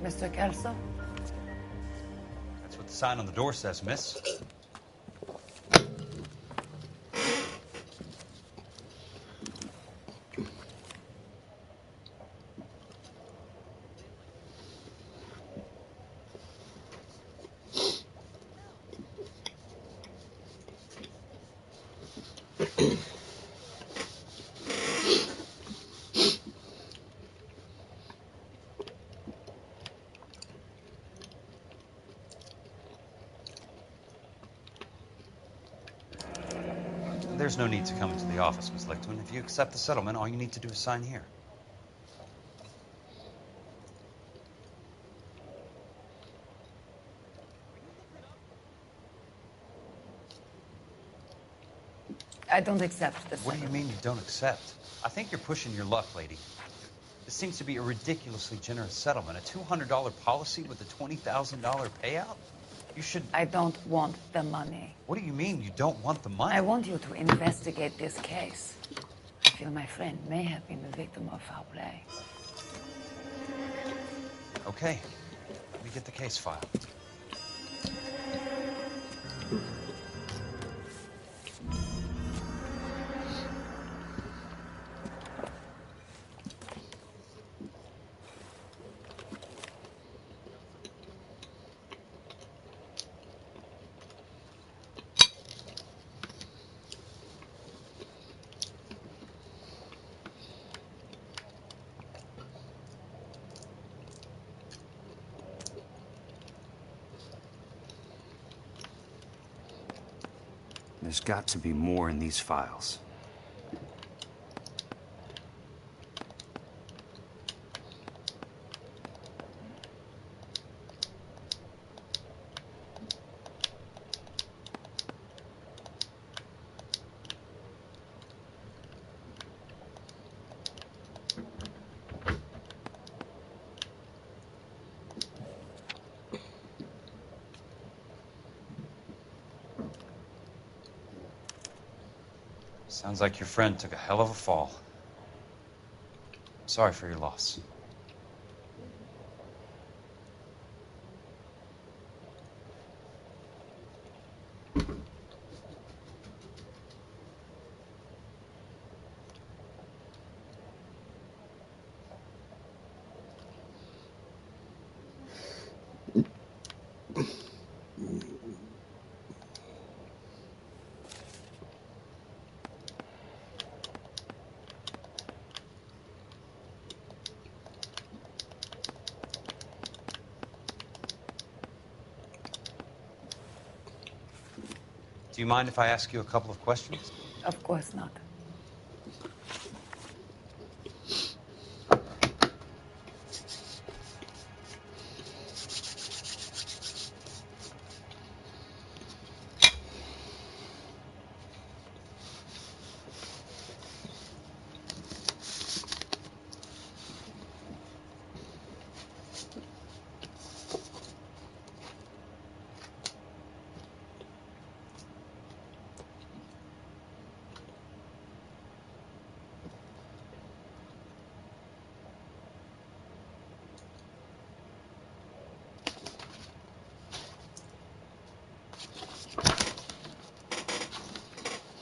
Mr. Kelso? That's what the sign on the door says, miss. There's no need to come into the office, Miss Lichtman. If you accept the settlement, all you need to do is sign here. I don't accept this. What do you mean you don't accept? I think you're pushing your luck, lady. This seems to be a ridiculously generous settlement. A $200 policy with a $20,000 payout? You should... I don't want the money. What do you mean you don't want the money? I want you to investigate this case. I feel my friend may have been the victim of foul play. Okay. Let me get the case file. There's got to be more in these files. Sounds like your friend took a hell of a fall. Sorry for your loss. Do you mind if I ask you a couple of questions? Of course not.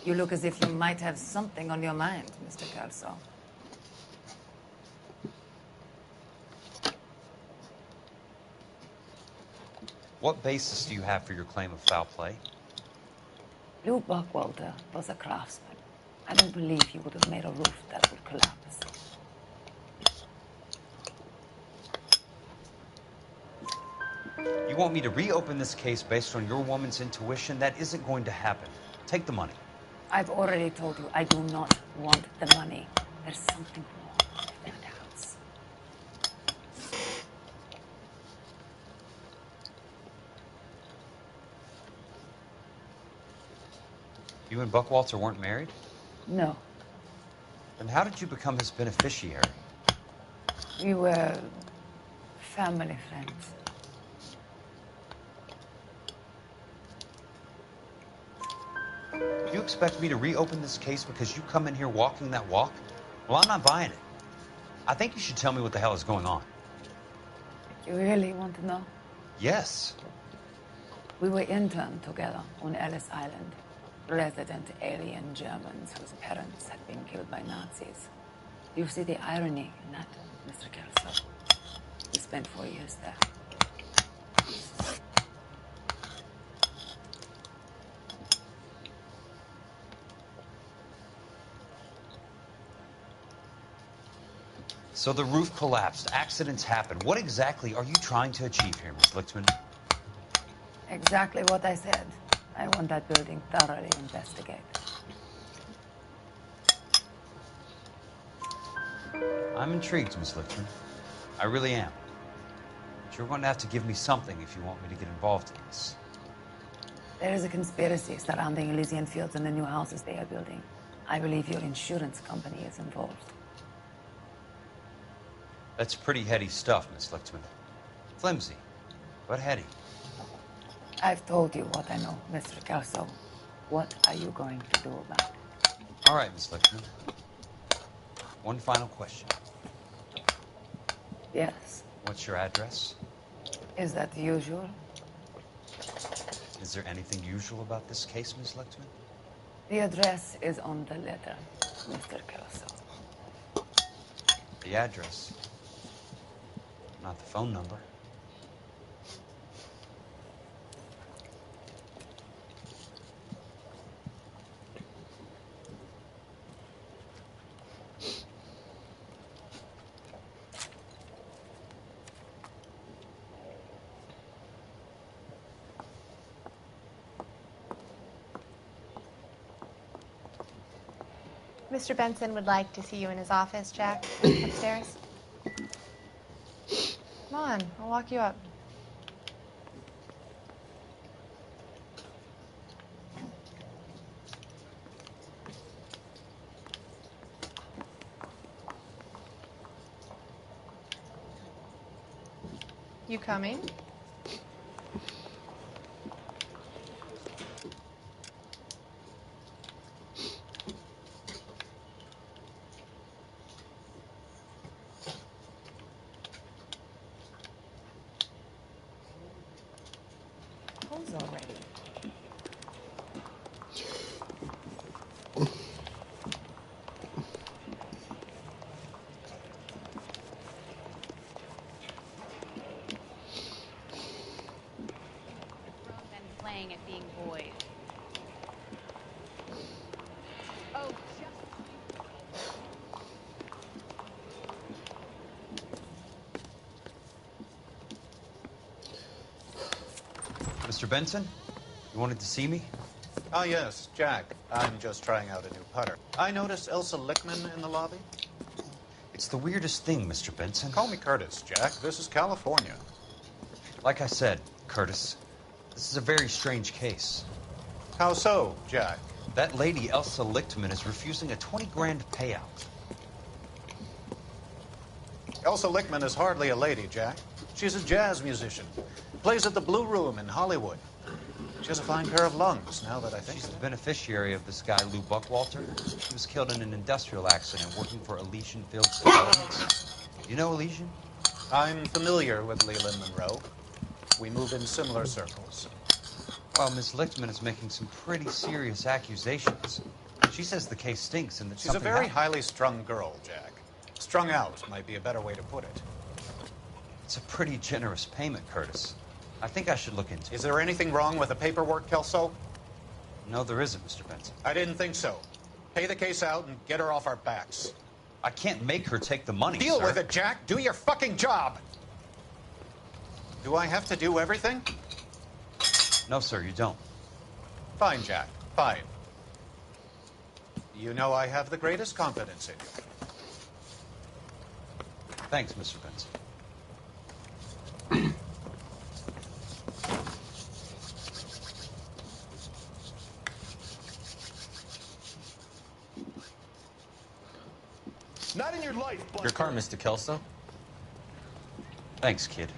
You look as if you might have something on your mind, Mr. Kelso. What basis do you have for your claim of foul play? Lou Buckwalter was a craftsman. I don't believe he would have made a roof that would collapse. You want me to reopen this case based on your woman's intuition? That isn't going to happen. Take the money. I've already told you I do not want the money. There's something wrong with that house. You and Buckwalter weren't married? No. Then how did you become his beneficiary? We were family friends. You expect me to reopen this case because you come in here walking that walk? Well, I'm not buying it. I think you should tell me what the hell is going on. You really want to know? Yes. We were interned together on Ellis Island. Resident alien Germans whose parents had been killed by Nazis. You see the irony in that, Mr. Kelso? We spent 4 years there. So the roof collapsed, accidents happened. What exactly are you trying to achieve here, Miss Lichtman? Exactly what I said. I want that building thoroughly investigated. I'm intrigued, Miss Lichtman. I really am. But you're going to have to give me something if you want me to get involved in this. There is a conspiracy surrounding Elysian Fields and the new houses they are building. I believe your insurance company is involved. That's pretty heady stuff, Miss Lichtman. Flimsy, but heady. I've told you what I know, Mr. Kelso. What are you going to do about it? All right, Miss Lichtman. One final question. Yes. What's your address? Is that usual? Is there anything usual about this case, Miss Lichtman? The address is on the letter, Mr. Kelso. The address, not the phone number. Mr. Benson would like to see you in his office, Jack. Upstairs. Come on, I'll walk you up. You coming? Hose already. And playing at being boys. Oh, Mr. Benson, you wanted to see me? Ah, yes, Jack. I'm just trying out a new putter. I noticed Elsa Lichtman in the lobby. It's the weirdest thing, Mr. Benson. Call me Curtis, Jack. This is California. Like I said, Curtis, this is a very strange case. How so, Jack? That lady, Elsa Lichtman, is refusing a 20 grand payout. Elsa Lichtman is hardly a lady, Jack. She's a jazz musician. Plays at the Blue Room in Hollywood. She has a fine pair of lungs, now that I think She's of the it. beneficiary of this guy, Lou Buckwalter. He was killed in an industrial accident working for Elysian Fields Developments. You know Elysian? I'm familiar with Leland Monroe. We move in similar circles. Well, Miss Lichtman is making some pretty serious accusations. She says the case stinks and that She's a something very happened. highly strung girl, Jack. Strung out might be a better way to put it. It's a pretty generous payment, Curtis. I think I should look into it. Is there anything wrong with the paperwork, Kelso? No, there isn't, Mr. Benson. I didn't think so. Pay the case out and get her off our backs. I can't make her take the money, Deal sir. with it, Jack. Do your fucking job. Do I have to do everything? No, sir, you don't. Fine, Jack. Fine. You know I have the greatest confidence in you. Thanks, Mr. Benson. Not in your life, Buster. Your car, Mr. Kelso. Thanks, kid.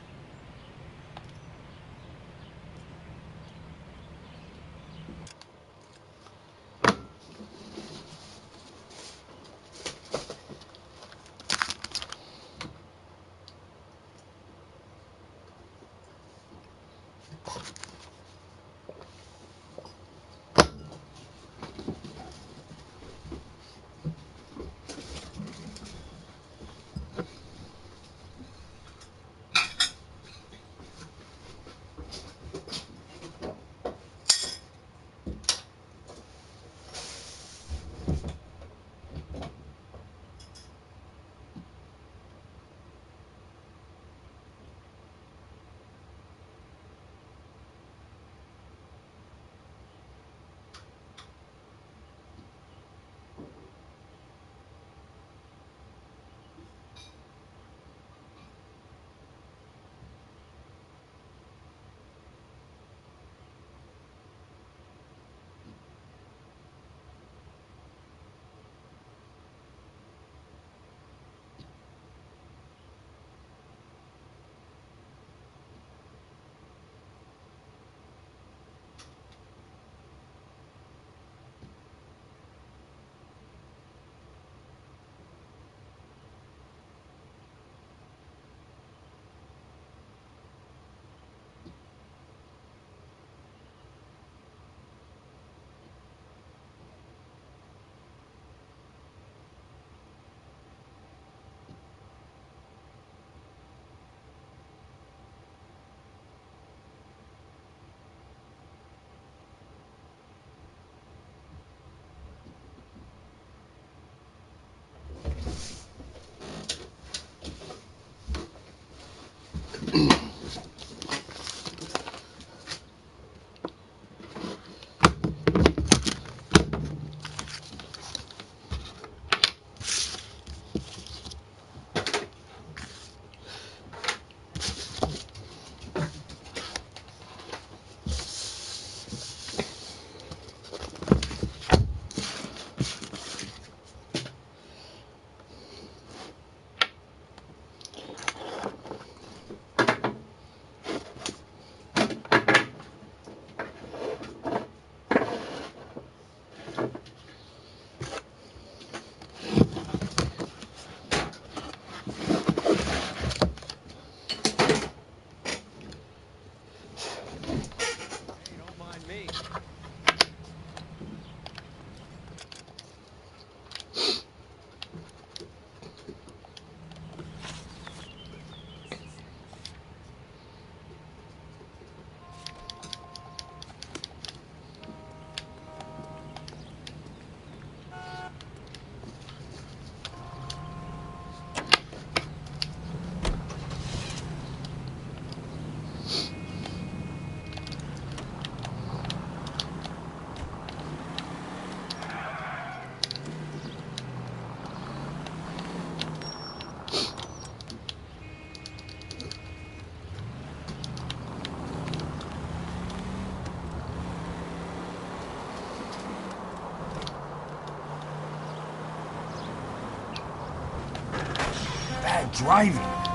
Bad driving.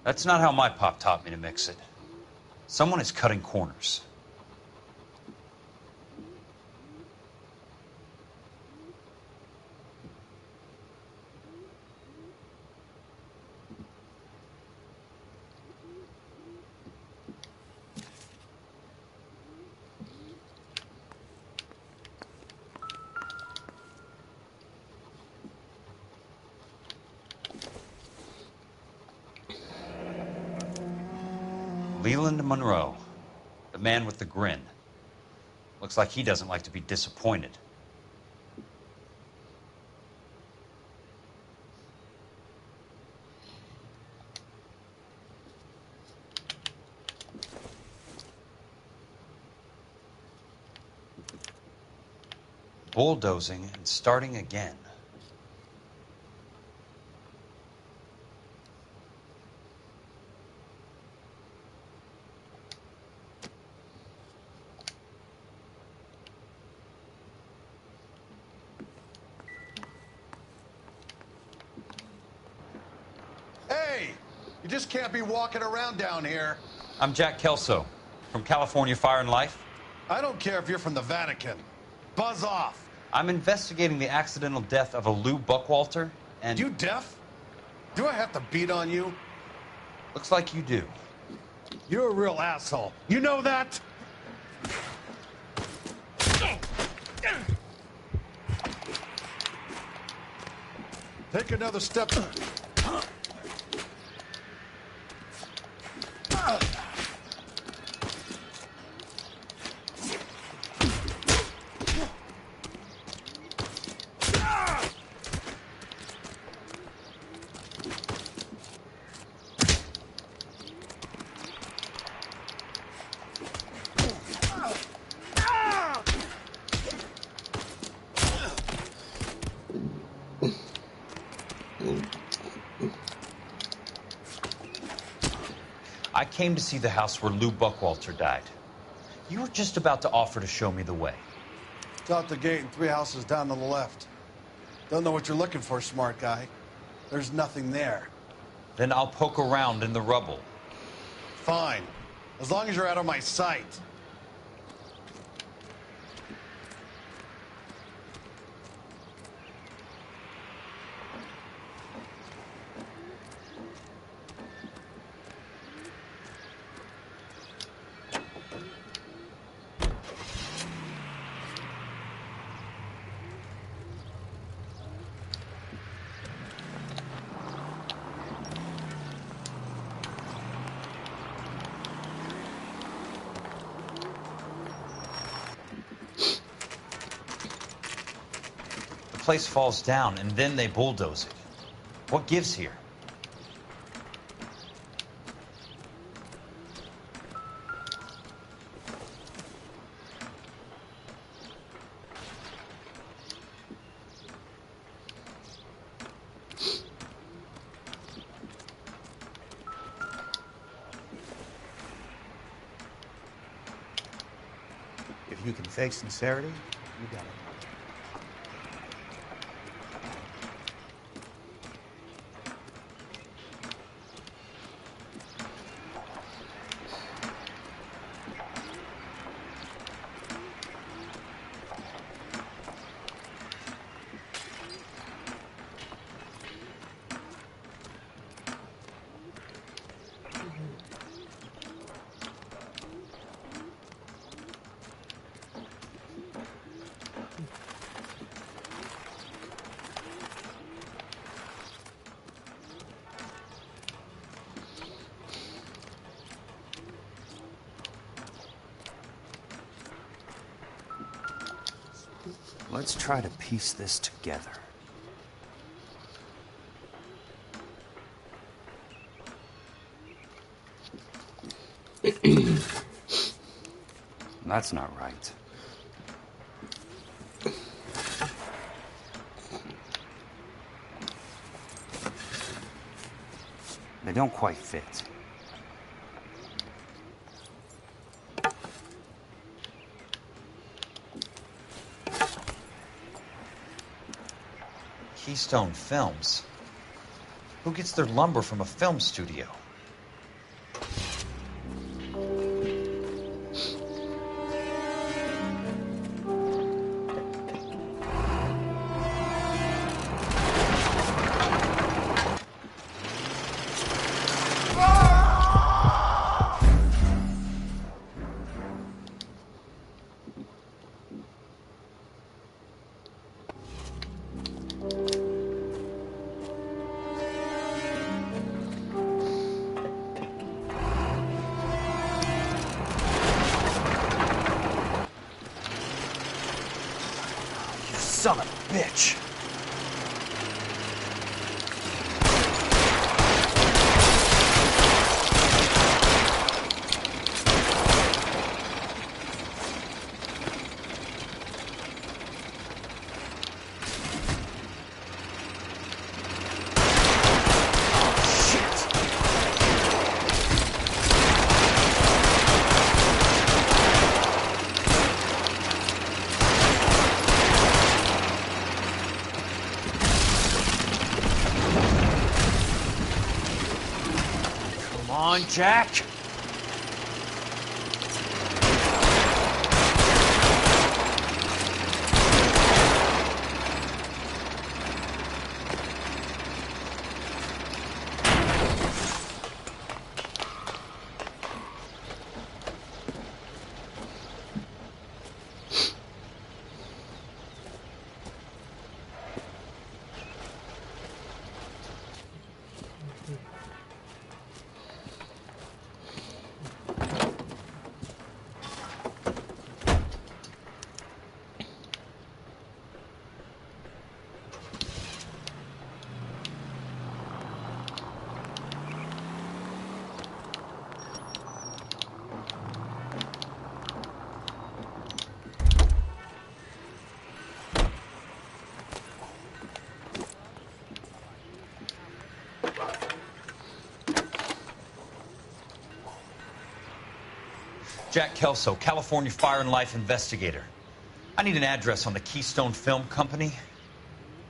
That's not how my pop taught me to mix it. Someone is cutting corners. Leland Monroe, the man with the grin. Looks like he doesn't like to be disappointed. Bulldozing and starting again. Hey! You just can't be walking around down here. I'm Jack Kelso, from California Fire and Life. I don't care if you're from the Vatican. Buzz off. I'm investigating the accidental death of a Lou Buckwalter, and... You deaf? Do I have to beat on you? Looks like you do. You're a real asshole. You know that? Take another step. I came to see the house where Lou Buckwalter died. You were just about to offer to show me the way. It's out the gate and 3 houses down on the left. Don't know what you're looking for, smart guy. There's nothing there. Then I'll poke around in the rubble. Fine. As long as you're out of my sight. The place falls down, and then they bulldoze it. What gives here? If you can fake sincerity, you got it. Let's try to piece this together. That's not right. They don't quite fit. Keystone Films? Who gets their lumber from a film studio? Son of a bitch. Jack? Jack Kelso, California Fire and Life investigator. I need an address on the Keystone Film Company.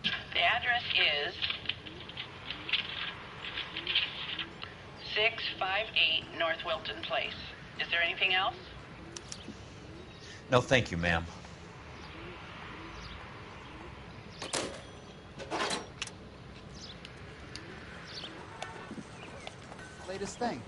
The address is 658 North Wilton Place. Is there anything else? No, thank you, ma'am. Latest thing.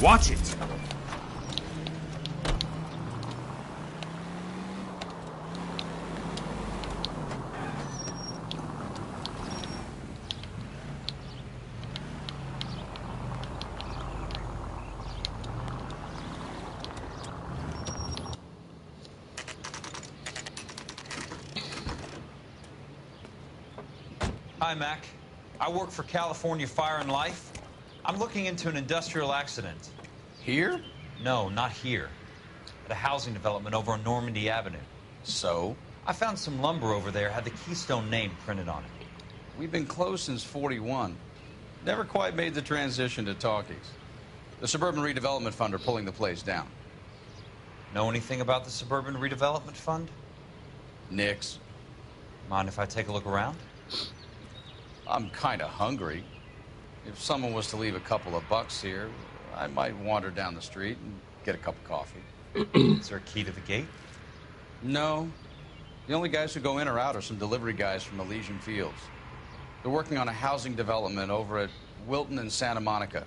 Watch it! Hi, Mac. I work for California Fire and Life. I'm looking into an industrial accident. Here? No, not here. At a housing development over on Normandy Avenue. So? I found some lumber over there, had the Keystone name printed on it. We've been closed since '41. Never quite made the transition to talkies. The Suburban Redevelopment Fund are pulling the place down. Know anything about the Suburban Redevelopment Fund? Nix. Mind if I take a look around? I'm kind of hungry. If someone was to leave a couple of bucks here, I might wander down the street and get a cup of coffee. Is there a key to the gate? No. The only guys who go in or out are some delivery guys from Elysian Fields. They're working on a housing development over at Wilton and Santa Monica.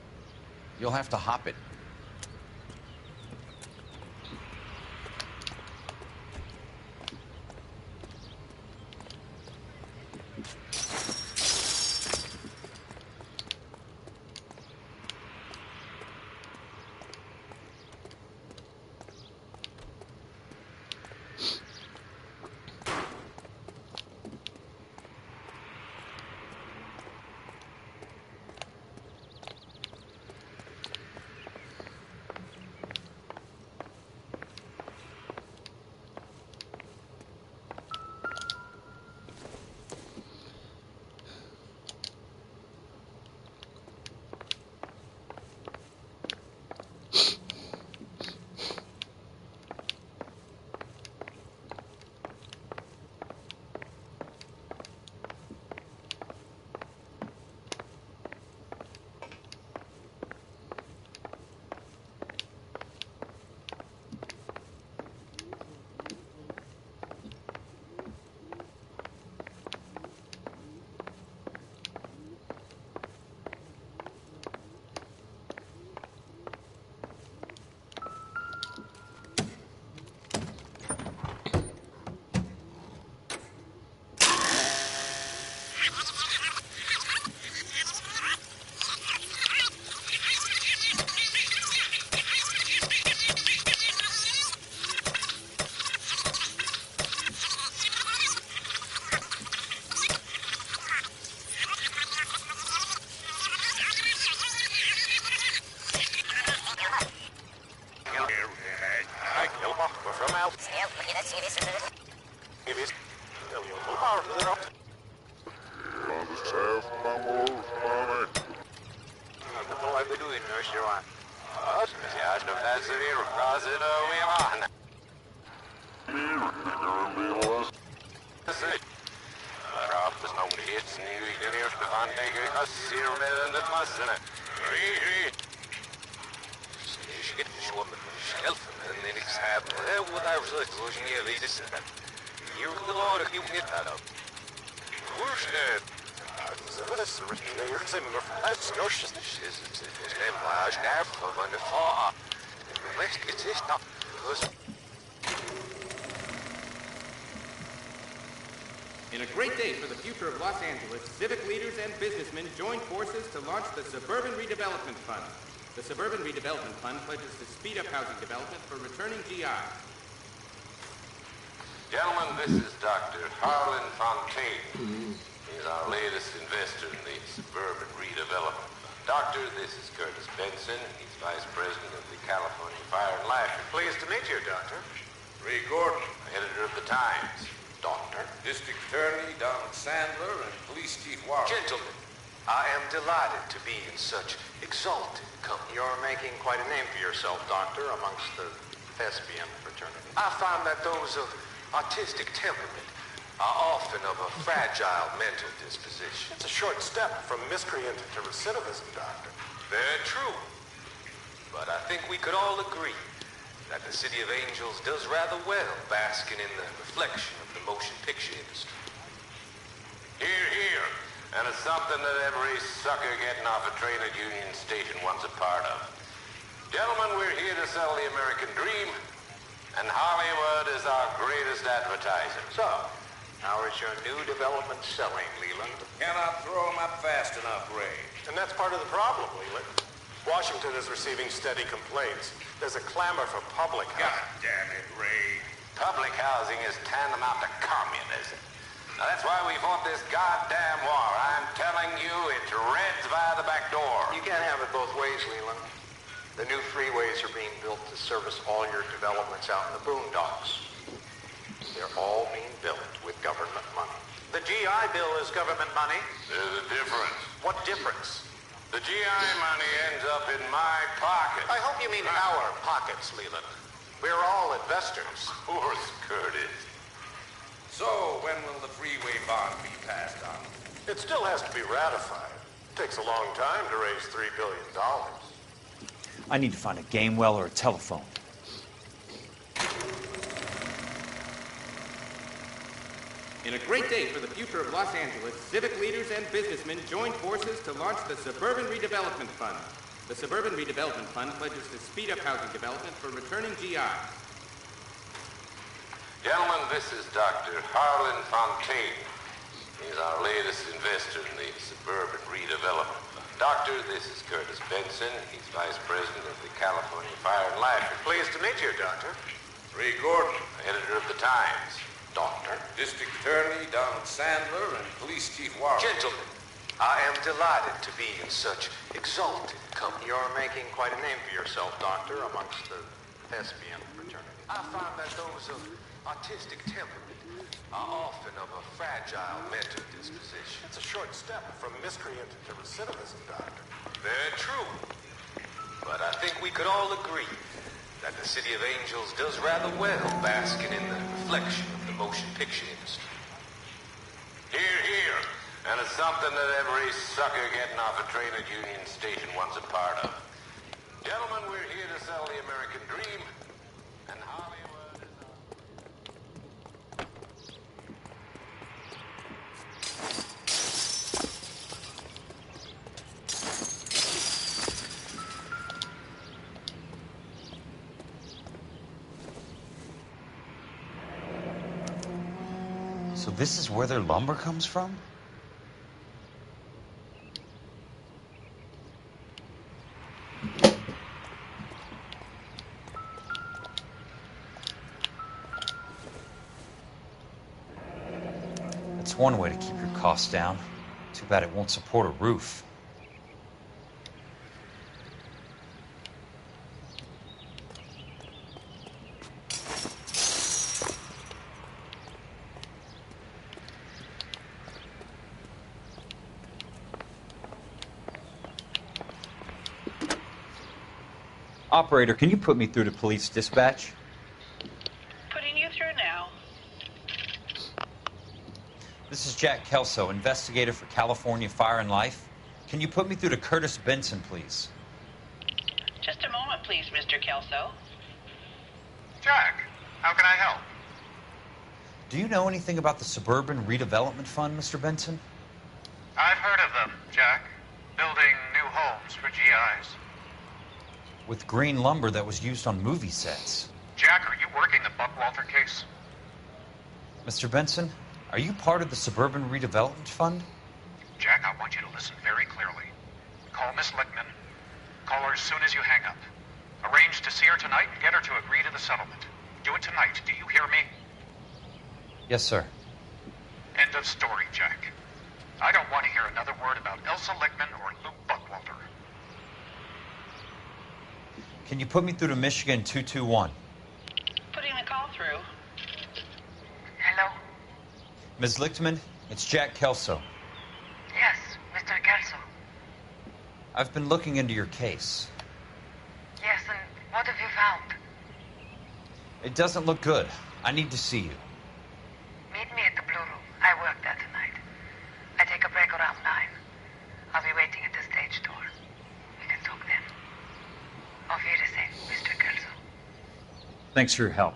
You'll have to hop it. In a great day for the future of Los Angeles, civic leaders and businessmen joined forces to launch the Suburban Redevelopment Fund. The Suburban Redevelopment Fund pledges to speed up housing development for returning GI. Gentlemen, this is Dr. Harlan Fontaine. He's our latest investor in the Suburban Redevelopment Fund. Doctor, this is Curtis Benson. He's Vice President of the California Fire and Life. Pleased to meet you, Doctor. Ray Gordon, editor of the Times. Doctor. District Attorney Donald Sandler and Police Chief Warren. Gentlemen, I am delighted to be in such exalted company. You're making quite a name for yourself, Doctor, amongst the thespian fraternity. I find that those of artistic temperament are often of a fragile mental disposition. It's a short step from miscreant to recidivism, Doctor. Very true. But I think we could all agree that the City of Angels does rather well basking in the reflection of the motion picture industry. Hear, hear. And it's something that every sucker getting off a train at Union Station wants a part of. Gentlemen, we're here to sell the American dream, and Hollywood is our greatest advertiser. So, how is your new development selling, Leland? Cannot throw them up fast enough, Ray. And that's part of the problem, Leland. Washington is receiving steady complaints. There's a clamor for public housing. God damn it, Ray. Public housing is tantamount to communism. Now, that's why we fought this goddamn war. I'm telling you, it's Reds via the back door. You can't have it both ways, Leland. The new freeways are being built to service all your developments out in the boondocks. They're all being built with government money. The GI Bill is government money. There's a difference. What difference? The GI money ends up in my pocket. I hope you mean our pockets, Leland. We're all investors. Of course, Curtis. So, when will the freeway bond be passed on? It still has to be ratified. It takes a long time to raise $3 billion. I need to find a game well or a telephone. In a great day for the future of Los Angeles, civic leaders and businessmen joined forces to launch the Suburban Redevelopment Fund. The Suburban Redevelopment Fund pledges to speed up housing development for returning GIs. Gentlemen, this is Dr. Harlan Fontaine. He's our latest investor in the Suburban Redevelopment Fund. Doctor, this is Curtis Benson. He's Vice President of the California Fire and Life. Pleased to meet you, Doctor. Ray Gordon, Editor of the Times. Doctor? District Attorney Donald Sandler, and Police Chief Warren. Gentlemen, I am delighted to be in such exalted company. You're making quite a name for yourself, Doctor, amongst the thespian fraternity. I find that those of artistic temperament are often of a fragile mental disposition. It's a short step from miscreant to recidivism, Doctor. Very true. But I think we could all agree that the City of Angels does rather well basking in the reflection of the motion picture industry. Hear, hear. And it's something that every sucker getting off a train at Union Station wants a part of. Gentlemen, we're here to sell the American dream, and Hollywood is So this is where their lumber comes from? That's one way to keep your costs down. Too bad it won't support a roof. Operator, can you put me through to police dispatch? Putting you through now. This is Jack Kelso, investigator for California Fire and Life. Can you put me through to Curtis Benson, please? Just a moment, please, Mr. Kelso. Jack, how can I help? Do you know anything about the Suburban Redevelopment Fund, Mr. Benson? I've heard of them, Jack. Building new homes for GIs. With green lumber that was used on movie sets. Jack, are you working the Buckwalter case? Mr. Benson, are you part of the Suburban Redevelopment Fund? Jack, I want you to listen very clearly. Call Miss Lickman. Call her as soon as you hang up. Arrange to see her tonight and get her to agree to the settlement. Do it tonight. Do you hear me? Yes, sir. End of story, Jack. I don't want to hear another word about Elsa Lickman or Luke Buckwalter. Can you put me through to Michigan 221? Putting the call through. Hello? Ms. Lichtman, it's Jack Kelso. Yes, Mr. Kelso. I've been looking into your case. Yes, and what have you found? It doesn't look good. I need to see you. Meet me at the Blue Room. I work there tonight. I take a break around 9. I'll be waiting at the stage door. We can talk then. Auf Wiedersehen, Mr. Kelso. Thanks for your help.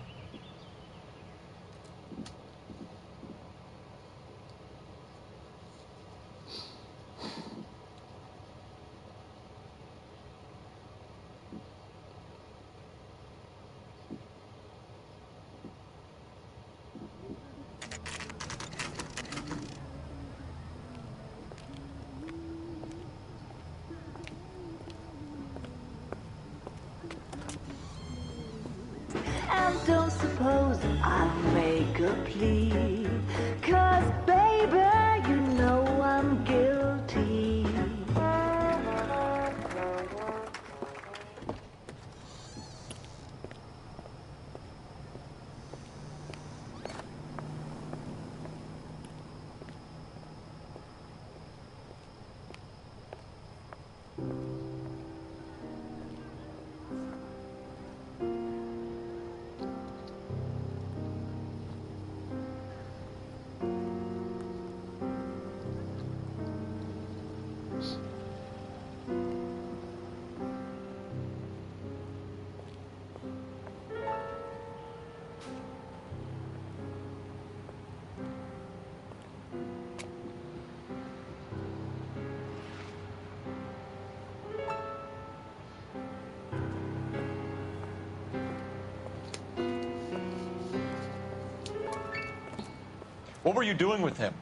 What were you doing with him?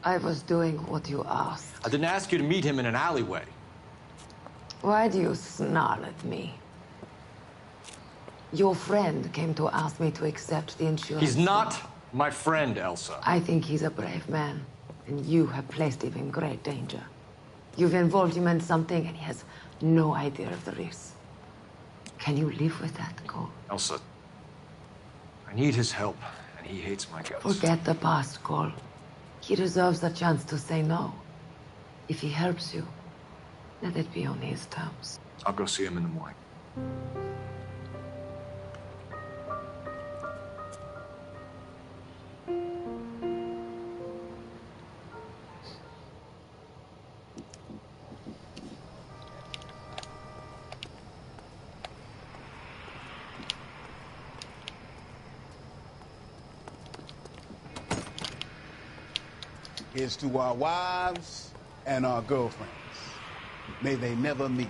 I was doing what you asked. I didn't ask you to meet him in an alleyway. Why do you snarl at me? Your friend came to ask me to accept the insurance. He's not my friend, Elsa. I think he's a brave man, and you have placed him in great danger. You've involved him in something, and he has no idea of the risk. Can you live with that, Cole? Elsa, I need his help, and he hates my guts. Forget the past, Cole. He deserves a chance to say no. If he helps you, let it be on his terms. I'll go see him in the morning. Here's to our wives and our girlfriends. May they never meet.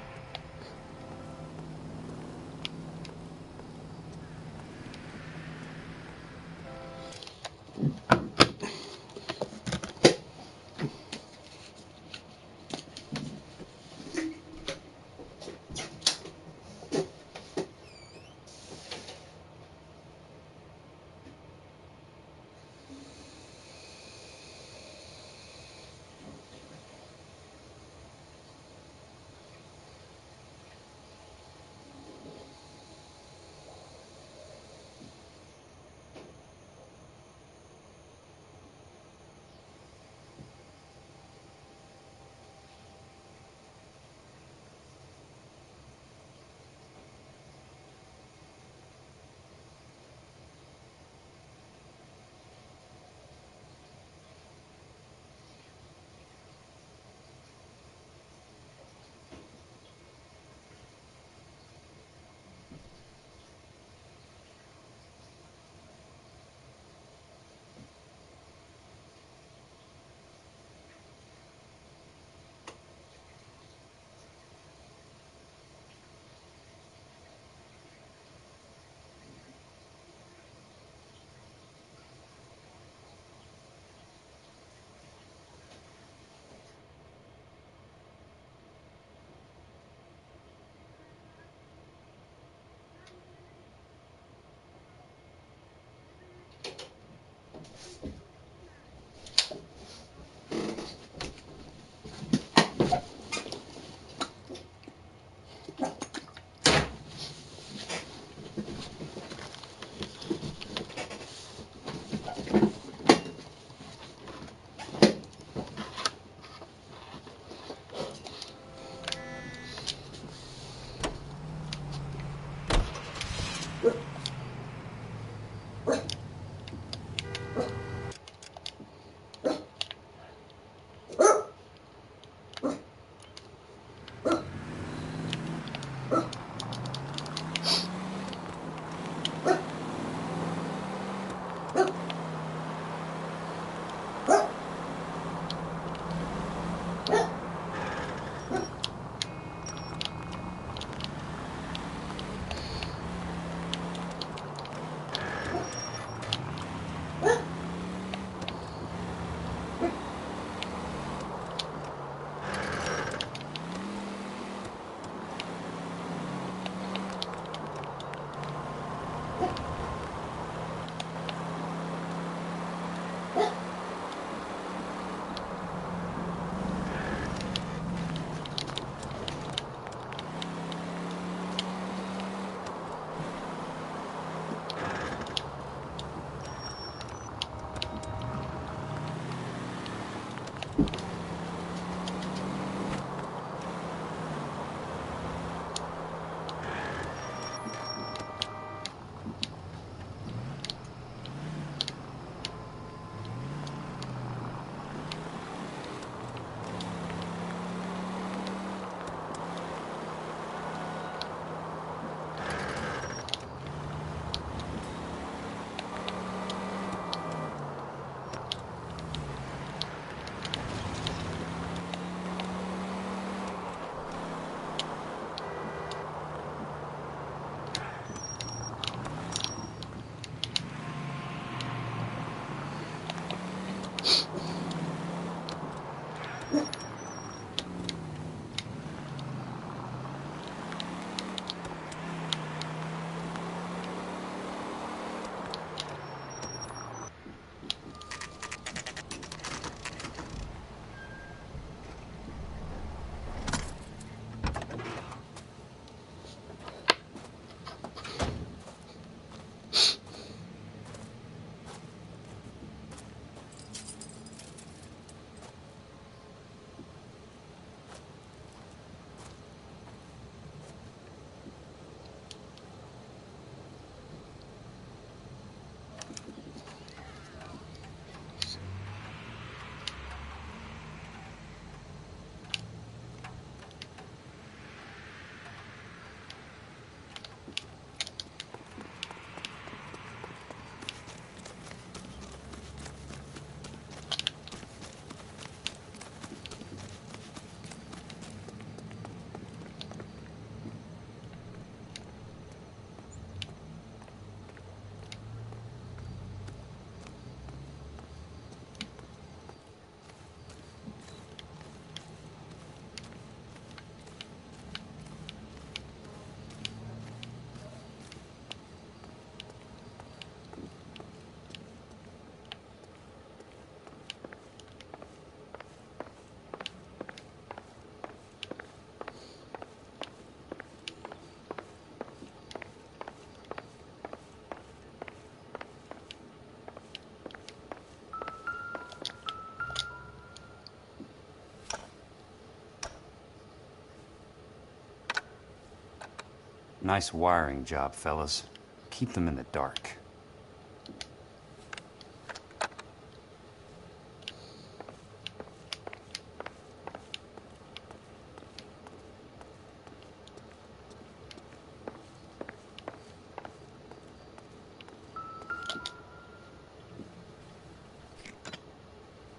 Nice wiring job, fellas. Keep them in the dark.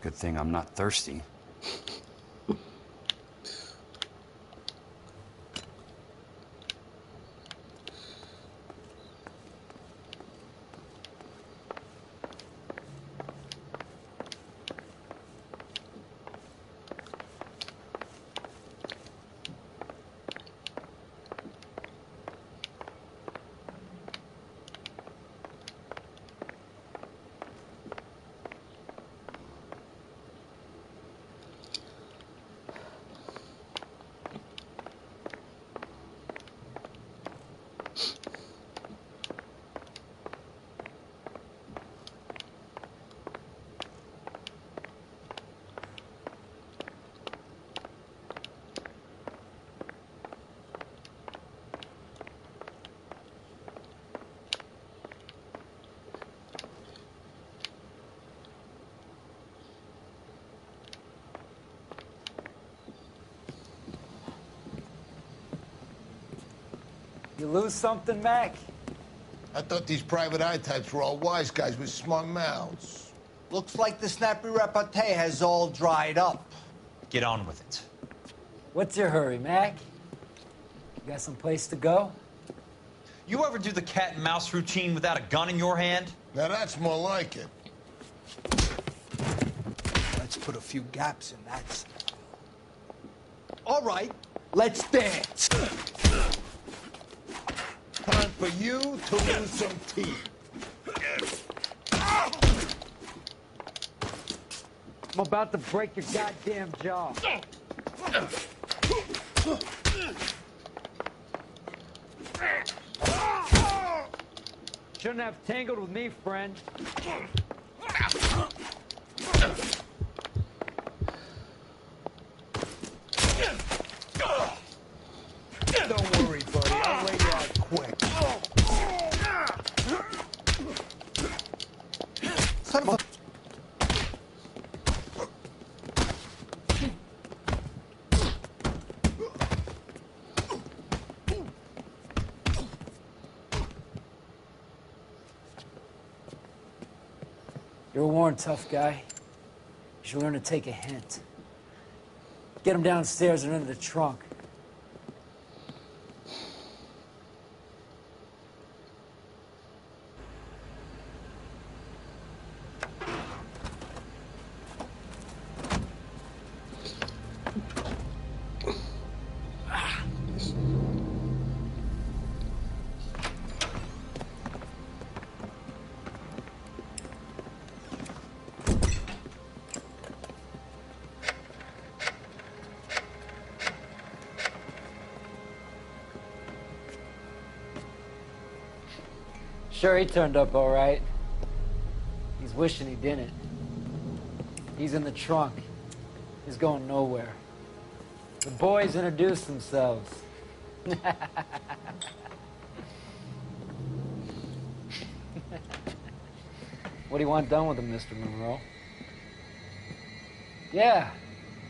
Good thing I'm not thirsty. You lose something, Mac? I thought these private eye types were all wise guys with smart mouths. Looks like the snappy repartee has all dried up. Get on with it. What's your hurry, Mac? You got some place to go? You ever do the cat and mouse routine without a gun in your hand? Now that's more like it. Let's put a few gaps in that stuff. All right, let's dance. Time for you to lose some teeth. I'm about to break your goddamn jaw. Shouldn't have tangled with me, friend. Don't worry, buddy. I'll lay you out quick. Son of a... You're warned, tough guy. You should learn to take a hint. Get him downstairs and into the trunk. Sure, he turned up all right. He's wishing he didn't. He's in the trunk. He's going nowhere. The boys introduced themselves. What do you want done with him, Mr. Monroe? Yeah,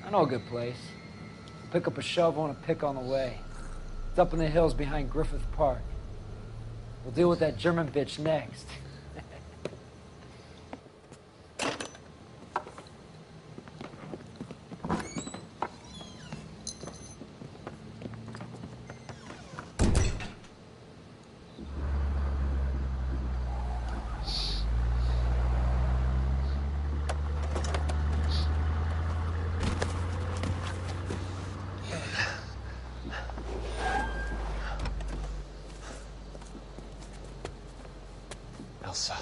I know a good place. Pick up a shovel and a pick on the way. It's up in the hills behind Griffith Park. We'll deal with that German bitch next. Elsa.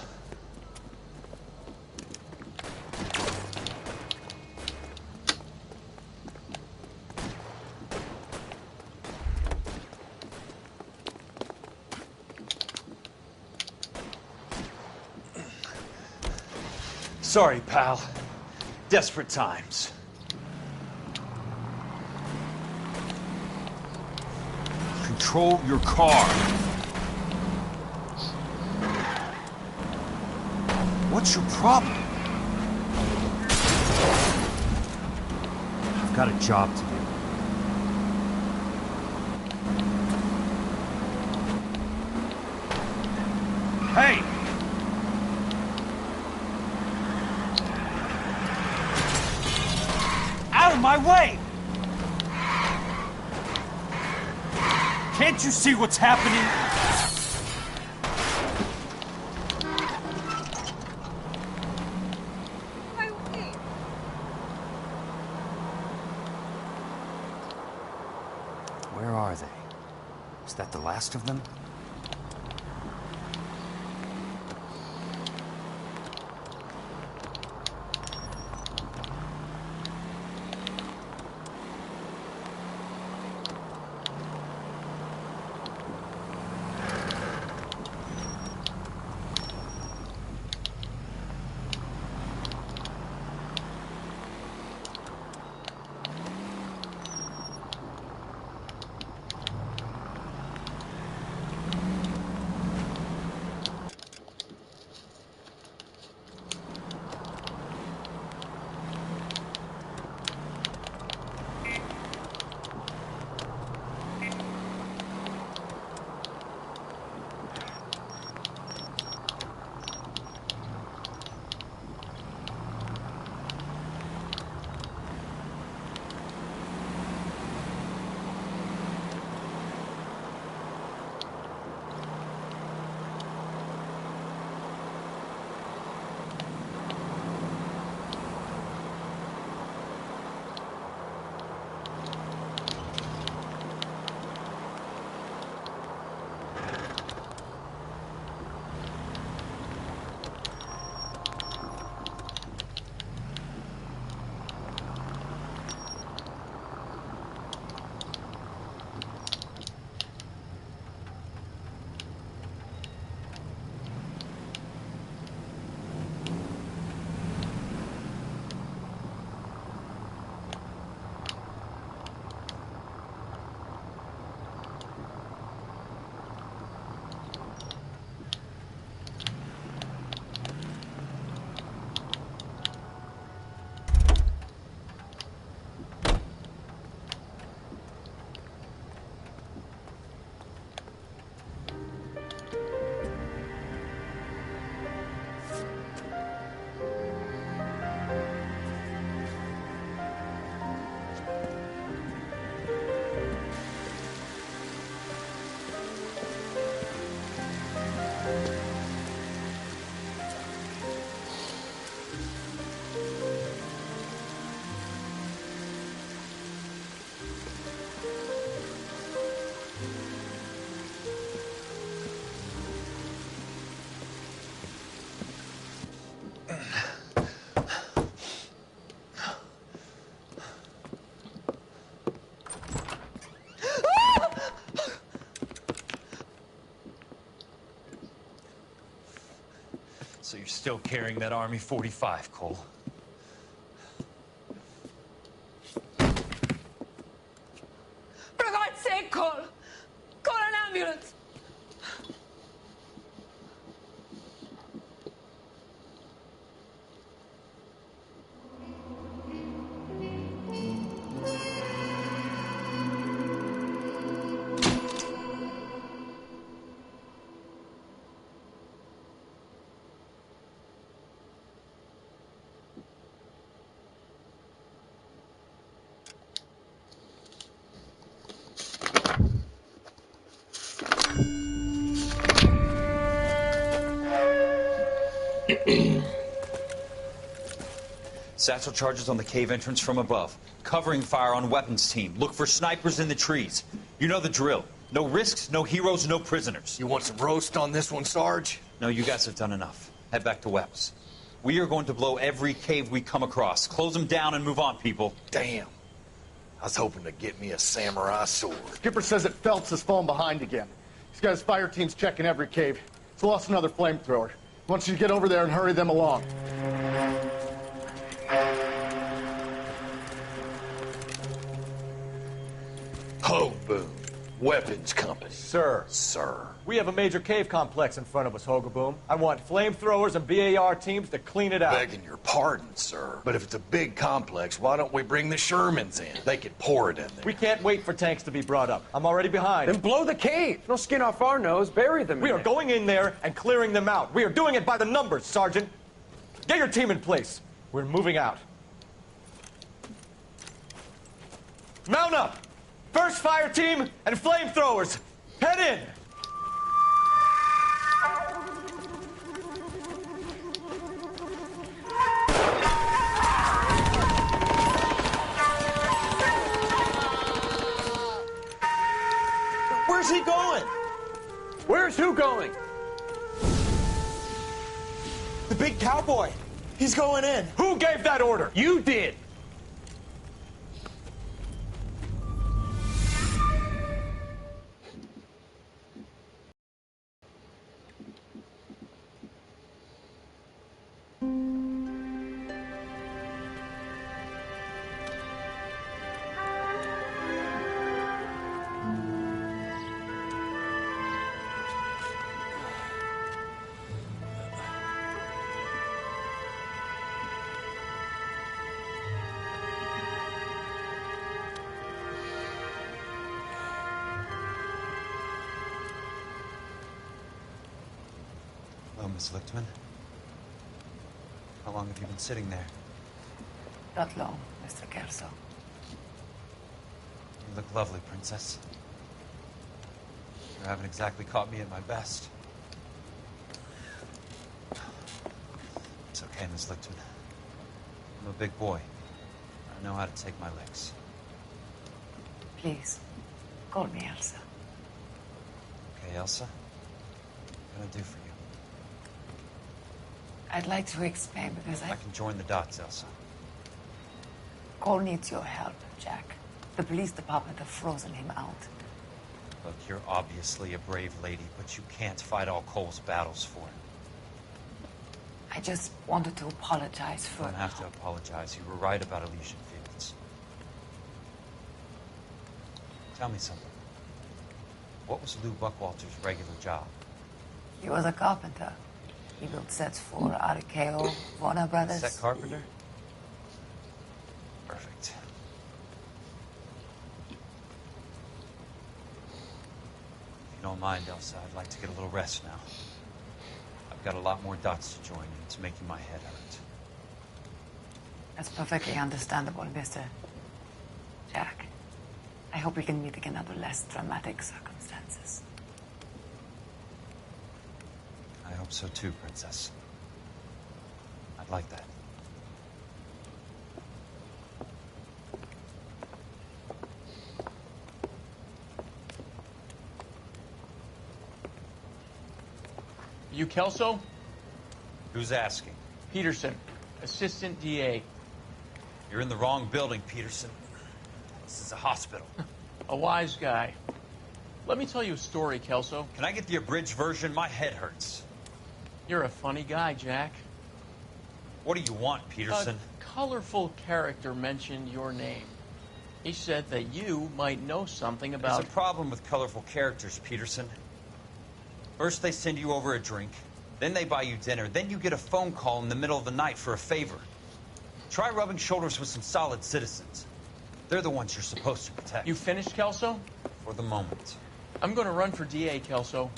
Sorry, pal. Desperate times. Control your car. What's your problem? I've got a job to do. Hey! Out of my way! Can't you see what's happening? Where are they? Is that the last of them? So you're still carrying that Army 45, Cole? For God's sake, Cole! Call an ambulance! Satchel charges on the cave entrance from above. Covering fire on weapons team. Look for snipers in the trees. You know the drill. No risks, no heroes, no prisoners. You want some roast on this one, Sarge? No, you guys have done enough. Head back to Webb's. We are going to blow every cave we come across. Close them down and move on, people. Damn. I was hoping to get me a samurai sword. Skipper says that Phelps has fallen behind again. He's got his fire teams checking every cave. He's lost another flamethrower. He wants you to get over there and hurry them along. Ho, Boone. Weapons company. Sir. Sir. We have a major cave complex in front of us, Hogaboom. I want flamethrowers and BAR teams to clean it out. Begging your pardon, sir. But if it's a big complex, why don't we bring the Shermans in? They could pour it in there. We can't wait for tanks to be brought up. I'm already behind. Then blow the cave. No skin off our nose. Bury them. We are going in there and clearing them out. We are doing it by the numbers, Sergeant. Get your team in place. We're moving out. Mount up! First fire team and flamethrowers! Head in! Where's he going? Where's who going? The big cowboy. He's going in. Who gave that order? You did. Hello, Miss Lichtman. How long have you been sitting there? Not long, Mr. Kelso. You look lovely, Princess. You haven't exactly caught me at my best. It's okay, Miss Lichtman. I'm a big boy. I know how to take my licks. Please, call me Elsa. Okay, Elsa? What can I do for you? I'd like to explain because I can join the dots, Elsa. Cole needs your help, Jack. The police department have frozen him out. Look, you're obviously a brave lady, but you can't fight all Cole's battles for him. I just wanted to apologize for... You don't have to apologize. You were right about Elysian Fields. Tell me something. What was Lou Buckwalter's regular job? He was a carpenter. He built sets for RKO, Warner Brothers. Set carpenter? Perfect. If you don't mind, Elsa, I'd like to get a little rest now. I've got a lot more dots to join, and it's making my head hurt. That's perfectly understandable, Mr. Jack. I hope we can meet again under less dramatic circumstances. I hope so too, Princess. I'd like that. You Kelso? Who's asking? Peterson, Assistant DA. You're in the wrong building, Peterson. This is a hospital. A wise guy. Let me tell you a story, Kelso. Can I get the abridged version? My head hurts. You're a funny guy, Jack. What do you want, Peterson? A colorful character mentioned your name. He said that you might know something about... There's a problem with colorful characters, Peterson. First they send you over a drink, then they buy you dinner, then you get a phone call in the middle of the night for a favor. Try rubbing shoulders with some solid citizens. They're the ones you're supposed to protect. You finished, Kelso? For the moment. I'm going to run for DA, Kelso.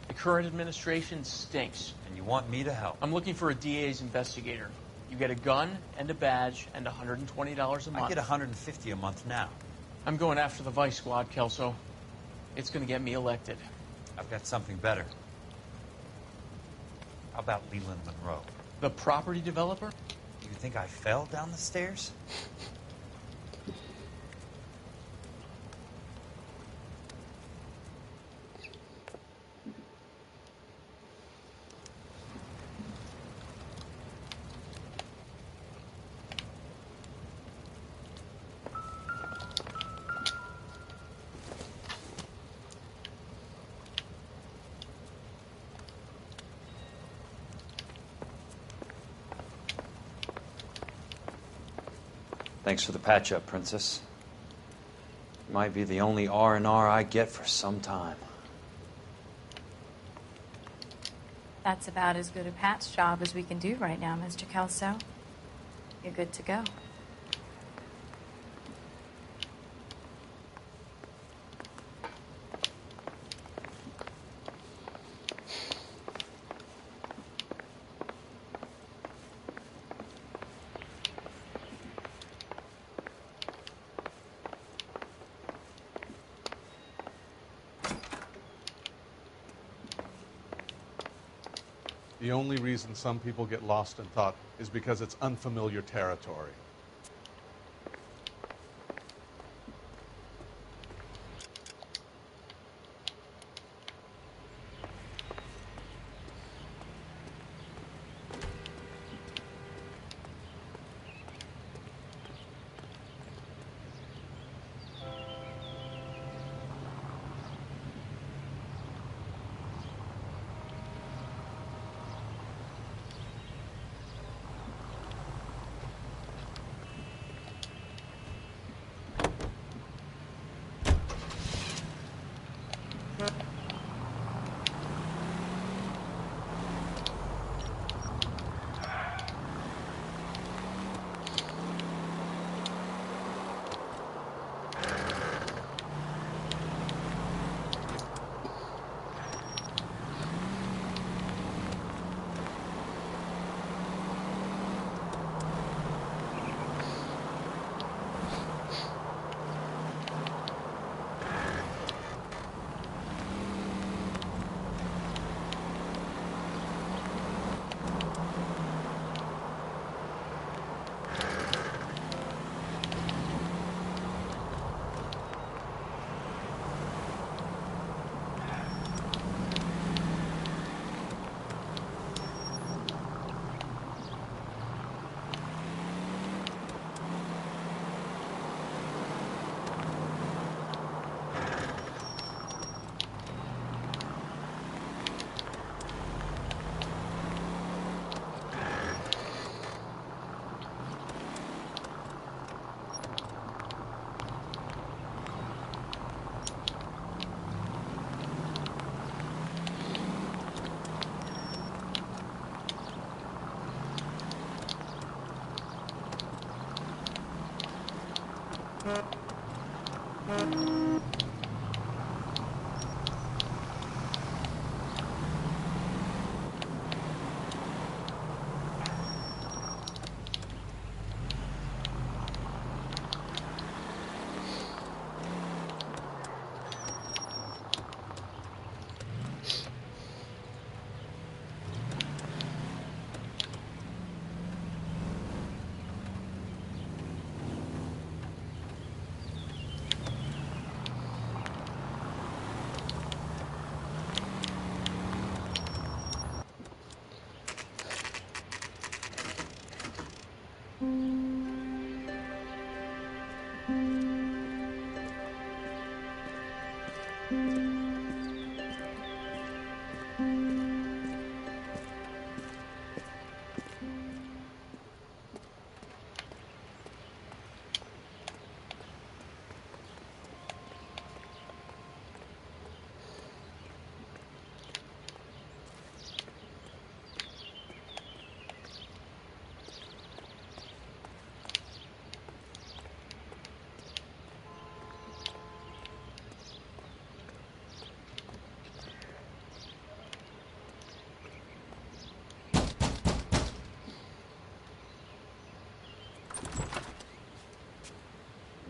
The current administration stinks. And you want me to help? I'm looking for a DA's investigator. You get a gun and a badge and $120 a month. I get $150 a month now. I'm going after the Vice Squad, Kelso. It's going to get me elected. I've got something better. How about Leland Monroe? The property developer? You think I fell down the stairs? Thanks for the patch-up, Princess. Might be the only R&R I get for some time. That's about as good a patch job as we can do right now, Mr. Kelso. You're good to go. The only reason some people get lost in thought is because it's unfamiliar territory.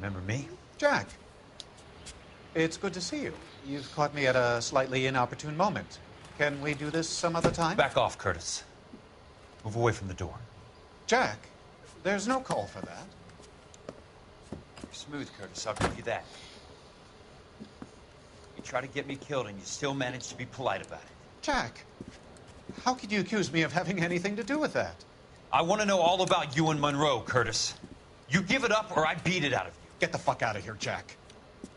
Remember me? Jack. It's good to see you. You've caught me at a slightly inopportune moment. Can we do this some other time? Back off, Curtis. Move away from the door. Jack, there's no call for that. You're smooth, Curtis. I'll give you that. You try to get me killed, and you still manage to be polite about it. Jack, how could you accuse me of having anything to do with that? I want to know all about you and Monroe, Curtis. You give it up, or I beat it out of you. Get the fuck out of here, Jack.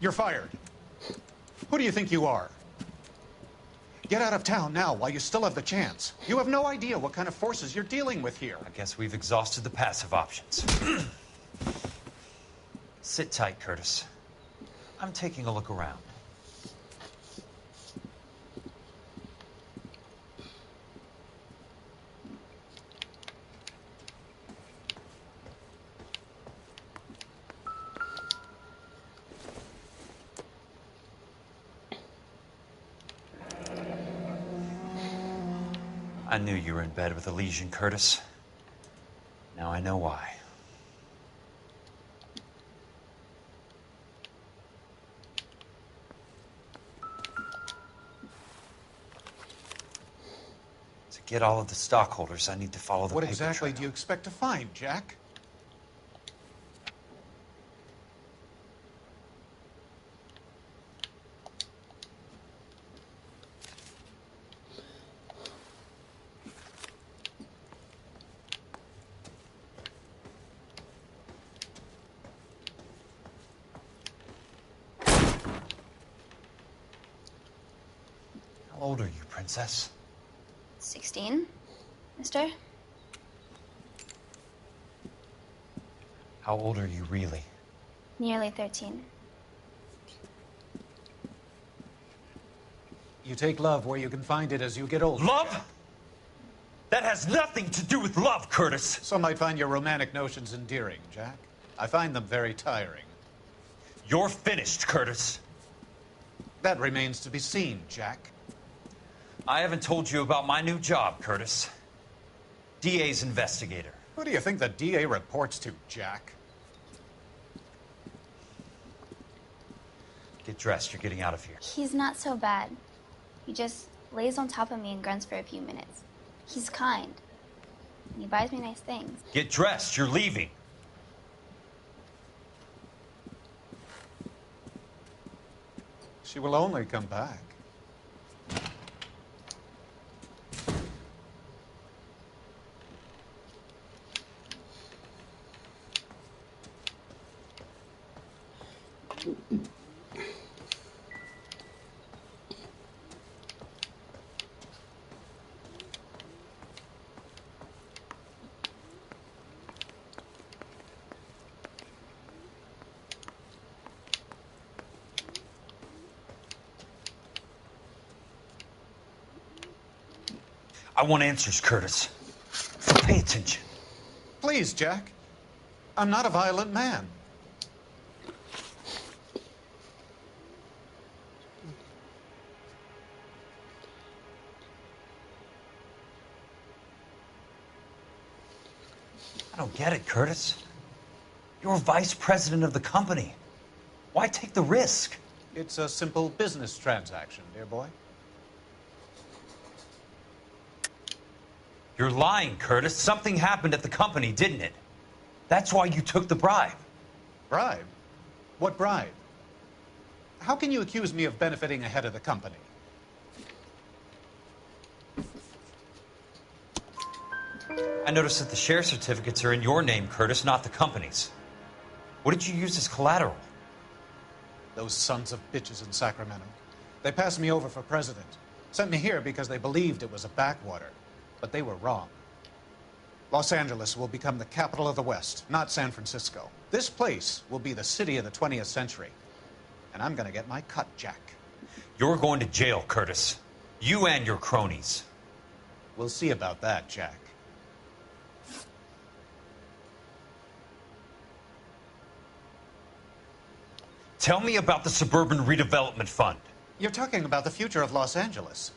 You're fired. Who do you think you are? Get out of town now while you still have the chance. You have no idea what kind of forces you're dealing with here. I guess we've exhausted the passive options. Sit tight, Curtis. I'm taking a look around. I knew you were in bed with a lesion, Curtis. Now I know why. To get all of the stockholders, I need to follow the What paper exactly trail. do you expect to find, Jack? How old are you, Princess? 16, mister? How old are you really? Nearly 13. You take love where you can find it as you get older. Love? That has nothing to do with love, Curtis. Some might find your romantic notions endearing, Jack. I find them very tiring. You're finished, Curtis. That remains to be seen, Jack. I haven't told you about my new job, Curtis. DA's investigator. Who do you think the DA reports to, Jack? Get dressed. You're getting out of here. He's not so bad. He just lays on top of me and grunts for a few minutes. He's kind. And he buys me nice things. Get dressed. You're leaving. She will only come back. I want answers, Curtis. So pay attention. Please, Jack. I'm not a violent man. I don't get it, Curtis. You're vice president of the company. Why take the risk? It's a simple business transaction, dear boy. You're lying, Curtis. Something happened at the company, didn't it? That's why you took the bribe. Bribe? What bribe? How can you accuse me of benefiting ahead of the company? I noticed that the share certificates are in your name, Curtis, not the company's. What did you use as collateral? Those sons of bitches in Sacramento. They passed me over for president. Sent me here because they believed it was a backwater. But they were wrong. Los Angeles will become the capital of the West, not San Francisco. This place will be the city of the 20th century. And I'm gonna get my cut, Jack. You're going to jail, Curtis. You and your cronies. We'll see about that, Jack. Tell me about the Suburban Redevelopment Fund. You're talking about the future of Los Angeles.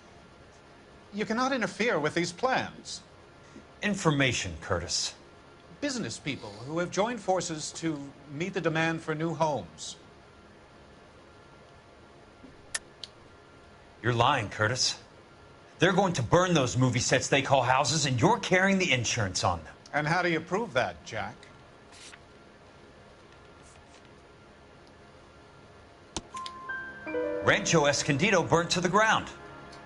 You cannot interfere with these plans. Information, Curtis. Business people who have joined forces to meet the demand for new homes. You're lying, Curtis. They're going to burn those movie sets they call houses, and you're carrying the insurance on them. And how do you prove that, Jack? Rancho Escondido burnt to the ground.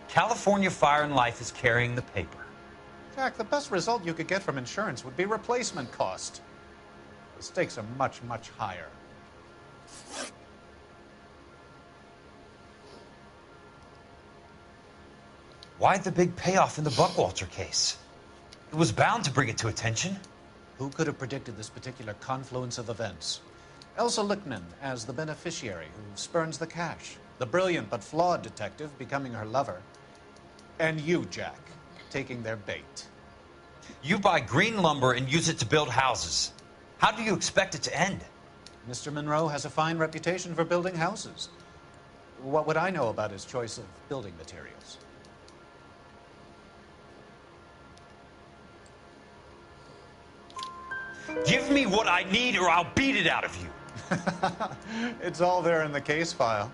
California Fire and Life is carrying the paper. Jack, the best result you could get from insurance would be replacement cost. The stakes are much, much higher. Why the big payoff in the Buckwalter case? It was bound to bring it to attention. Who could have predicted this particular confluence of events? Elsa Lichtman as the beneficiary who spurns the cash. The brilliant but flawed detective becoming her lover. And you, Jack, taking their bait. You buy green lumber and use it to build houses. How do you expect it to end? Mr. Monroe has a fine reputation for building houses. What would I know about his choice of building materials? Give me what I need or I'll beat it out of you. It's all there in the case file,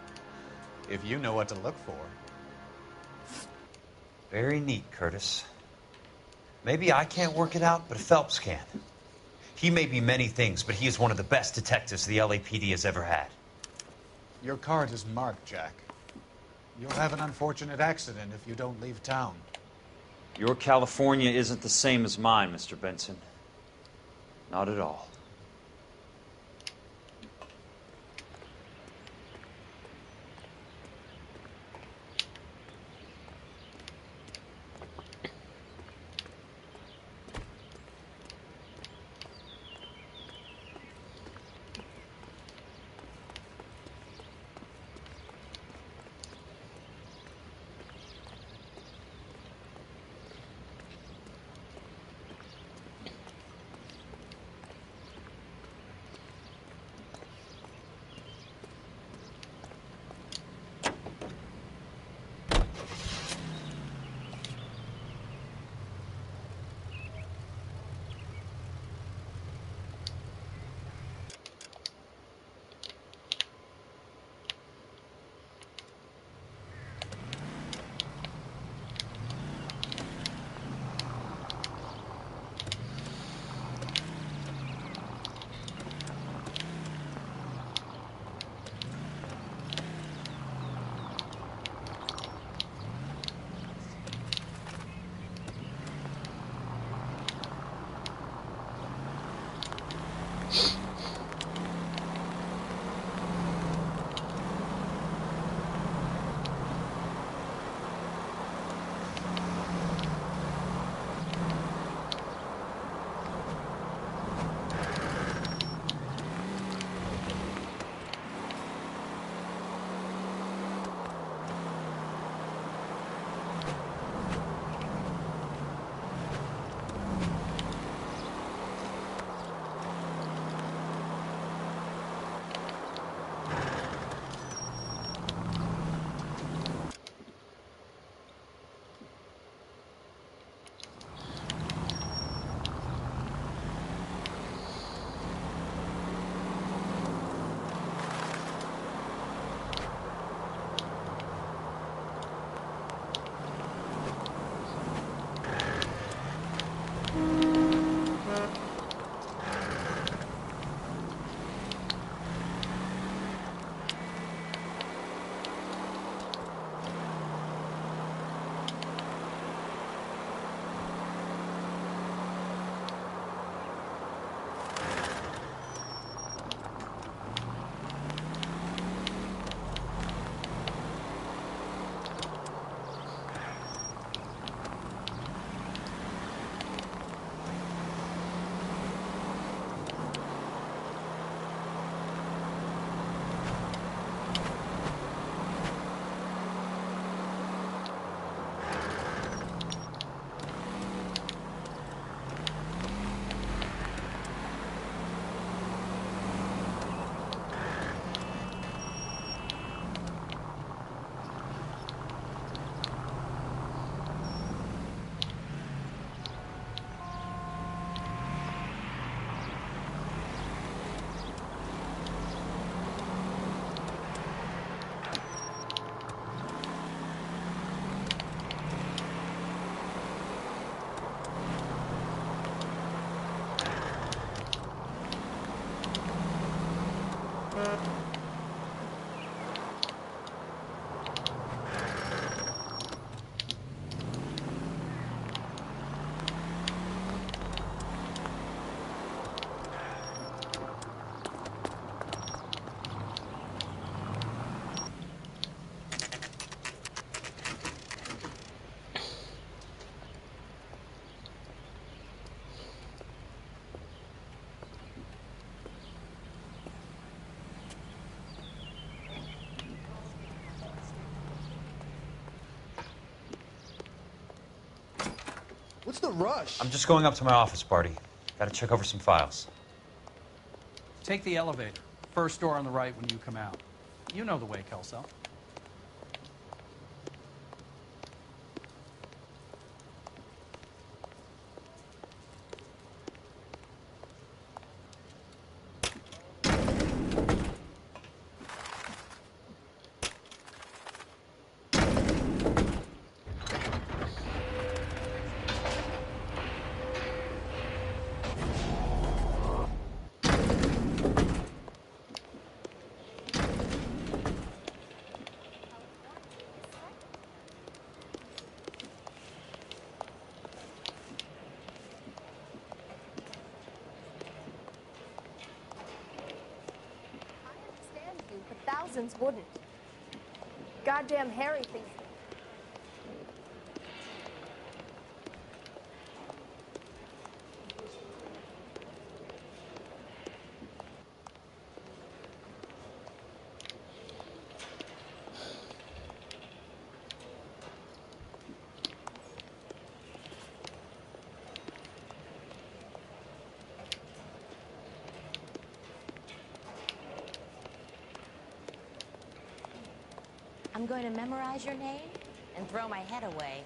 if you know what to look for. Very neat, Curtis. Maybe I can't work it out, but Phelps can. He may be many things, but he is one of the best detectives the LAPD has ever had. Your card is marked, Jack. You'll have an unfortunate accident if you don't leave town. Your California isn't the same as mine, Mr. Benson. Not at all. What's the rush? I'm just going up to my office, Barty. Gotta check over some files. Take the elevator. First door on the right when you come out. You know the way, Kelso. Thousands wouldn't. Goddamn Harry thinks. I'm going to memorize your name and throw my head away.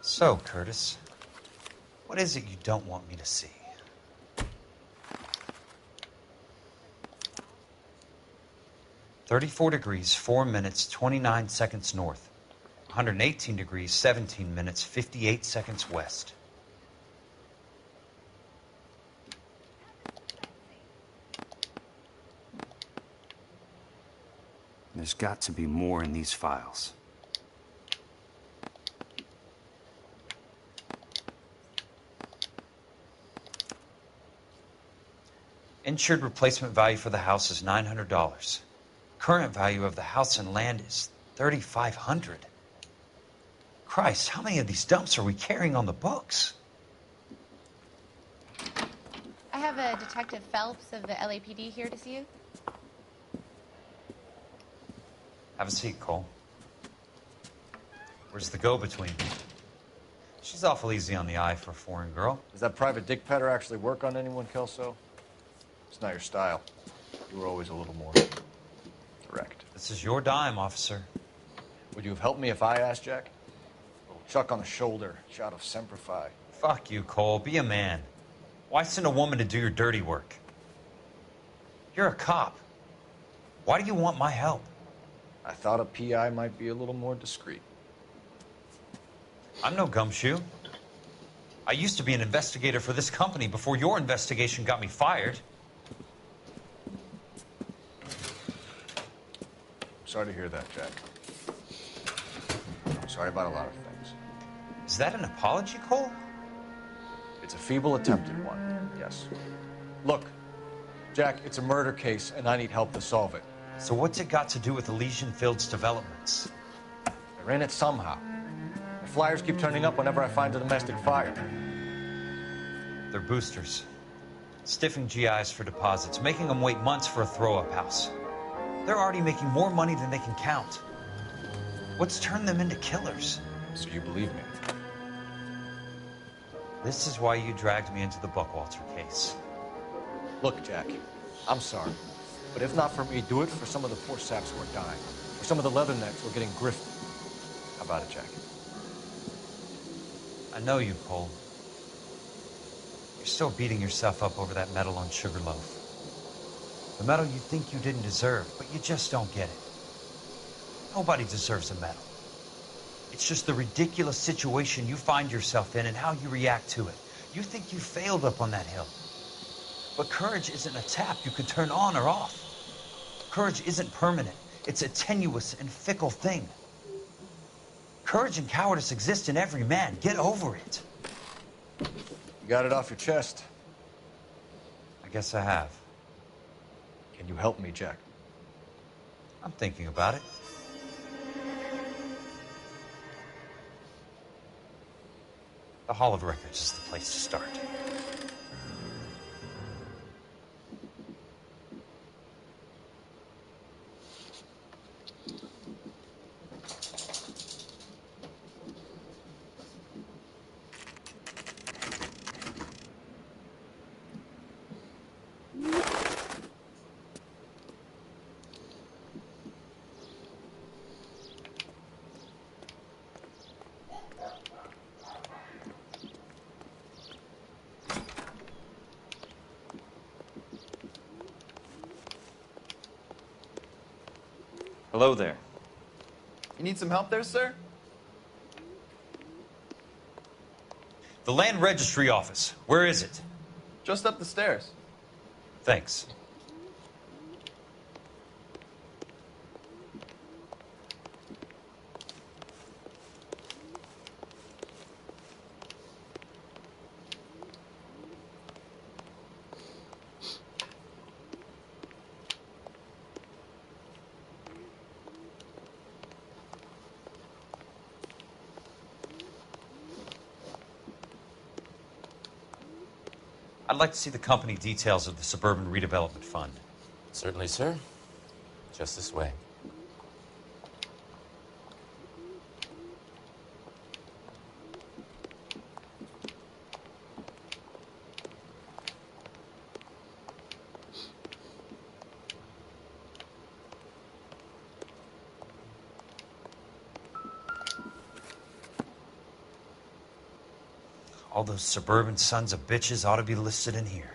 So, Curtis, what is it you don't want me to see? (34 degrees, 4 minutes, 29 seconds north. 118 degrees, 17 minutes, 58 seconds west. There's got to be more in these files. Insured replacement value for the house is $900. Current value of the house and land is $3,500. Christ, how many of these dumps are we carrying on the books? I have a Detective Phelps of the LAPD here to see you. Have a seat, Cole. Where's the go-between? She's awful easy on the eye for a foreign girl. Does that private dick petter actually work on anyone, Kelso? It's not your style. You were always a little more direct. This is your dime, officer. Would you have helped me if I asked, Jack? A little chuck on the shoulder, shot of Semper Fi. Fuck you, Cole. Be a man. Why send a woman to do your dirty work? You're a cop. Why do you want my help? I thought a PI might be a little more discreet. I'm no gumshoe. I used to be an investigator for this company before your investigation got me fired. Sorry to hear that, Jack. Sorry about a lot of things. Is that an apology, Cole? It's a feeble attempted one, yes. Look, Jack, it's a murder case, and I need help to solve it. So what's it got to do with Elysian Fields developments? They're in it somehow. The flyers keep turning up whenever I find a domestic fire. They're boosters. Stiffing GIs for deposits, making them wait months for a throw-up house. They're already making more money than they can count. What's turned them into killers? So you believe me? This is why you dragged me into the Buckwalter case. Look, Jack, I'm sorry. But if not for me, do it for some of the poor saps who are dying. For some of the leathernecks who are getting grifted. How about it, Jack? I know you, Cole. You're still beating yourself up over that medal on Sugarloaf. The medal you think you didn't deserve, but you just don't get it. Nobody deserves a medal. It's just the ridiculous situation you find yourself in and how you react to it. You think you failed up on that hill. But courage isn't a tap you can turn on or off. Courage isn't permanent. It's a tenuous and fickle thing. Courage and cowardice exist in every man. Get over it. You got it off your chest. I guess I have. Can you help me, Jack? I'm thinking about it. The Hall of Records is the place to start. Hello there. You need some help there, sir? The Land Registry Office. Where is it? Just up the stairs. Thanks. I'd like to see the company details of the Suburban Redevelopment Fund. Certainly, sir. Just this way. All those suburban sons of bitches ought to be listed in here.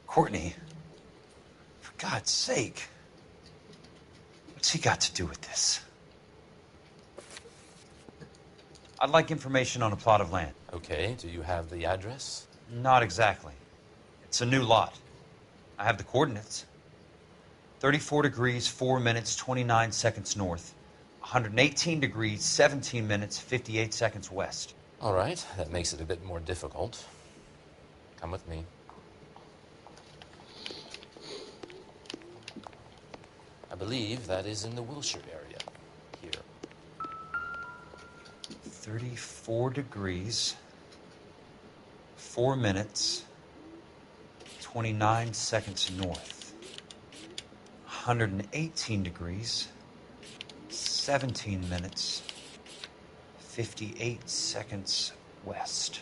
Courtney, for God's sake, what's he got to do with this? I'd like information on a plot of land. Okay, do you have the address? Not exactly. It's a new lot. I have the coordinates. 34 degrees, 4 minutes, 29 seconds north. 118 degrees, 17 minutes, 58 seconds west. All right, that makes it a bit more difficult. Come with me. I believe that is in the Wilshire area, here. 34 degrees, 4 minutes, 29 seconds north. 118 degrees, 17 minutes, 58 seconds west.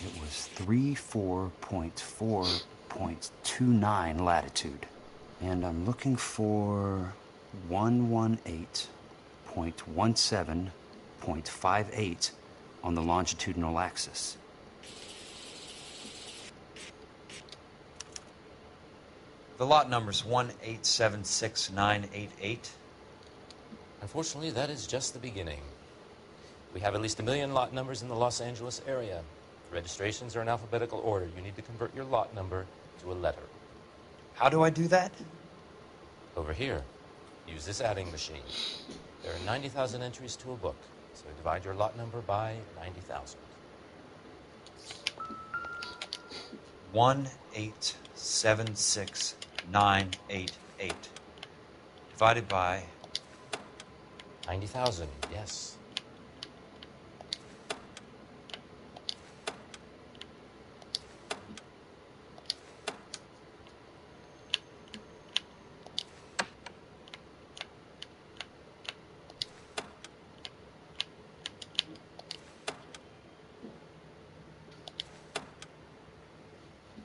It was 34.4.29 latitude. And I'm looking for 118.17.58 on the longitudinal axis. The lot number's 1876988. Unfortunately, that is just the beginning. We have at least 1 million lot numbers in the Los Angeles area. The registrations are in alphabetical order. You need to convert your lot number to a letter. How do I do that? Over here. Use this adding machine. There are 90,000 entries to a book, so divide your lot number by 90,000. 1876988 divided by 90,000, yes.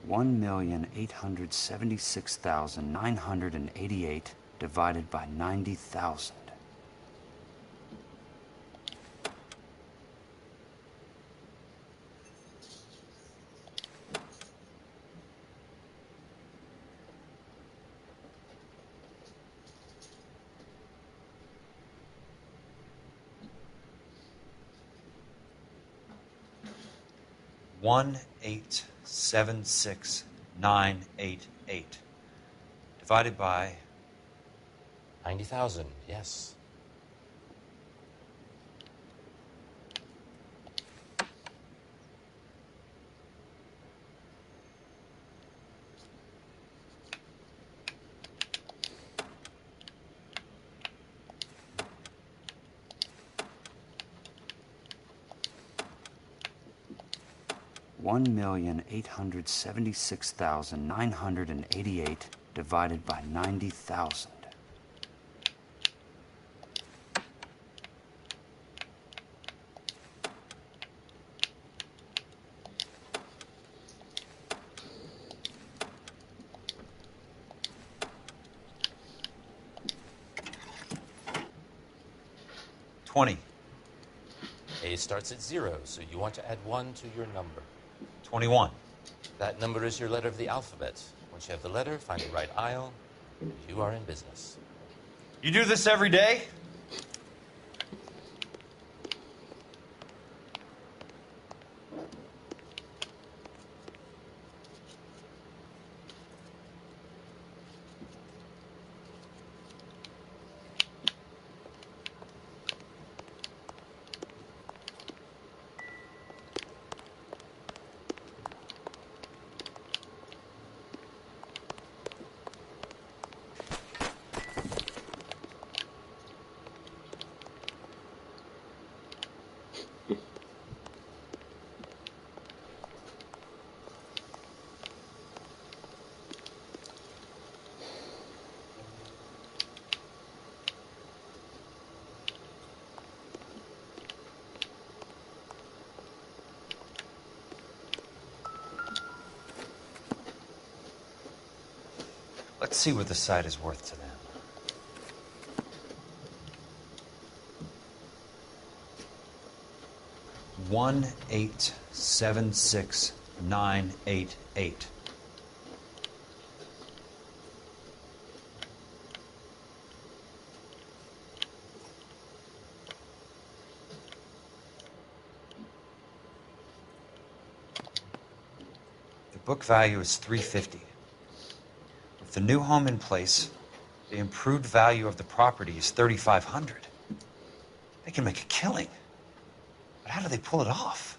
1,876,988 divided by 90,000. $1,876,988 divided by 90,000, yes. $1,876,988 divided by 90,000. $20. A starts at 0, so you want to add 1 to your number. 21. That number is your letter of the alphabet. Once you have the letter, find the right aisle. You are in business. You do this every day? Let's see what the site is worth to them. $1,876,988. The book value is $350. With the new home in place, the improved value of the property is $3,500. They can make a killing. But how do they pull it off?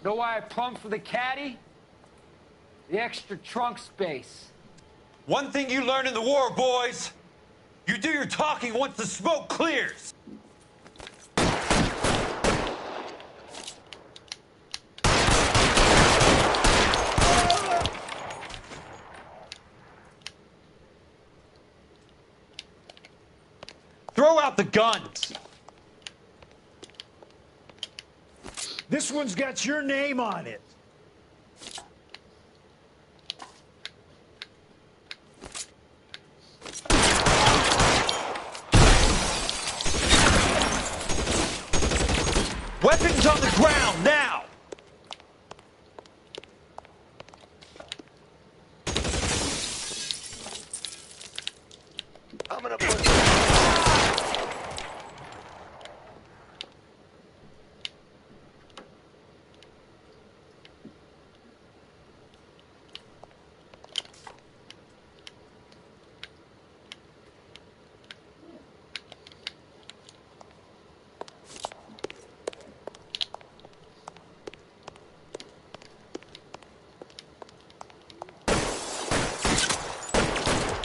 Know why I plumbed for the caddy? The extra trunk space. One thing you learn in the war, boys. You do your talking once the smoke clears. Throw out the guns. This one's got your name on it. Weapons on the ground, now! I'm gonna put...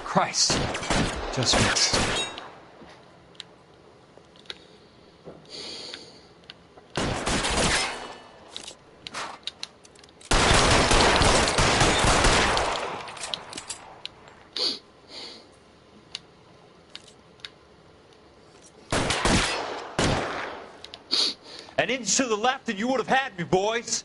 Christ. Just missed. an inch to the left and you would have had me, boys.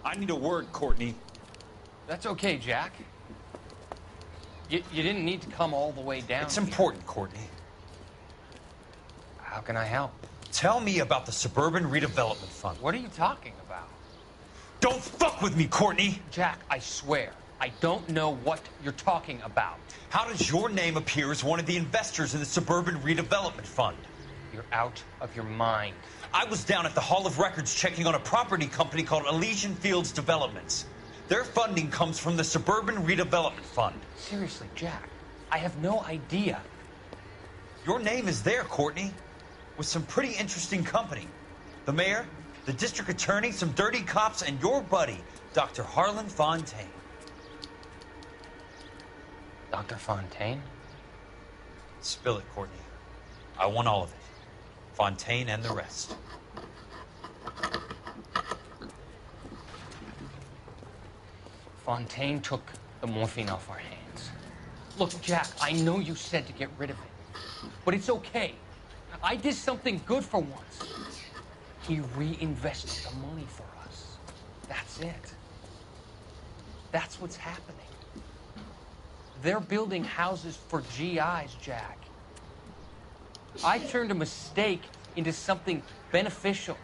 I need a word, Courtney. That's okay, Jack. You didn't need to come all the way down. It's important, Courtney. How can I help? Tell me about the Suburban Redevelopment Fund. What are you talking about? Don't fuck with me, Courtney! Jack, I swear, I don't know what you're talking about. How does your name appear as one of the investors in the Suburban Redevelopment Fund? You're out of your mind. I was down at the Hall of Records checking on a property company called Elysian Fields Developments. Their funding comes from the Suburban Redevelopment Fund. Seriously, Jack, I have no idea. Your name is there, Courtney, with some pretty interesting company. The mayor, the district attorney, some dirty cops, and your buddy, Dr. Harlan Fontaine. Dr. Fontaine? Spill it, Courtney. I want all of it. Fontaine and the rest. Fontaine took the morphine off our hands. Look, Jack, I know you said to get rid of it, but it's okay. I did something good for once. He reinvested the money for us. That's it. That's what's happening. They're building houses for GIs, Jack. I turned a mistake into something beneficial.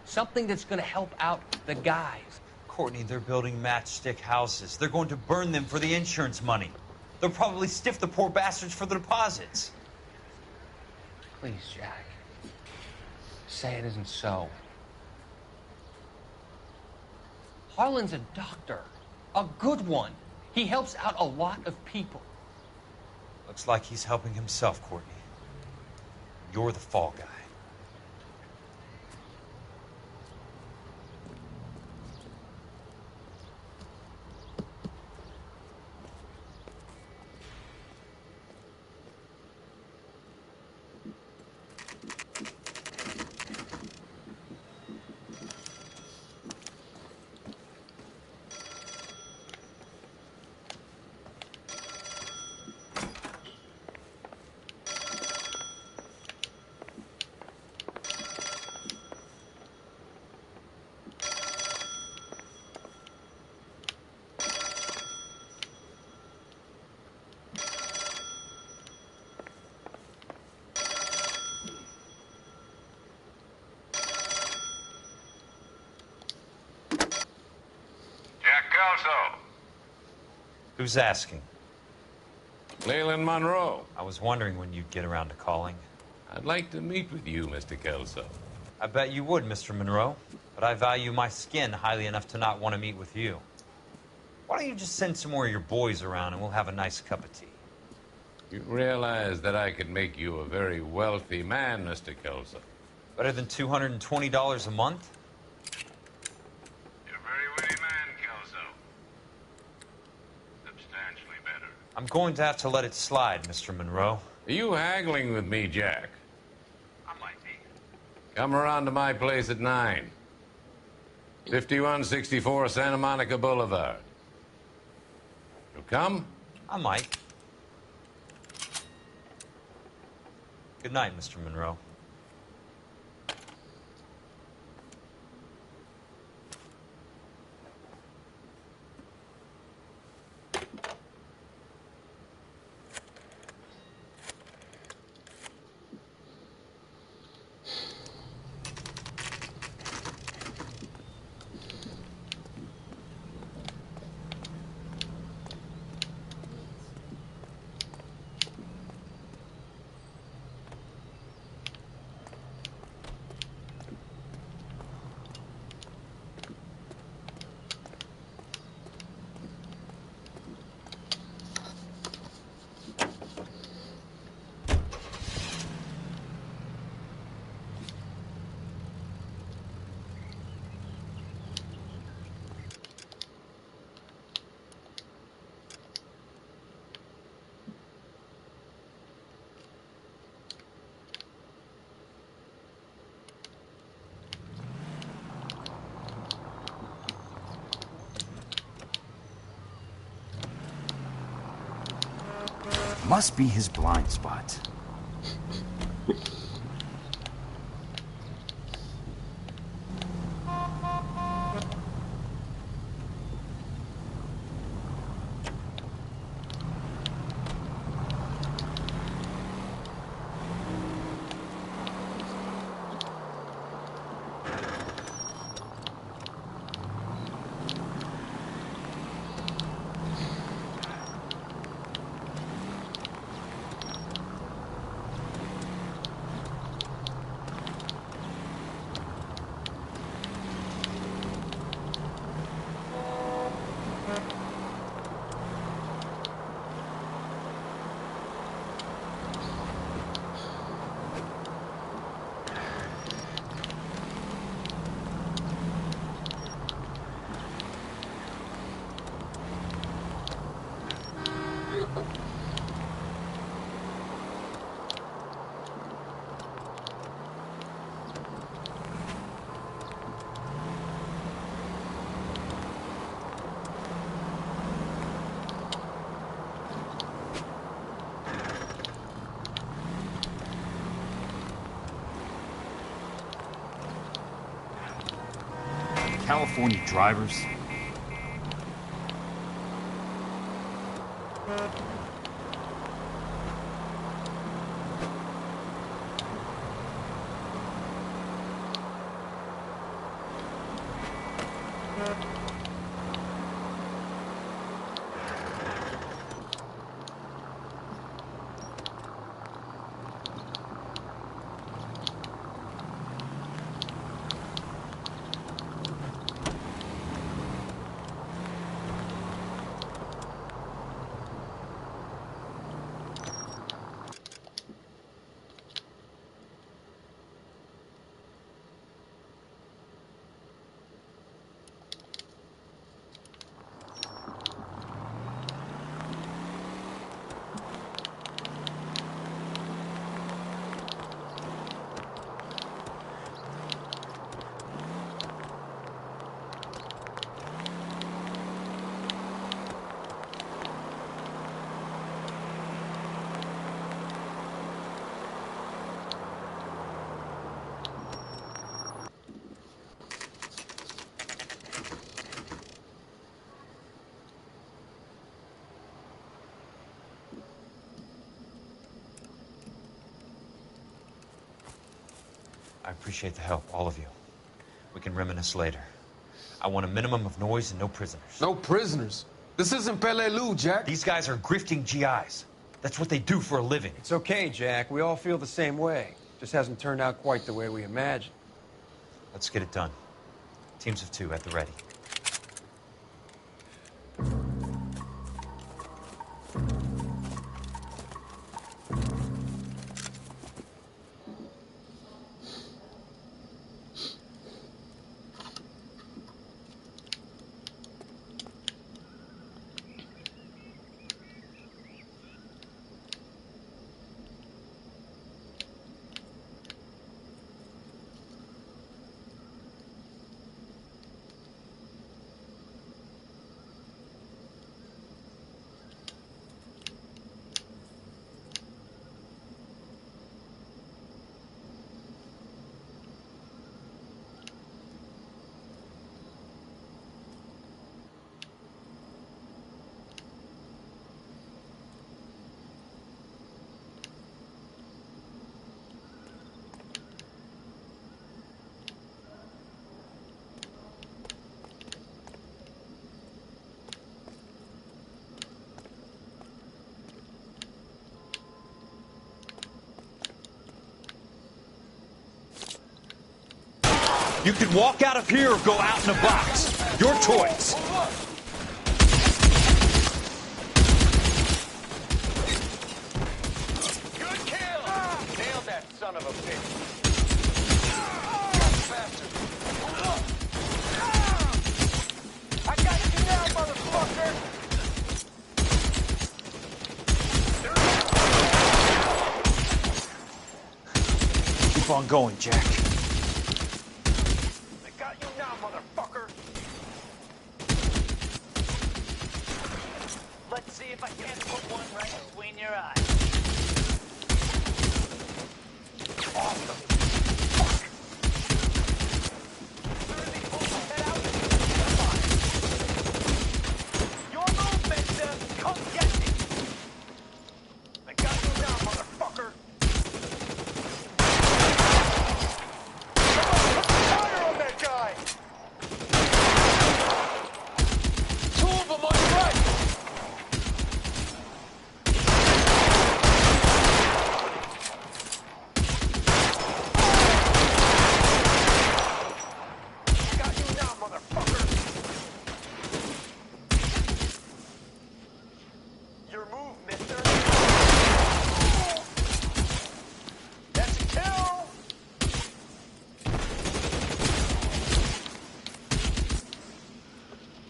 Something that's going to help out the guys. Courtney, they're building matchstick houses. They're going to burn them for the insurance money. They'll probably stiff the poor bastards for the deposits. Please, Jack. Say it isn't so. Harlan's a doctor. A good one. He helps out a lot of people. Looks like he's helping himself, Courtney. You're the fall guy. Kelso. Who's asking? Leland Monroe. I was wondering when you'd get around to calling. I'd like to meet with you, Mr. Kelso. I bet you would, Mr. Monroe. But I value my skin highly enough to not want to meet with you. Why don't you just send some more of your boys around and we'll have a nice cup of tea? You realize that I could make you a very wealthy man, Mr. Kelso. Better than $220 a month? You're a very witty man, Kelso. Substantially better. I'm going to have to let it slide, Mr. Monroe. Are you haggling with me, Jack? I might be. Come around to my place at 9. 5164 Santa Monica Boulevard. You'll come? I might. Good night, Mr. Monroe. Must be his blind spot. California drivers. I appreciate the help, all of you. We can reminisce later. I want a minimum of noise and no prisoners. No prisoners? This isn't Peleliu, Jack. These guys are grifting GIs. That's what they do for a living. It's okay, Jack. We all feel the same way. Just hasn't turned out quite the way we imagined. Let's get it done. Teams of 2 at the ready. You can walk out of here or go out in a box. Your choice. Good kill! Nailed that son of a bitch. I got you now, motherfucker! Keep on going, Jack. Let's see if I can't put one one right between your eyes. Awesome. Your move, mister. Come get me. I got you now, motherfucker. Put fire on that guy. Two of them on your right. Got you now, motherfucker. Your move, mister. That's a kill.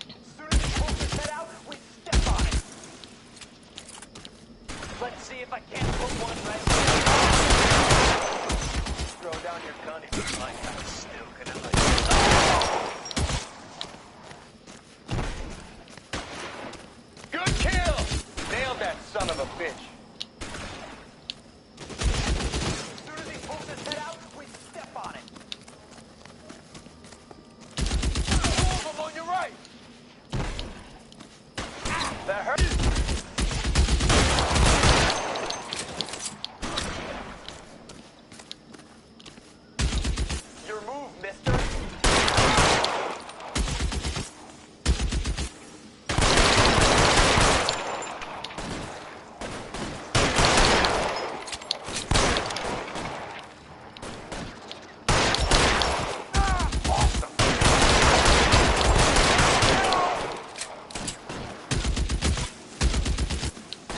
As soon as he pulls his head out, we step on it. Let's see if I can't put one right. Throw down your gun if you like. I'm still gonna let you. Good kill! Nailed that son of a bitch. As soon as he pulls his head out, we step on it. Two of them on your right. That hurt. Your move, mister.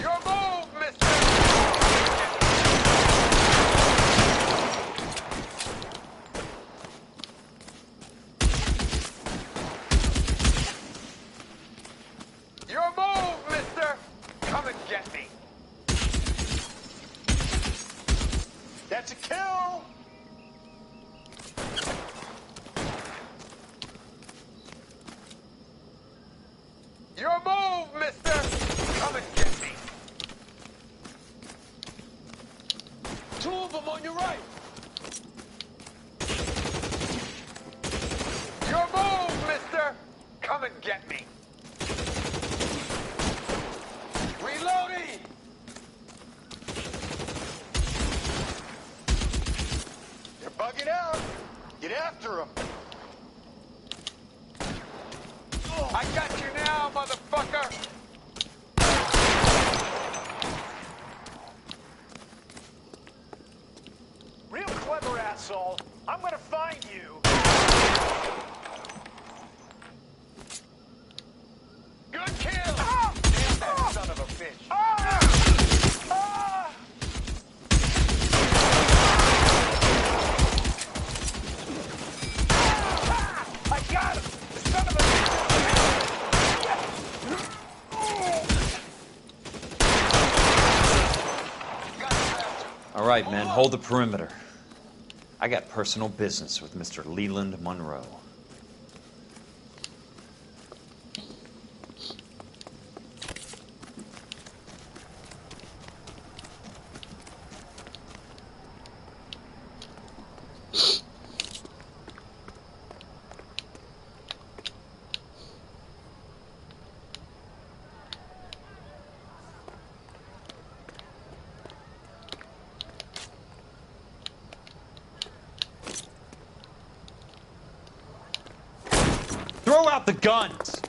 Your move, mister. Your move, mister. Come and get me. That's a kill. Your move, mister. Come and get me. Two of them on your right. Your move, mister. Come and get me. Reloading. You're bugging out. Get after him. I got you now, motherfucker. Real clever, asshole. I'm gonna find you. Good kill. Nailed that son of a bitch. I got him. The son of a bitch. All right, men, hold the perimeter. I got personal business with Mr. Leland Monroe. Throw out the guns!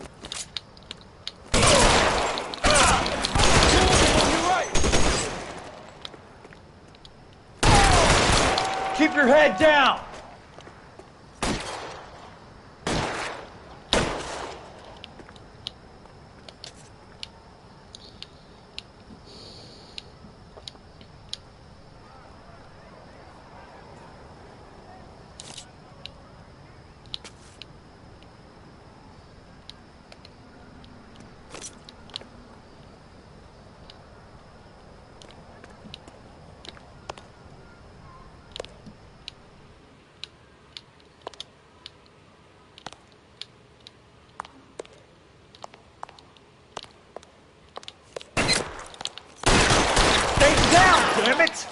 Keep your head down! damn it!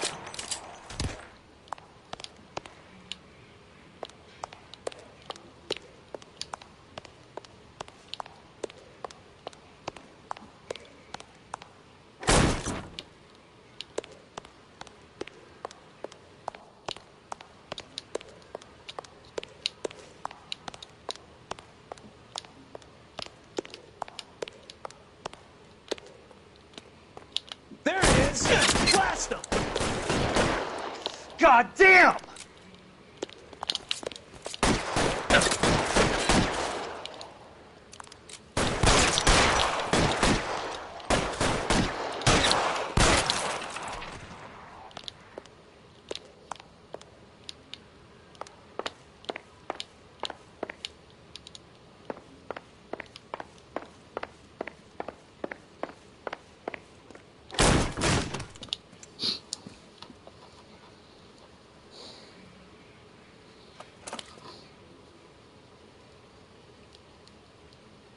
There it is! Blast him! God damn!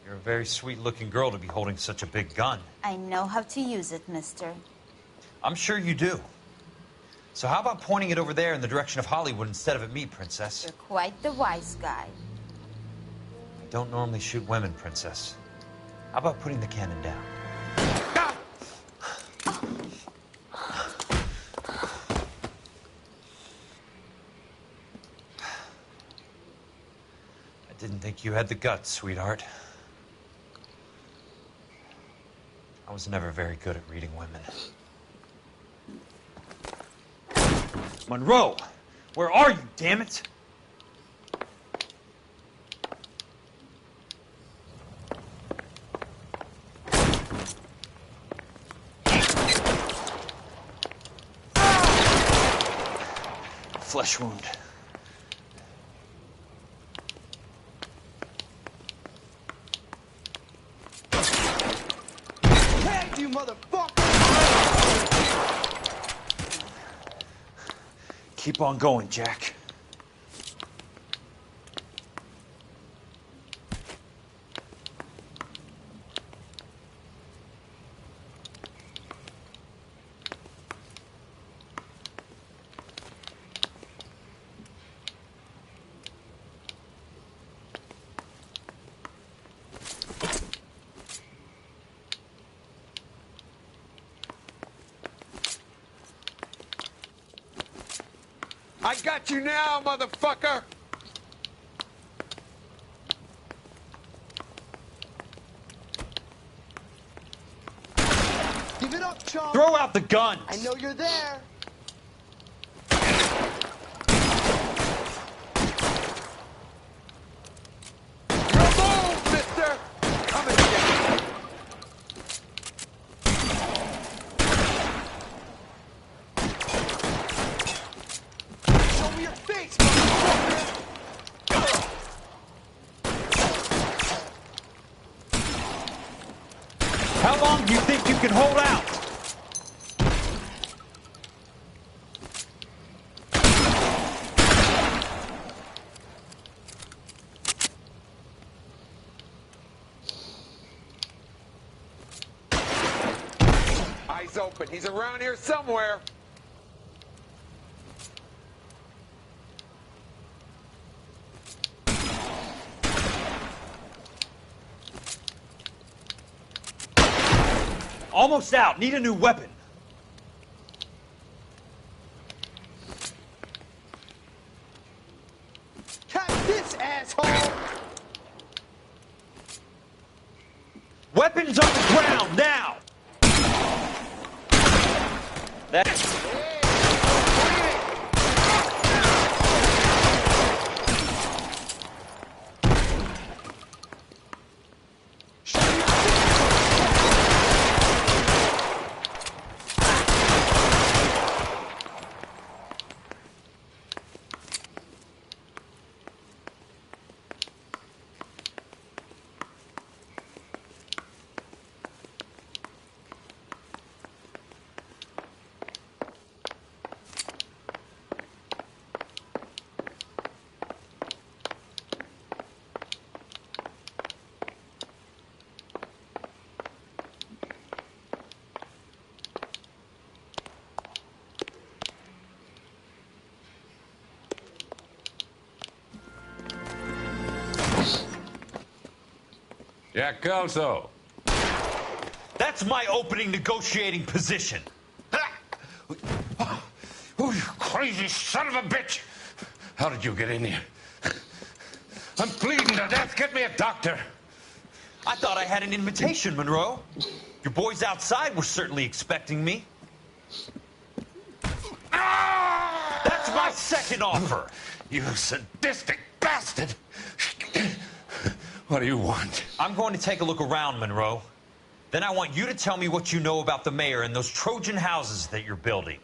You're a very sweet-looking girl to be holding such a big gun. I know how to use it, mister. I'm sure you do. So how about pointing it over there in the direction of Hollywood instead of at me, Princess? You're quite the wise guy. I don't normally shoot women, Princess. How about putting the cannon down? I didn't think you had the guts, sweetheart. I was never very good at reading women. Monroe! Where are you, damn it? Flesh wound. Hey, you motherfucker! Keep on going, Jack. I got you now, motherfucker! Give it up, chump! Throw out the gun! I know you're there! Your move, mister! Come and get it! Show me your face, motherfucker! How long do you think you can hold out? Eyes open. He's around here somewhere. Almost out. Need a new weapon. Catch this, asshole! Weapons on the ground, now! That's... Jack Kelso. That's my opening negotiating position. Oh, you crazy son of a bitch! How did you get in here? I'm bleeding to death. Get me a doctor. I thought I had an invitation, Monroe. Your boys outside were certainly expecting me. That's my second offer. You sadistic bastard. What do you want? I'm going to take a look around, Monroe. Then I want you to tell me what you know about the mayor and those Trojan houses that you're building.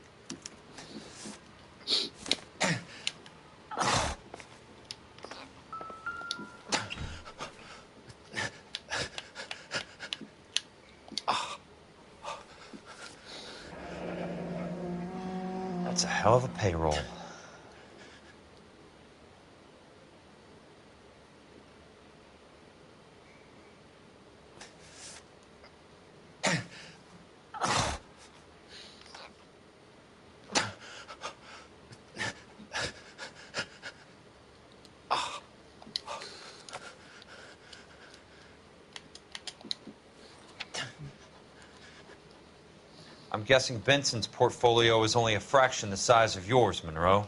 That's a hell of a payroll. I'm guessing Benson's portfolio is only a fraction the size of yours, Monroe.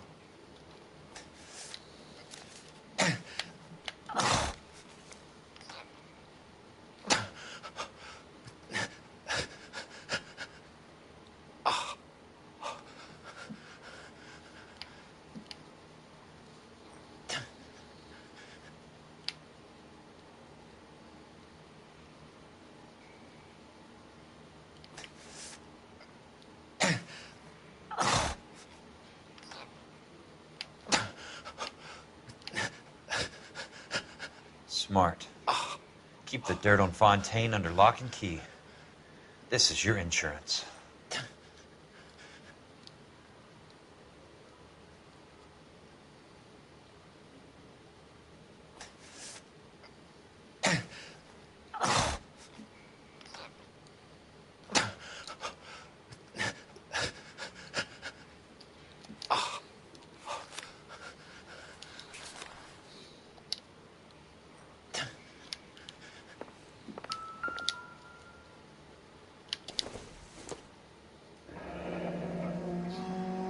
Smart. Keep the dirt on Fontaine under lock and key. This is your insurance.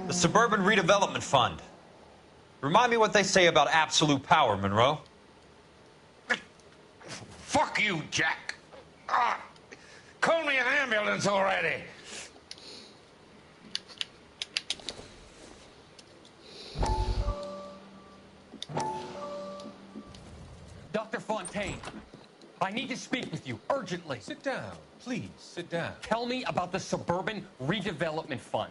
The Suburban Redevelopment Fund. Remind me what they say about absolute power, Monroe. Fuck you, Jack. Call me an ambulance already. Dr. Fontaine, I need to speak with you urgently. Sit down. Please, sit down. Tell me about the Suburban Redevelopment Fund.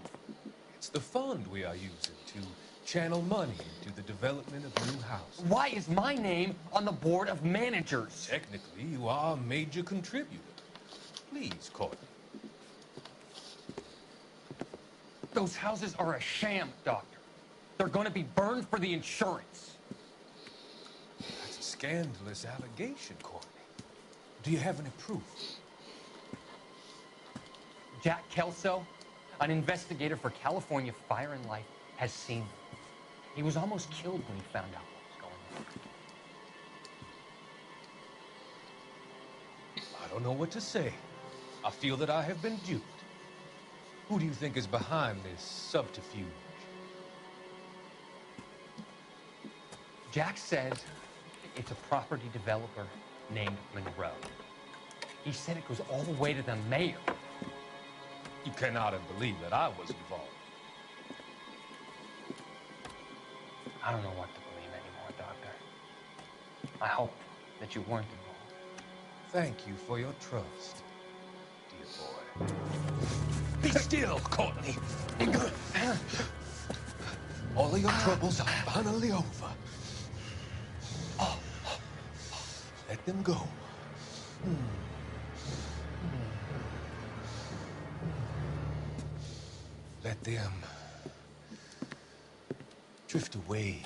It's the fund we are using to channel money into the development of new houses. Why is my name on the board of managers? Technically, you are a major contributor. Please, Courtney. Those houses are a sham, Doctor. They're going to be burned for the insurance. That's a scandalous allegation, Courtney. Do you have any proof? Jack Kelso, an investigator for California Fire and Life, has seen them. He was almost killed when he found out what was going on. I don't know what to say. I feel that I have been duped. Who do you think is behind this subterfuge? Jack says it's a property developer named Monroe. He said it goes all the way to the mayor. You cannot believe that I was involved. I don't know what to believe anymore, Doctor. I hope that you weren't involved. Thank you for your trust, dear boy. Be still, Courtney. All of your troubles are finally over. Let them go. Let them drift away.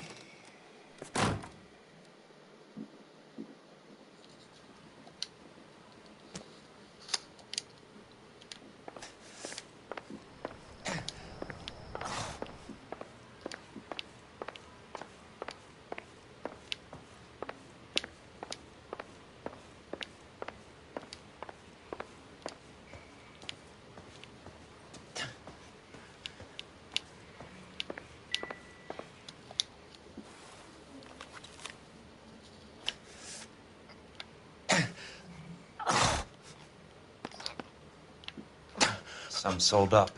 Some sold up.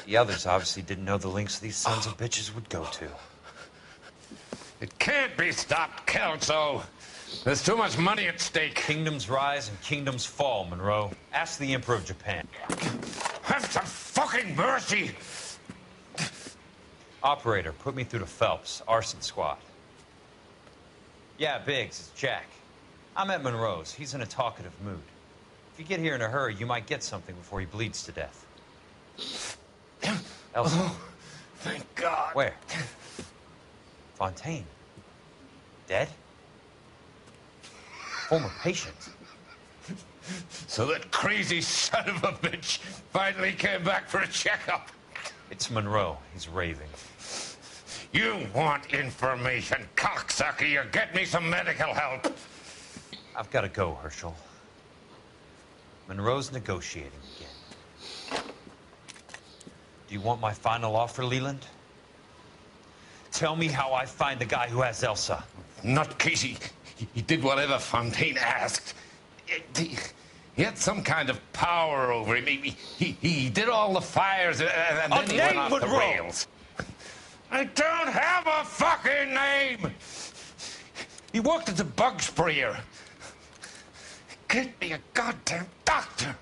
The others obviously didn't know the lengths these sons of bitches would go to. It can't be stopped, Kelso. There's too much money at stake. Kingdoms rise and kingdoms fall, Monroe. Ask the Emperor of Japan. Have some fucking mercy! Operator, put me through to Phelps, arson squad. Yeah, Biggs, it's Jack. I'm at Monroe's. He's in a talkative mood. If you get here in a hurry, you might get something before he bleeds to death. Elsa. Oh, thank God. Where? Fontaine. Dead? Former patient. So that crazy son of a bitch finally came back for a checkup. It's Monroe. He's raving. You want information, cocksucker. You get me some medical help. I've got to go, Herschel. Monroe's negotiating again. Do you want my final offer, Leland? Tell me how I find the guy who has Elsa. Not Casey. He did whatever Fontaine asked. He had some kind of power over him. He did all the fires, and then he went off the rails. I don't have a fucking name! He worked as a bug sprayer. Get me a goddamn doctor!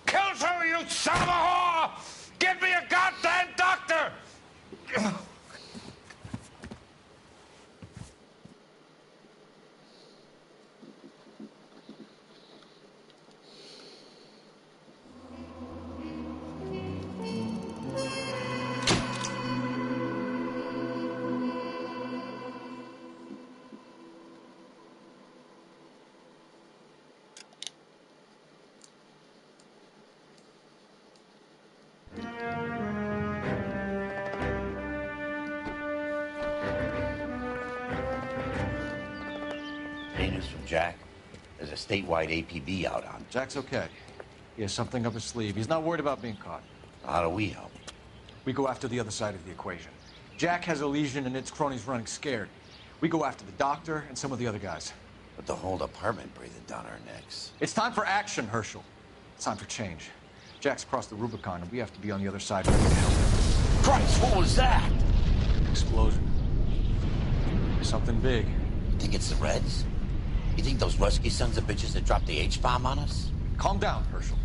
Kelso, you son of a whore! Get me a goddamn doctor! Any news from Jack? There's a statewide APB out on. Jack's okay. He has something up his sleeve. He's not worried about being caught. How do we help? We go after the other side of the equation. Jack has a legion and its cronies running scared. We go after the doctor and some of the other guys. But the whole department breathing down our necks. It's time for action, Herschel. It's time for change. Jack's crossed the Rubicon, and we have to be on the other side ready to help. Christ, what was that? Explosion. Something big. You think it's the Reds? You think those Rusky sons of bitches that dropped the H-bomb on us? Calm down, Herschel.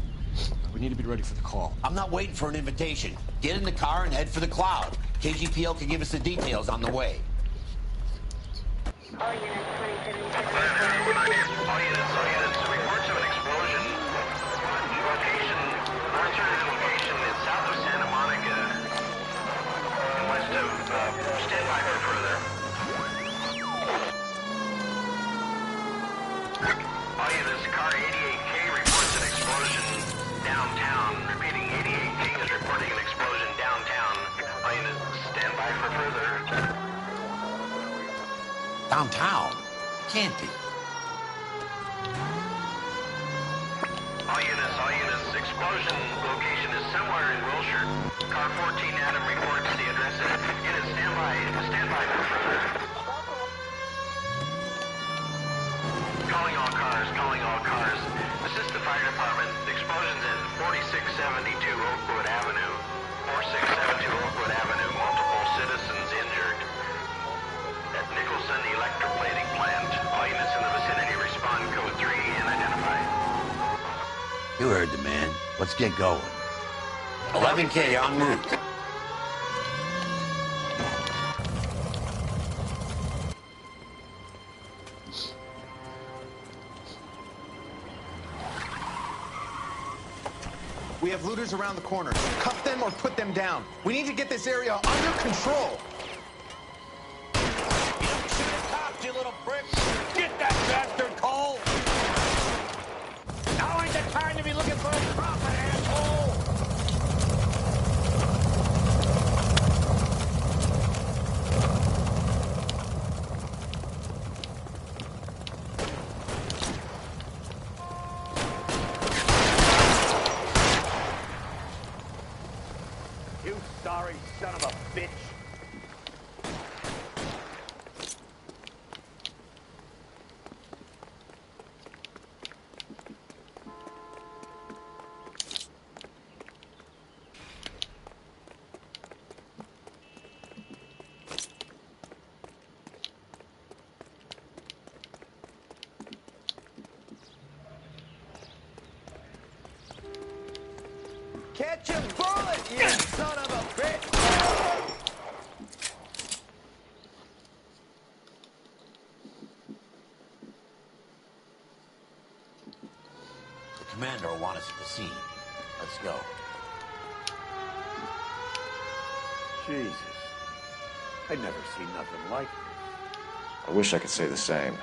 We need to be ready for the call. I'm not waiting for an invitation. Get in the car and head for the cloud. KGPL can give us the details on the way. All units, reports of an explosion. Location, alternative location is south of Santa Monica, and west of, stand by for further. All units, car 88K reports an explosion downtown. Repeating, 88K is reporting an explosion downtown. All units, stand by for further. Downtown? Can't be. All units, explosion location is somewhere in Wilshire. Car 14 Adam reports the address. Units, stand by for further. Calling all cars. Assist the fire department. The explosion's at 4672 Oakwood Avenue. 4672 Oakwood Avenue. Multiple citizens injured. At Nicholson Electroplating Plant. All units in the vicinity respond code 3 and identify. You heard the man. Let's get going. 11K en route. We have looters around the corner. Cuff them or put them down. We need to get this area under control. You don't shoot at cops, you little prick! Get that bastard, Cole! Now ain't the time to be looking for a profit, asshole! Sorry, son of a bitch. Catch a bullet, you son of a bitch! The commander will want us at the scene. Let's go. Jesus. I'd never seen nothing like this. I wish I could say the same.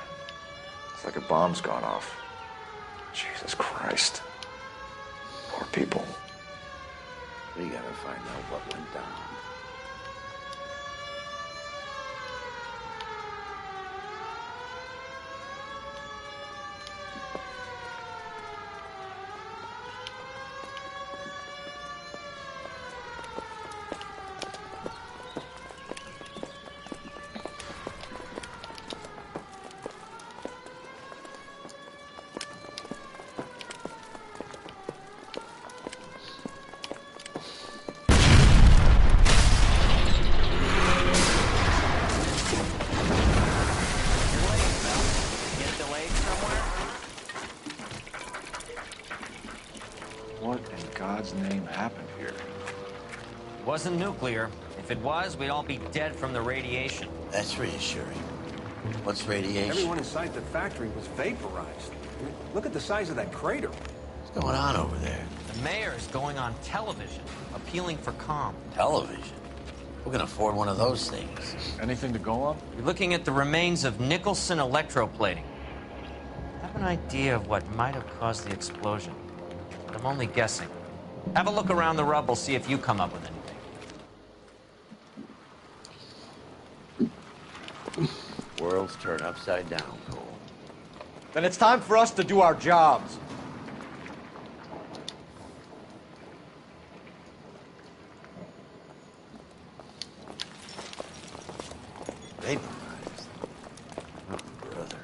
It's like a bomb's gone off. Jesus Christ. Poor people. We gotta find out what went down. What in God's name happened here? It wasn't nuclear. If it was, we'd all be dead from the radiation. That's reassuring. What's radiation? Everyone inside the factory was vaporized. I mean, look at the size of that crater. What's going on over there? The mayor is going on television, appealing for calm. Television? Who can afford one of those things? Anything to go on? You're looking at the remains of Nicholson electroplating. I have an idea of what might have caused the explosion, but I'm only guessing. Have a look around the rubble, see if you come up with anything. Worlds turn upside down, Cole. Then it's time for us to do our jobs. Vaporized. Oh, brother.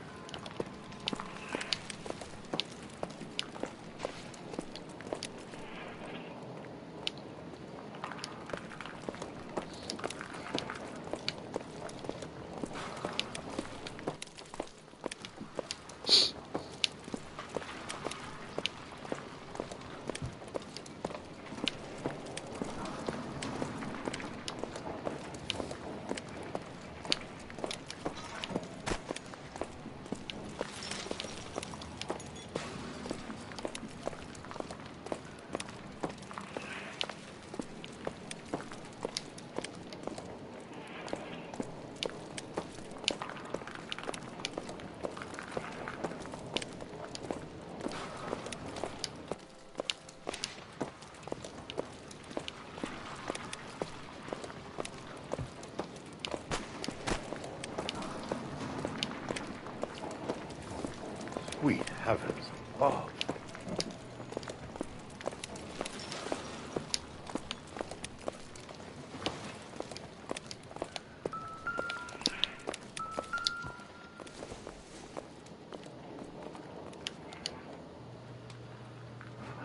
Sweet heavens above.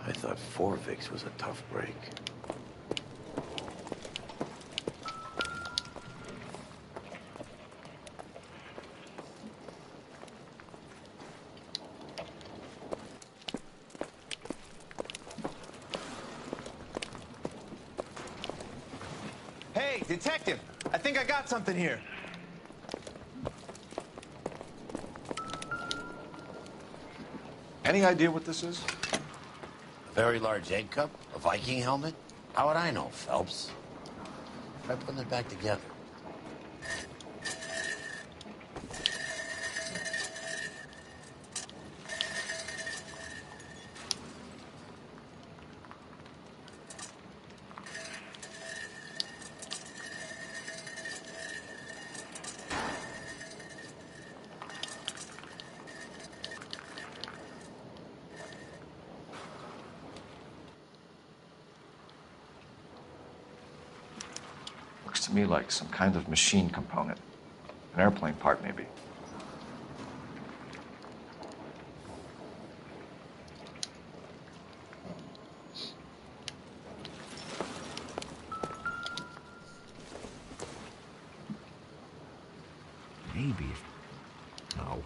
I thought Forvix was a tough break. Hey, detective! I think I got something here. Any idea what this is? A very large egg cup? A Viking helmet? How would I know, Phelps? Try putting it back together. to me like some kind of machine component. An airplane part, maybe. Maybe. No.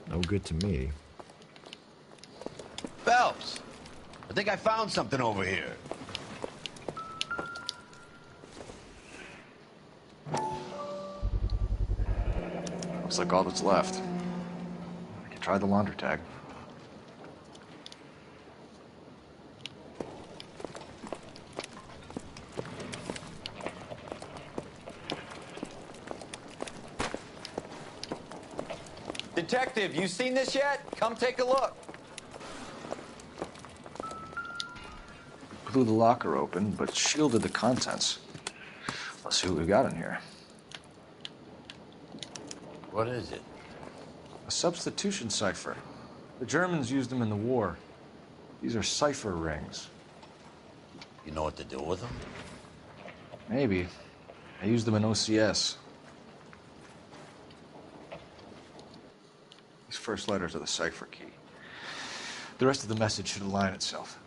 No good to me. Phelps, I think I found something over here. Looks like all that's left. I can try the launder tag. Detective, you seen this yet? Come take a look. Blew the locker open, but shielded the contents. Let's see what we got in here. What is it? A substitution cipher. The Germans used them in the war. These are cipher rings. You know what to do with them? Maybe. I used them in OCS. These first letters are the cipher key. The rest of the message should align itself.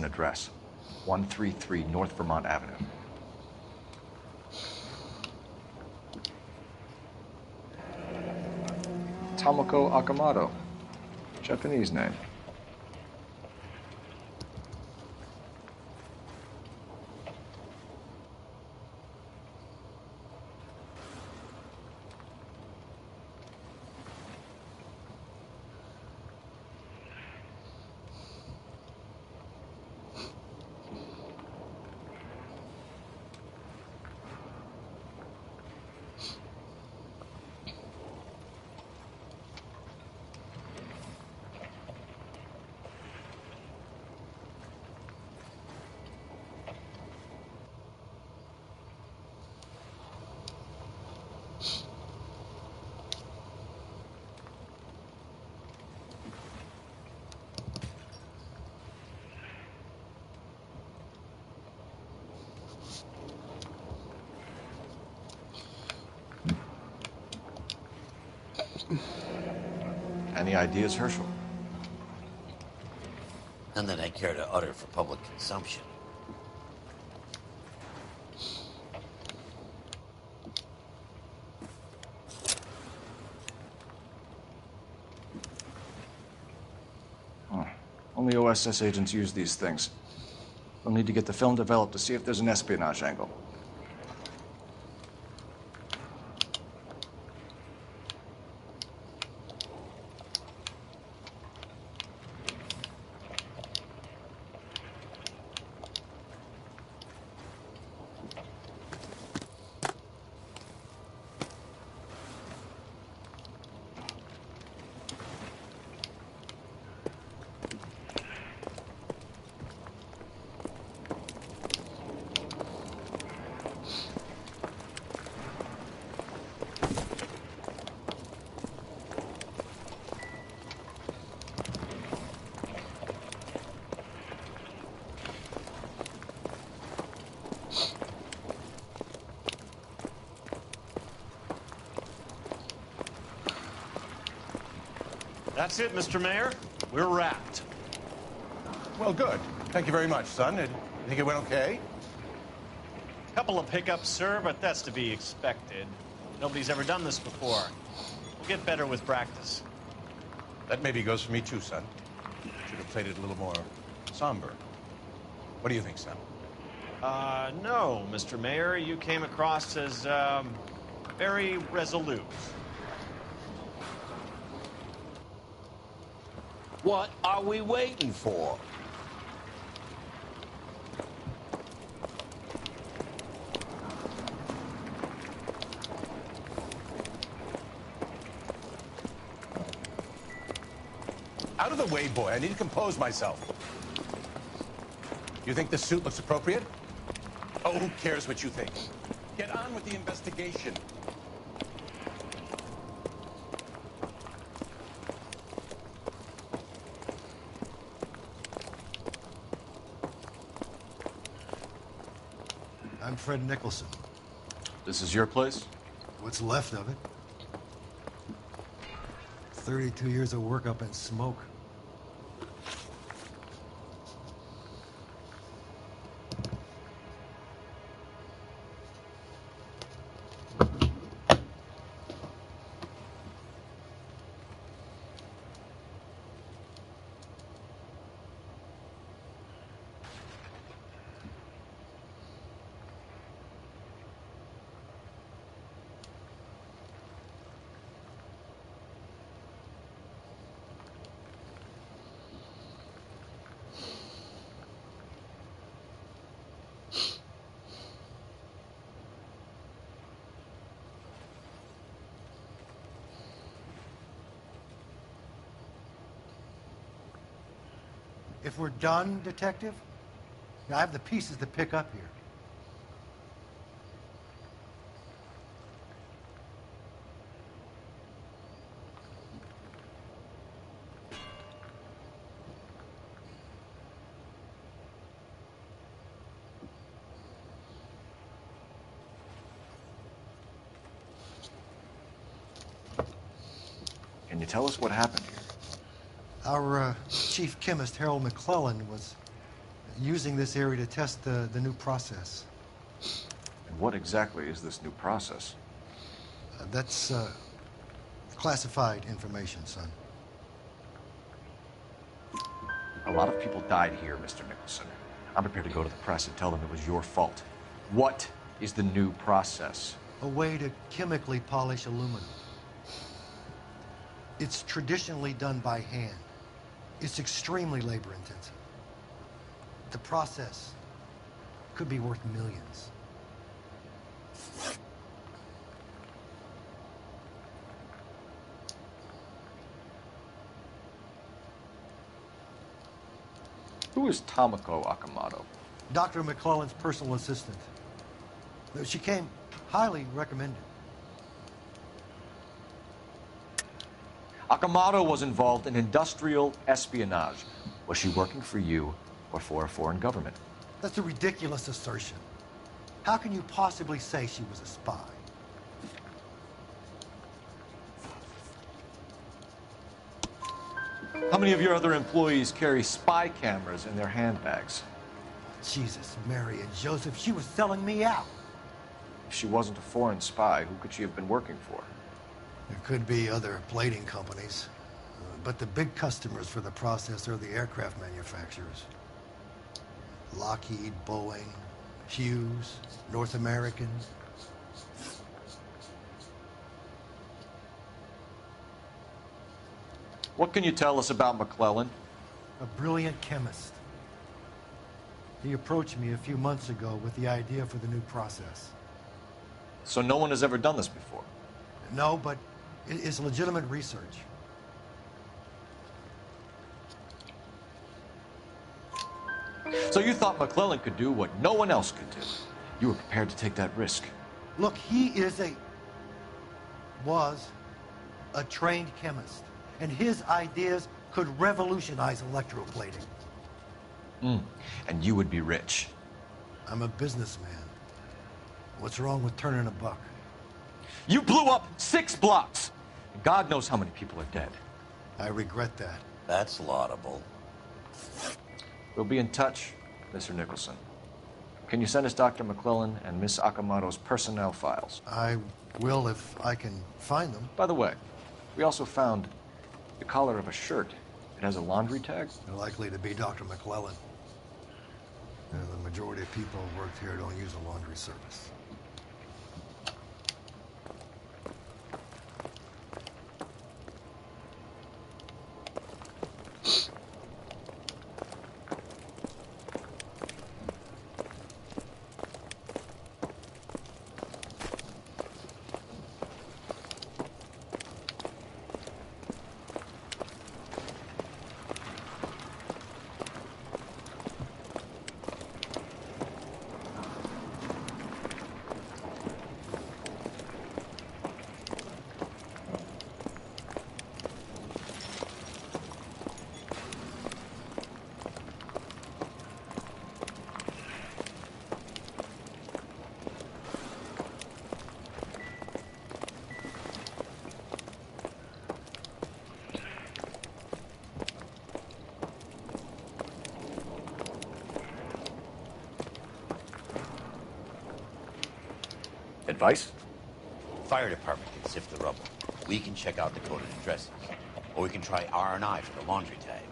an address. 133 North Vermont Avenue. Tomoko Akamoto. Japanese name. Any ideas, Herschel? None that I care to utter for public consumption. Oh, only OSS agents use these things. We'll need to get the film developed to see if there's an espionage angle. That's it, Mr. Mayor. We're wrapped. Well, good. Thank you very much, son. You think it went okay? Couple of hiccups, sir, but that's to be expected. Nobody's ever done this before. We'll get better with practice. That maybe goes for me too, son. Should have played it a little more somber. What do you think, son? No, Mr. Mayor. You came across as, very resolute. What are we waiting for? Out of the way, boy. I need to compose myself. You think this suit looks appropriate? Oh, who cares what you think? Get on with the investigation. I'm Fred Nicholson. This is your place? What's left of it. 32 years of work up in smoke. If we're done, Detective, I have the pieces to pick up here. Can you tell us what happened here? Our chief chemist, Harold McClellan, was using this area to test the new process. And what exactly is this new process? That's classified information, son. A lot of people died here, Mr. Nicholson. I'm prepared to go to the press and tell them it was your fault. What is the new process? A way to chemically polish aluminum. It's traditionally done by hand. It's extremely labor-intensive. The process could be worth millions. Who is Tomoko Akamoto? Dr. McClellan's personal assistant. She came highly recommended. Akamoto was involved in industrial espionage. Was she working for you or for a foreign government? That's a ridiculous assertion. How can you possibly say she was a spy? How many of your other employees carry spy cameras in their handbags? Jesus, Mary and Joseph, she was selling me out. If she wasn't a foreign spy, who could she have been working for? There could be other plating companies, but the big customers for the process are the aircraft manufacturers. Lockheed, Boeing, Hughes, North American. What can you tell us about McClellan? A brilliant chemist. He approached me a few months ago with the idea for the new process. So no one has ever done this before? No, but it is legitimate research. So you thought McClellan could do what no one else could do. You were prepared to take that risk. Look, he was a trained chemist, and his ideas could revolutionize electroplating. And you would be rich. I'm a businessman. What's wrong with turning a buck? You blew up 6 blocks. God knows how many people are dead. I regret that. That's laudable. We'll be in touch, Mr. Nicholson. Can you send us Dr. McClellan and Miss Akamoto's personnel files? I will if I can find them. By the way, we also found the collar of a shirt. It has a laundry tag. They're likely to be Dr. McClellan. The majority of people who work here don't use a laundry service. Advice? Fire department can sift the rubble. We can check out the coded addresses. Or we can try R&I for the laundry tag.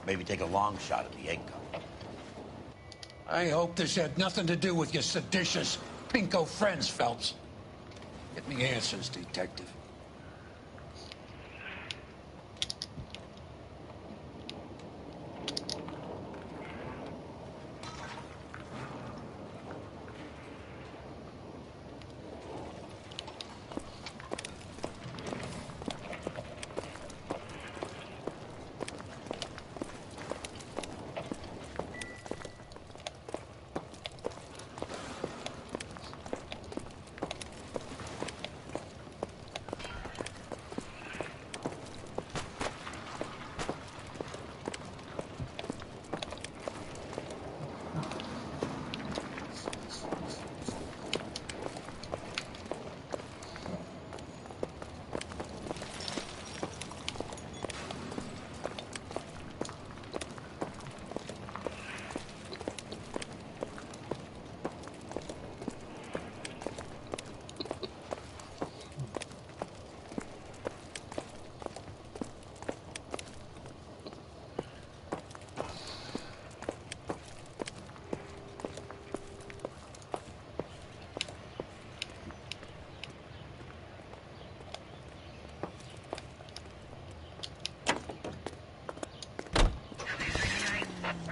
Maybe take a long shot at the egg cup. I hope this had nothing to do with your seditious pinko friends, Phelps. Get me answers, detective.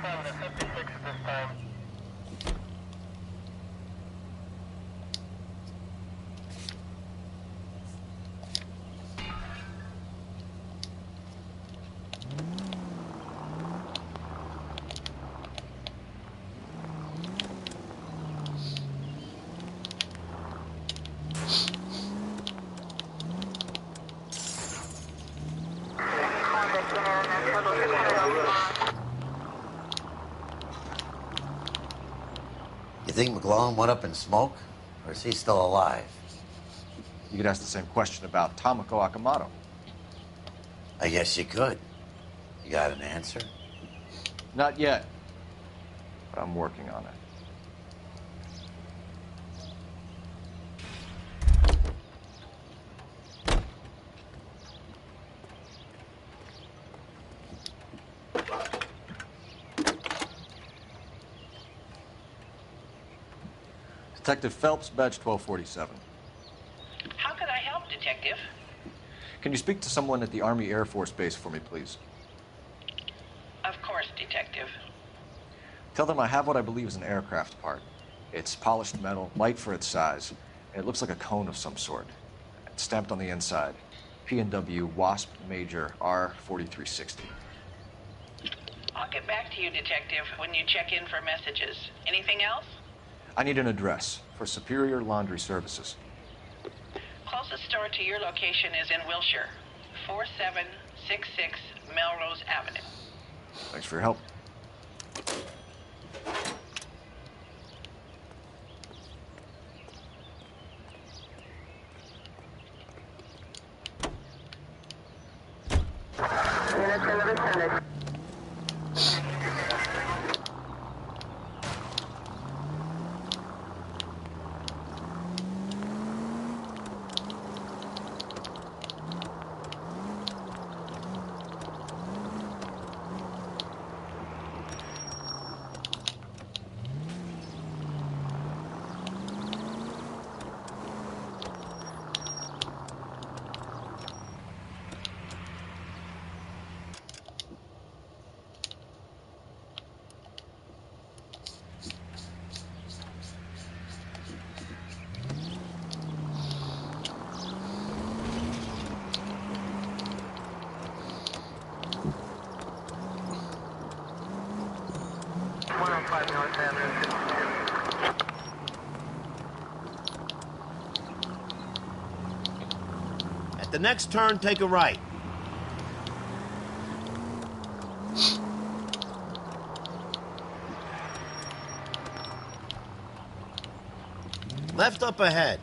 from the 56 this time. You think McGlone went up in smoke? Or is he still alive? You could ask the same question about Tomoko Akamoto. I guess you could. You got an answer? Not yet. But I'm working on it. Detective Phelps, badge 1247. How can I help, Detective? Can you speak to someone at the Army Air Force Base for me, please? Of course, Detective. Tell them I have what I believe is an aircraft part. It's polished metal, light for its size, and it looks like a cone of some sort. It's stamped on the inside. P&W Wasp Major R4360. I'll get back to you, Detective, when you check in for messages. Anything else? I need an address for Superior Laundry Services. Closest store to your location is in Wilshire, 4766 Melrose Avenue. Thanks for your help. At the next turn, take a right. Left up ahead.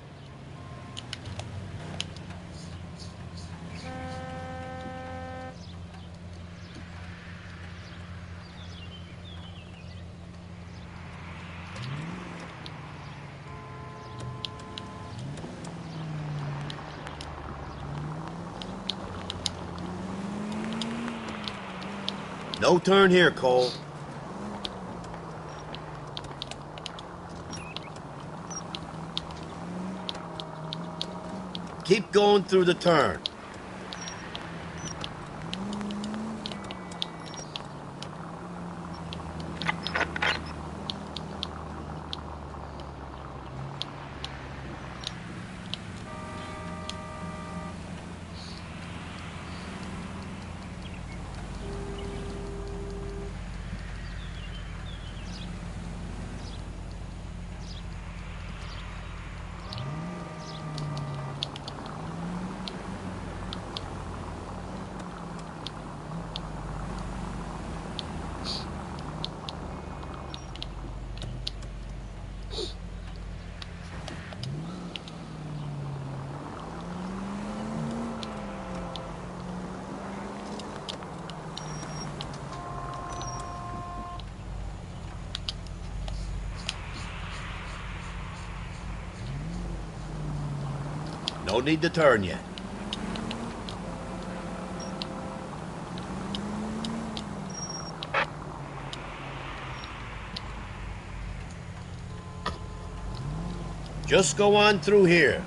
No turn here, Cole. Keep going through the turn. No need to turn yet. Just go on through here.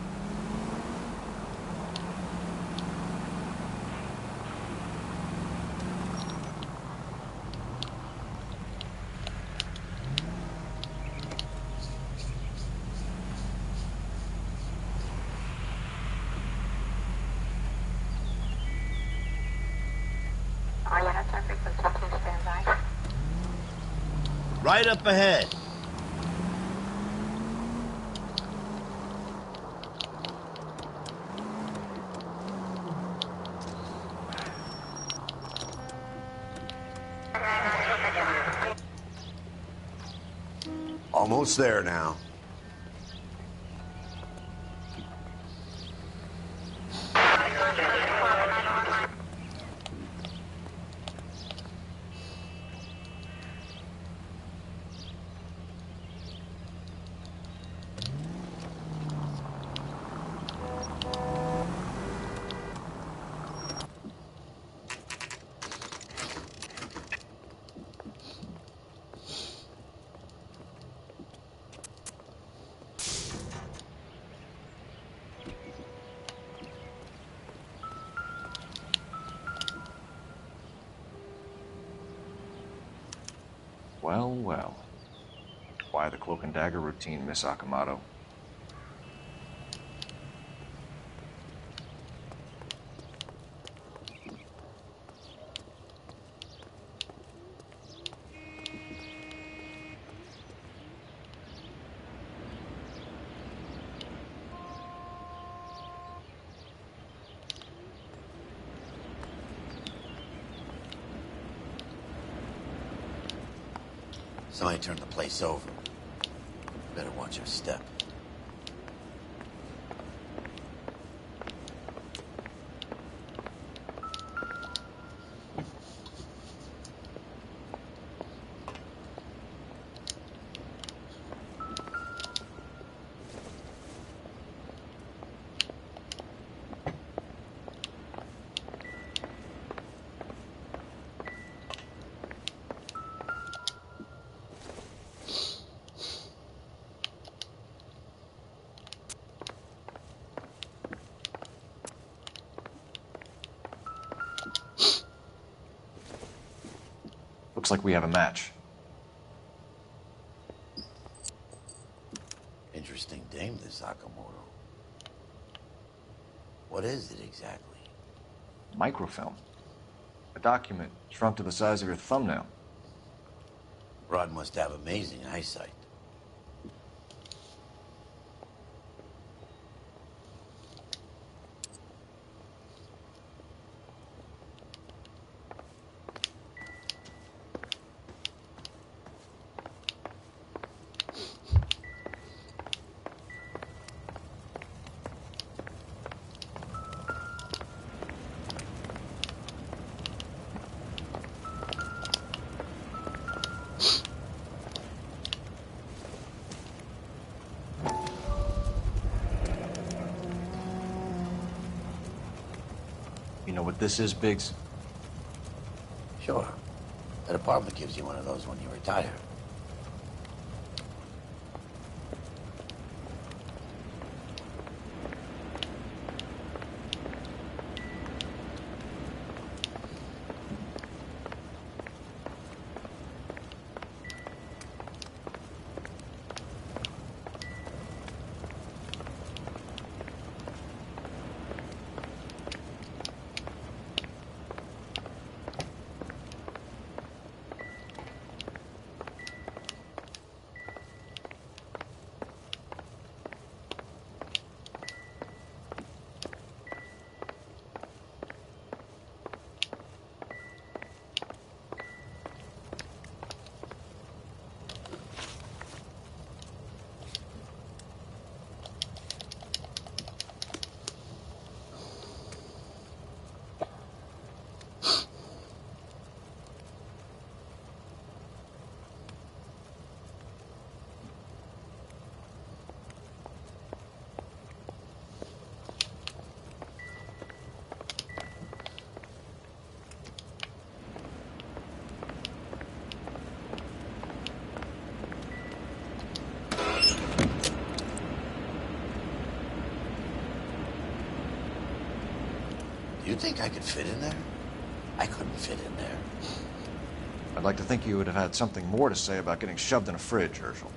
right up ahead. Almost there now. Well, well. Why the cloak and dagger routine, Miss Akamoto? Somebody turned the place over. Better watch your step. Looks like we have a match. Interesting dame, this Akamoto. What is it exactly? Microfilm. A document shrunk to the size of your thumbnail. Rod must have amazing eyesight. You know what this is, Biggs? Sure. That apartment gives you one of those when you retire. You think I could fit in there? I couldn't fit in there. I'd like to think you would have had something more to say about getting shoved in a fridge, Herschel.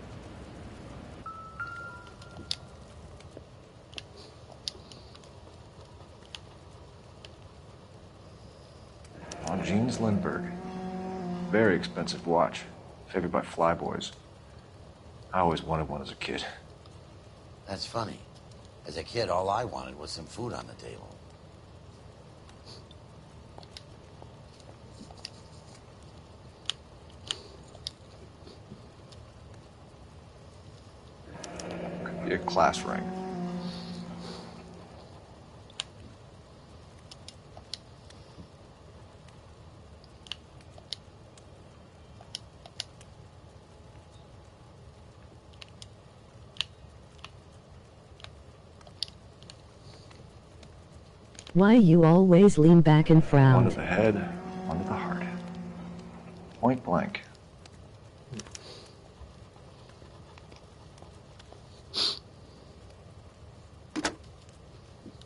On Jeans Lindbergh. Very expensive watch. favored by flyboys. I always wanted one as a kid. That's funny. As a kid, all I wanted was some food on the table. Could be a class ring. Why you always lean back and frown? One to the head, one to the heart. Point blank.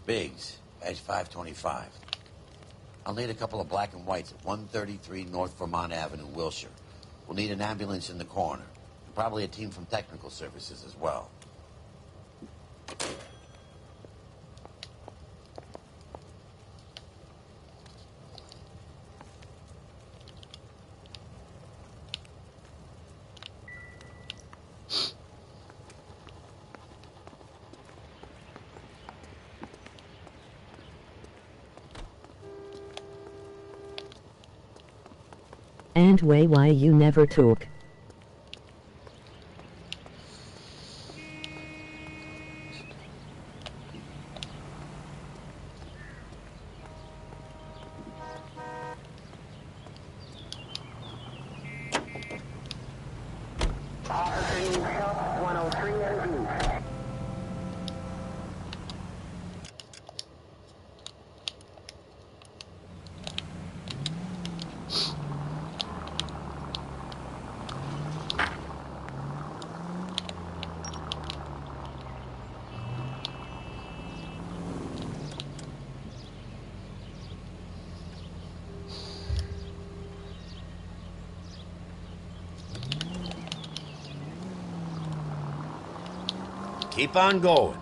Biggs, badge 525. I'll need a couple of black and whites at 133 North Vermont Avenue, Wilshire. We'll need an ambulance in the corner. And probably a team from technical services as well. And why you never took? Keep on going.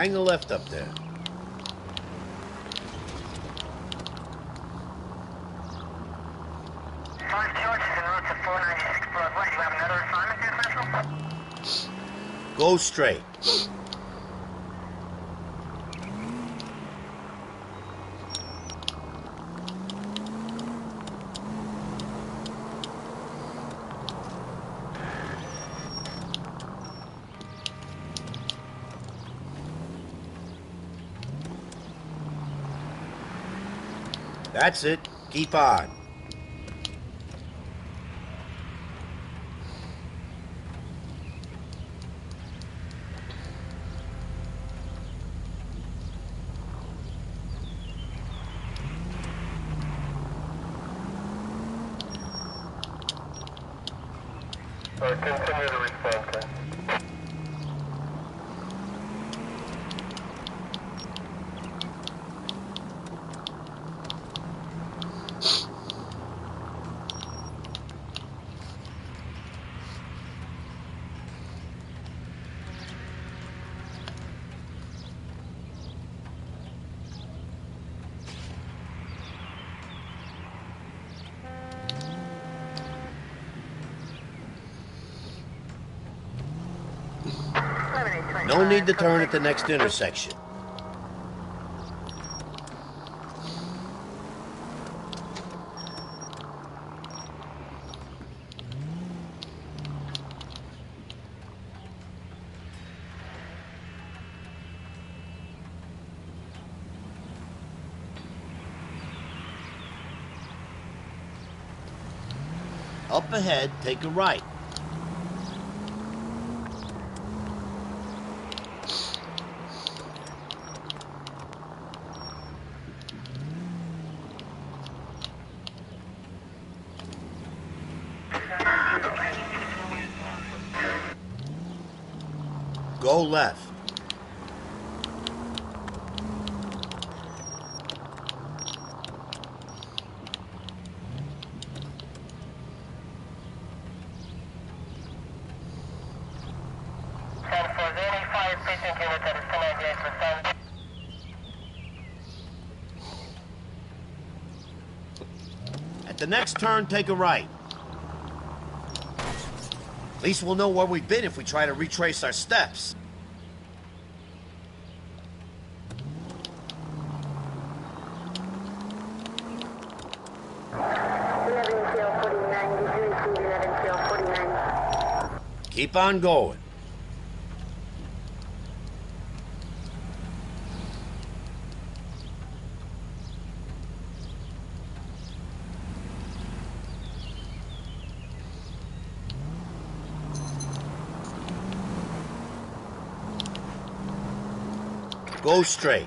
Hang the left up there. Mark George is en route to 496 Broadway. Do you have another assignment there, Central? Go straight. That's it. Keep on. Continue to respond, sir. No need to turn at the next intersection. Up ahead, take a right. Go left. At the next turn, take a right. At least we'll know where we've been if we try to retrace our steps. Keep on going. Go straight.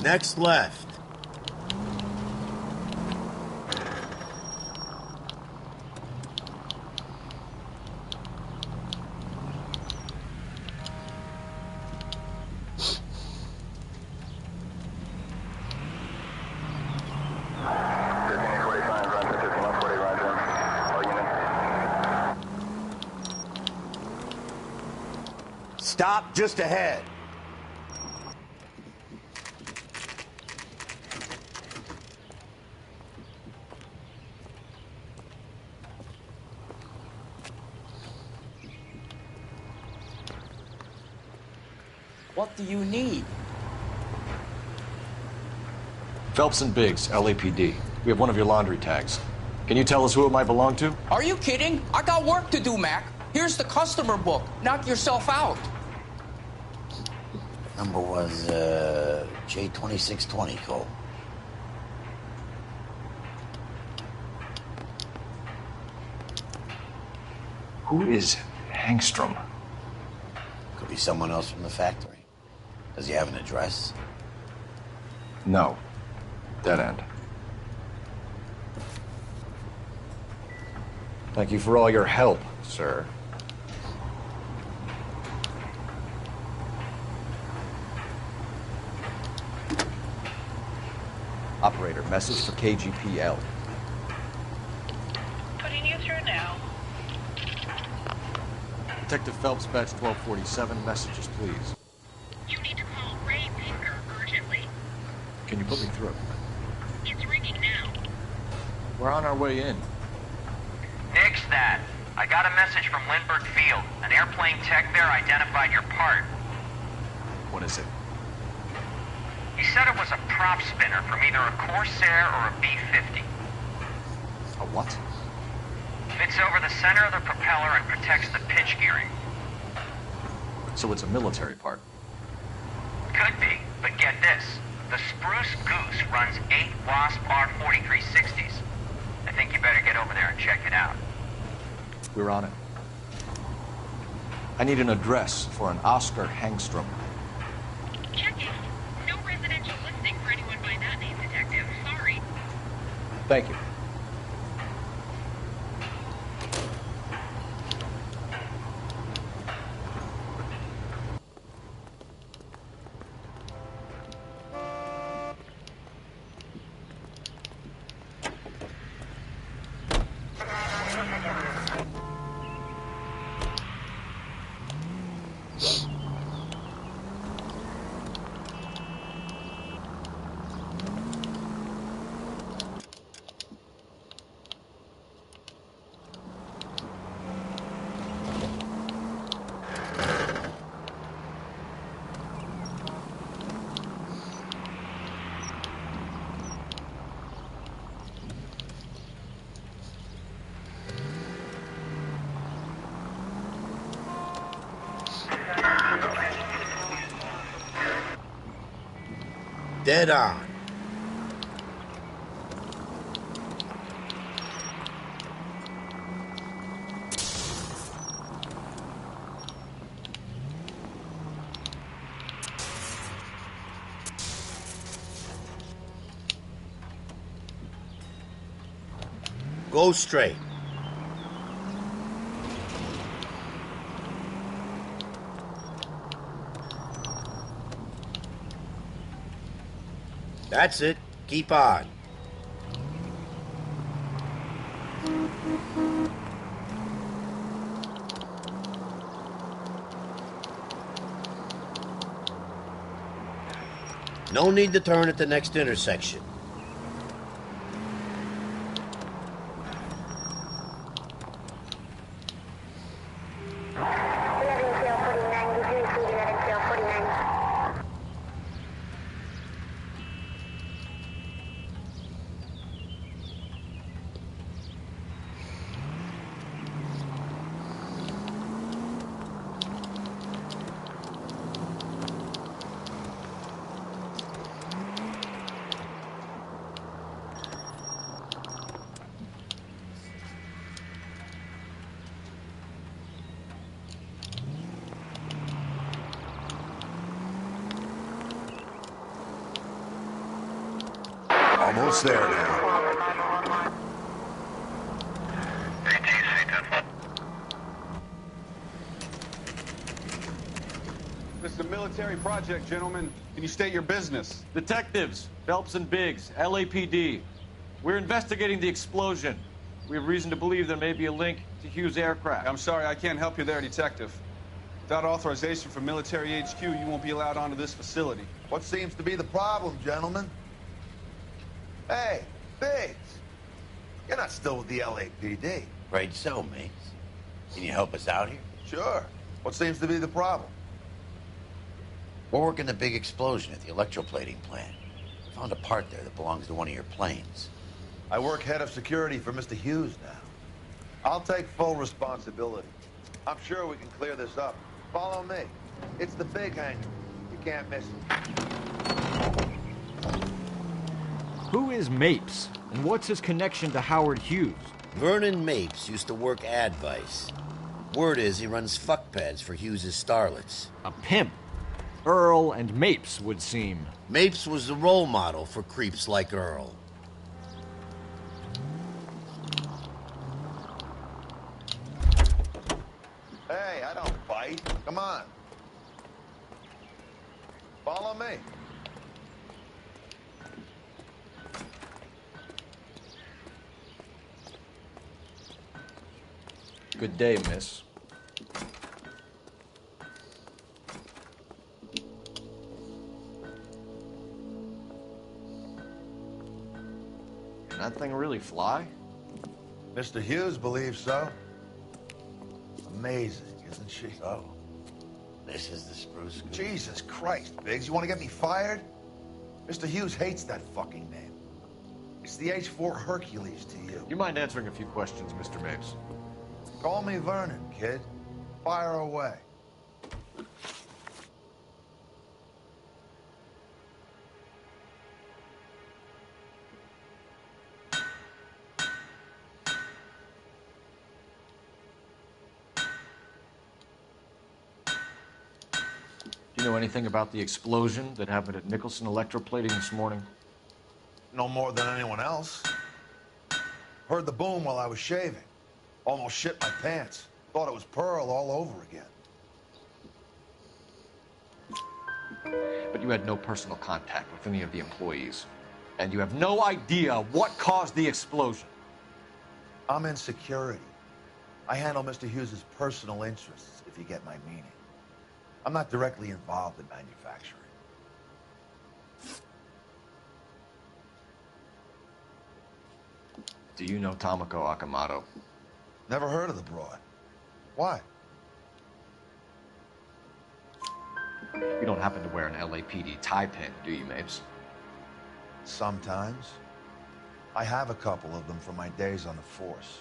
Next left. Stop just ahead. What do you need? Phelps and Biggs, LAPD. We have one of your laundry tags. Can you tell us who it might belong to? Are you kidding? I got work to do, Mac. Here's the customer book. Knock yourself out. Number was J2620, Cole. Who is Hangstrom? Could be someone else from the factory. Does he have an address? No. Dead end. Thank you for all your help, sir. Operator, message for KGPL. Putting you through now. Detective Phelps, batch 1247, messages, please. You need to call Ray Pinker urgently. Can you put me through? It's ringing now. We're on our way in. Nix that. I got a message from Lindbergh Field. An airplane tech there identified your part. What is it? He said it was a prop spinner from either a Corsair or a B-50. A what? Fits over the center of the propeller and protects the pitch gearing. So it's a military part. Could be, but get this. The Spruce Goose runs 8 Wasp R4360s. I think you better get over there and check it out. We're on it. I need an address for an Oscar Hangstrom. Checking. No residential listing for anyone by that name, Detective. Sorry. Thank you. Dead on. Go straight. That's it. Keep on. No need to turn at the next intersection. Almost there now. This is a military project, gentlemen. Can you state your business? Detectives, Phelps and Biggs, LAPD. We're investigating the explosion. We have reason to believe there may be a link to Hughes' aircraft. I'm sorry, I can't help you there, Detective. Without authorization from military HQ, you won't be allowed onto this facility. What seems to be the problem, gentlemen? Hey, Biggs. You're not still with the LAPD. Afraid so, mates. Can you help us out here? Sure. What seems to be the problem? We're working the big explosion at the electroplating plant. Found a part there that belongs to one of your planes. I work head of security for Mr. Hughes now. I'll take full responsibility. I'm sure we can clear this up. Follow me. It's the big hangar. You can't miss it. Who is Mapes, and what's his connection to Howard Hughes? Vernon Mapes used to work Advice. Word is he runs fuck pads for Hughes' starlets. A pimp. Earl and Mapes would seem. Mapes was the role model for creeps like Earl. Hey, I don't bite. Come on. Follow me. Good day, miss. Can that thing really fly? Mr. Hughes believes so. Amazing, isn't she? So, this is the spruce goose. Jesus Christ, Biggs, you want to get me fired? Mr. Hughes hates that fucking name. It's the H4 Hercules to you. You mind answering a few questions, Mr. Mapes? Call me Vernon, kid. Fire away. Do you know anything about the explosion that happened at Nicholson Electroplating this morning? No more than anyone else. Heard the boom while I was shaving. Almost shit my pants. Thought it was Pearl all over again. But you had no personal contact with any of the employees. And you have no idea what caused the explosion. I'm in security. I handle Mr. Hughes' personal interests, if you get my meaning. I'm not directly involved in manufacturing. Do you know Tomoko Akamoto? Never heard of the broad. Why? You don't happen to wear an LAPD tie pin, do you, Mapes? Sometimes. I have a couple of them from my days on the force.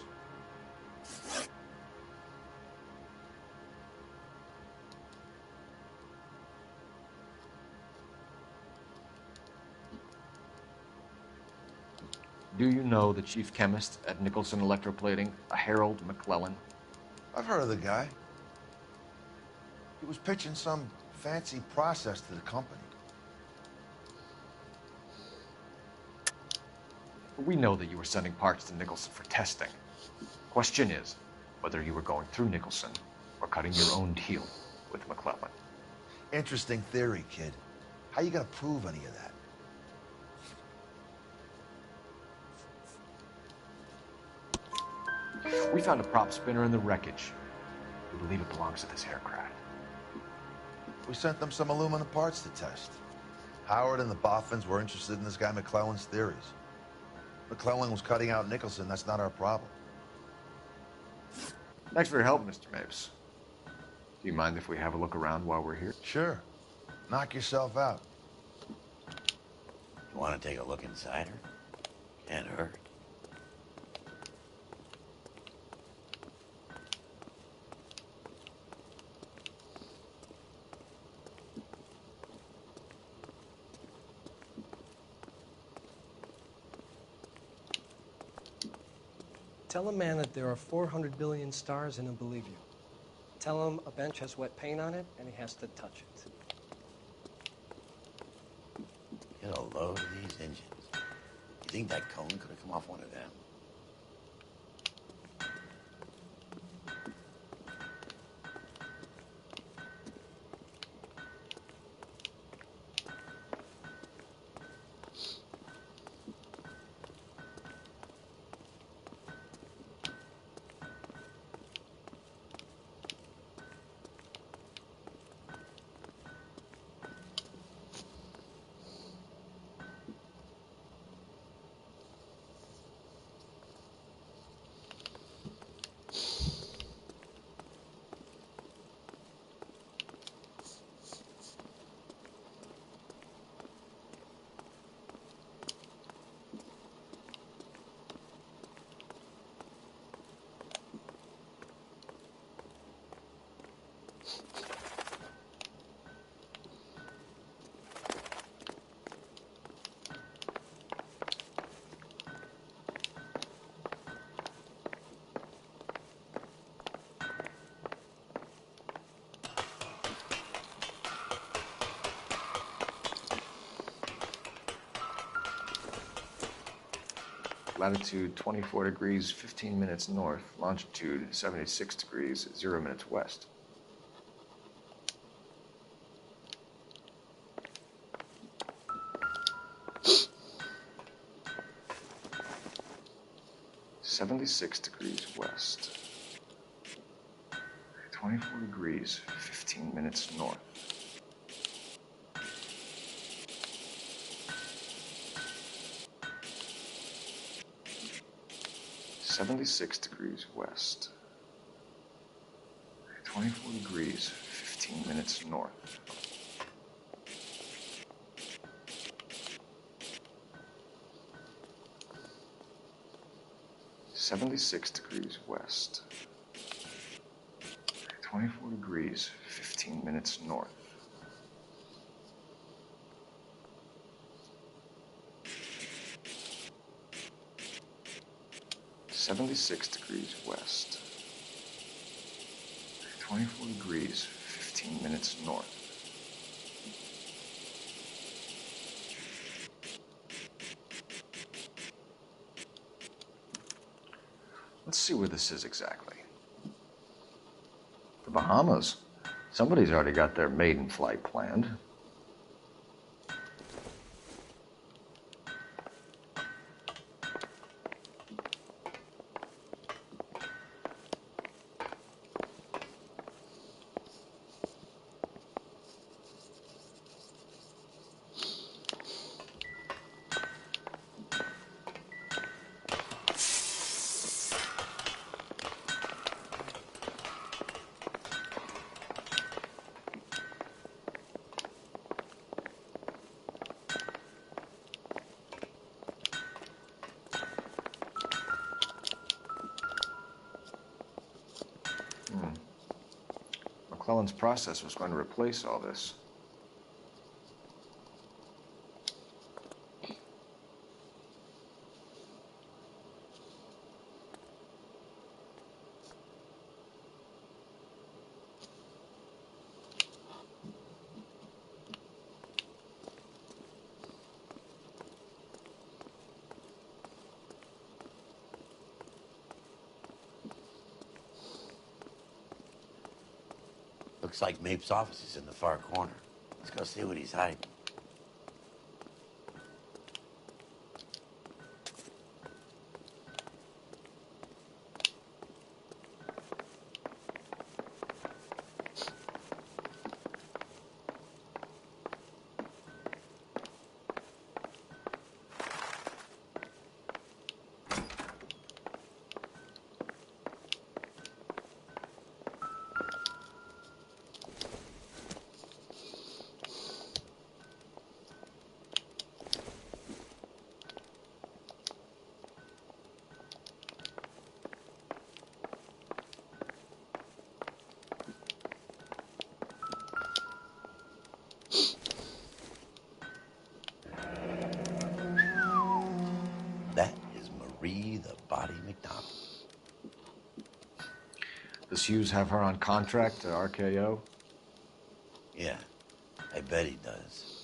Do you know the chief chemist at Nicholson Electroplating, a Harold McClellan? I've heard of the guy. He was pitching some fancy process to the company. We know that you were sending parts to Nicholson for testing. Question is whether you were going through Nicholson or cutting your own deal with McClellan. Interesting theory, kid. How you gonna prove any of that? We found a prop spinner in the wreckage. We believe it belongs to this aircraft. We sent them some aluminum parts to test. Howard and the Boffins were interested in this guy McClellan's theories. McClellan was cutting out Nicholson. That's not our problem. Thanks for your help, Mr. Mapes. Do you mind if we have a look around while we're here? Sure. Knock yourself out. You want to take a look inside her? Can't hurt. Tell a man that there are 400 billion stars and he'll believe you. Tell him a bench has wet paint on it and he has to touch it. Get a load of these engines. You think that cone could have come off one of them? Latitude 24 degrees, 15 minutes north. Longitude 76 degrees, 0 minutes west. (76 degrees west). 24 degrees, 15 minutes north. 76 degrees west. 24 degrees, 15 minutes north. (76 degrees west). 24 degrees, 15 minutes north. 76 degrees west. 24 degrees, 15 minutes north. Let's see where this is exactly. The Bahamas. Somebody's already got their maiden flight planned. McClellan's process was going to replace all this. Looks like Mapes' office is in the far corner. Let's go see what he's hiding. That is Marie the Body McDonald. Does Hughes have her on contract to RKO? Yeah, I bet he does.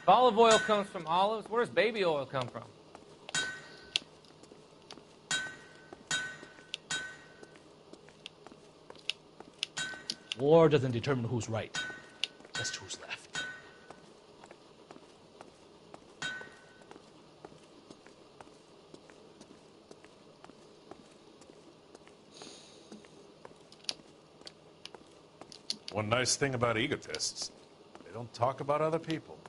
If olive oil comes from olives, where does baby oil come from? War doesn't determine who's right, just who's left. One nice thing about egotists, they don't talk about other people.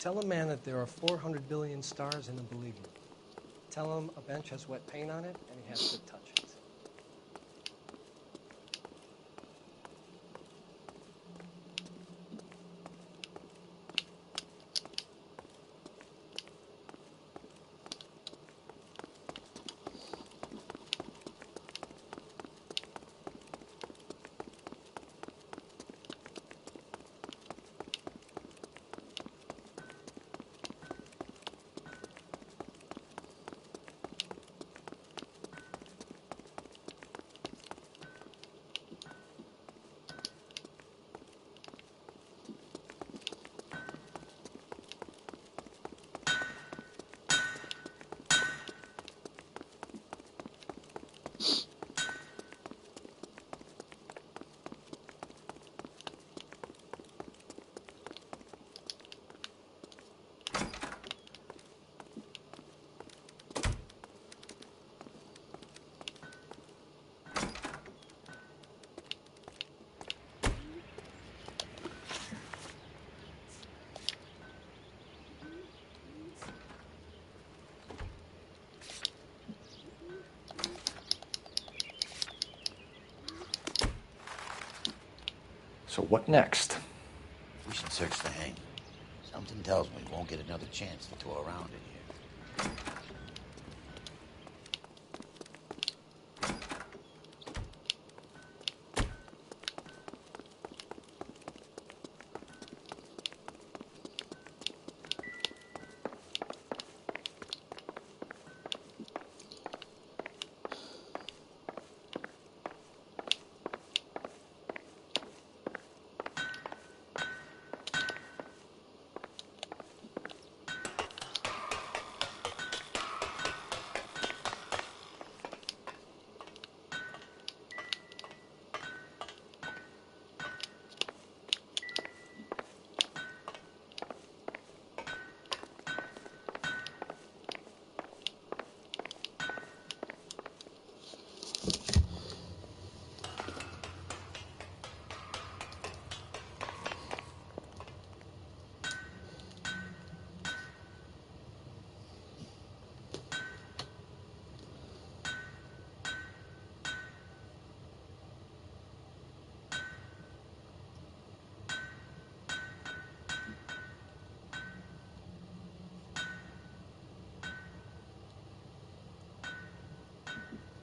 Tell a man that there are 400 billion stars and he'll believe you. Tell him a bench has wet paint on it and he has to touch it. So what next? We should search the hangar. Something tells me we won't get another chance to tour around in here.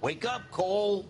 Wake up, Cole!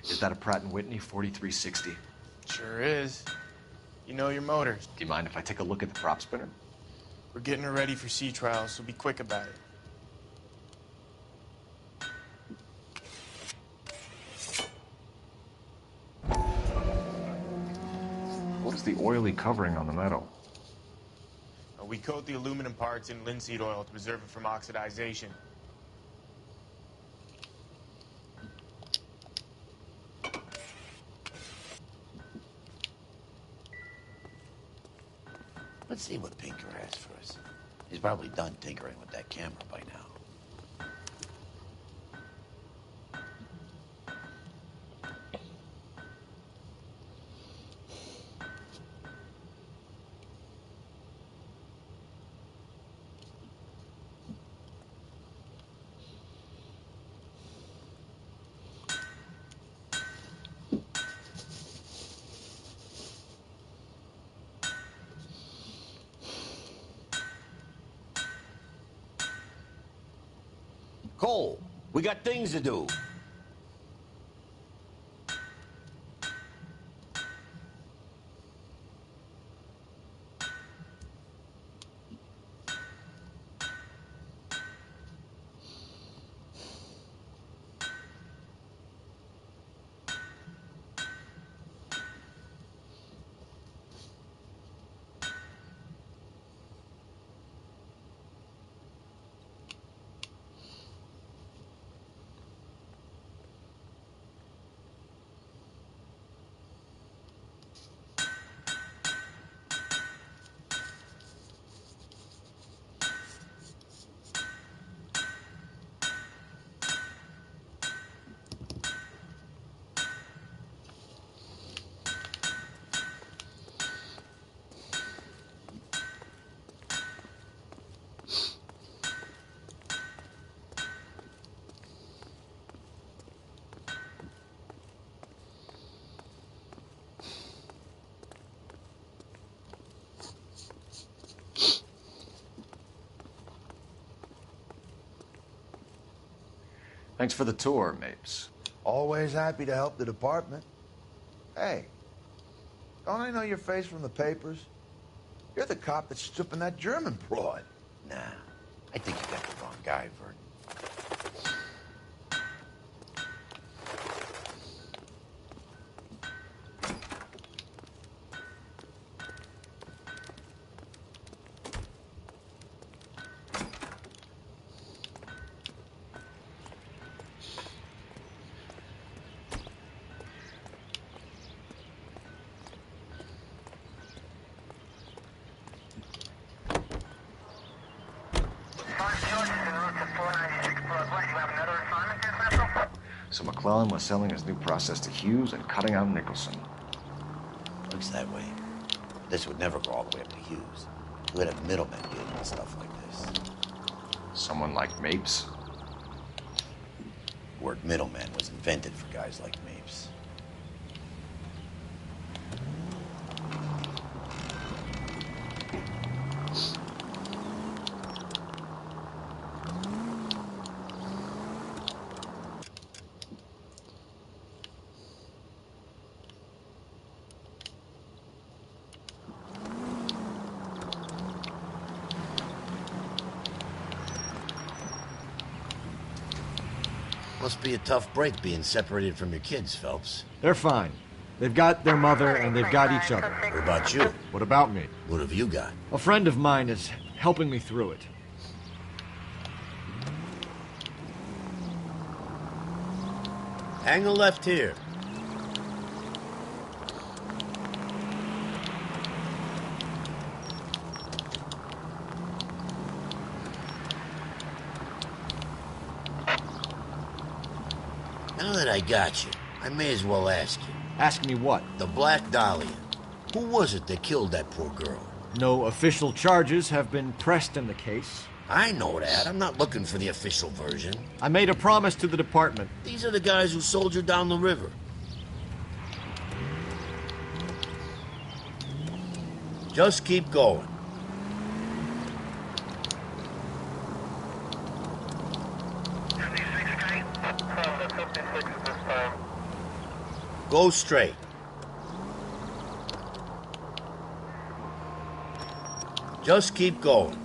Is that a Pratt & Whitney 4360? Sure is. You know your motors. Do you mind if I take a look at the prop spinner? We're getting her ready for sea trials, so be quick about it. What's the oily covering on the metal? We coat the aluminum parts in linseed oil to preserve it from oxidization. Let's see what Pinker has for us. He's probably done tinkering with that camera by now. Cole, we got things to do. Thanks for the tour, Mapes. Always happy to help the department. Hey, don't I know your face from the papers? You're the cop that's stripping that German broad. Nah, I think you got the wrong guy, Vern. So McClellan was selling his new process to Hughes and cutting out Nicholson. Looks that way. This would never go all the way up to Hughes. We would have middlemen dealing with stuff like this. Someone like Mapes? The word middleman was invented for guys like Mapes. Must be a tough break being separated from your kids, Phelps. They're fine. They've got their mother and they've got each other. What about you? What about me? What have you got? A friend of mine is helping me through it. Hang a left here. Now that I got you, I may as well ask you. Ask me what? The Black Dahlia. Who was it that killed that poor girl? No official charges have been pressed in the case. I know that. I'm not looking for the official version. I made a promise to the department. These are the guys who sold you down the river. Just keep going. Go straight. Just keep going.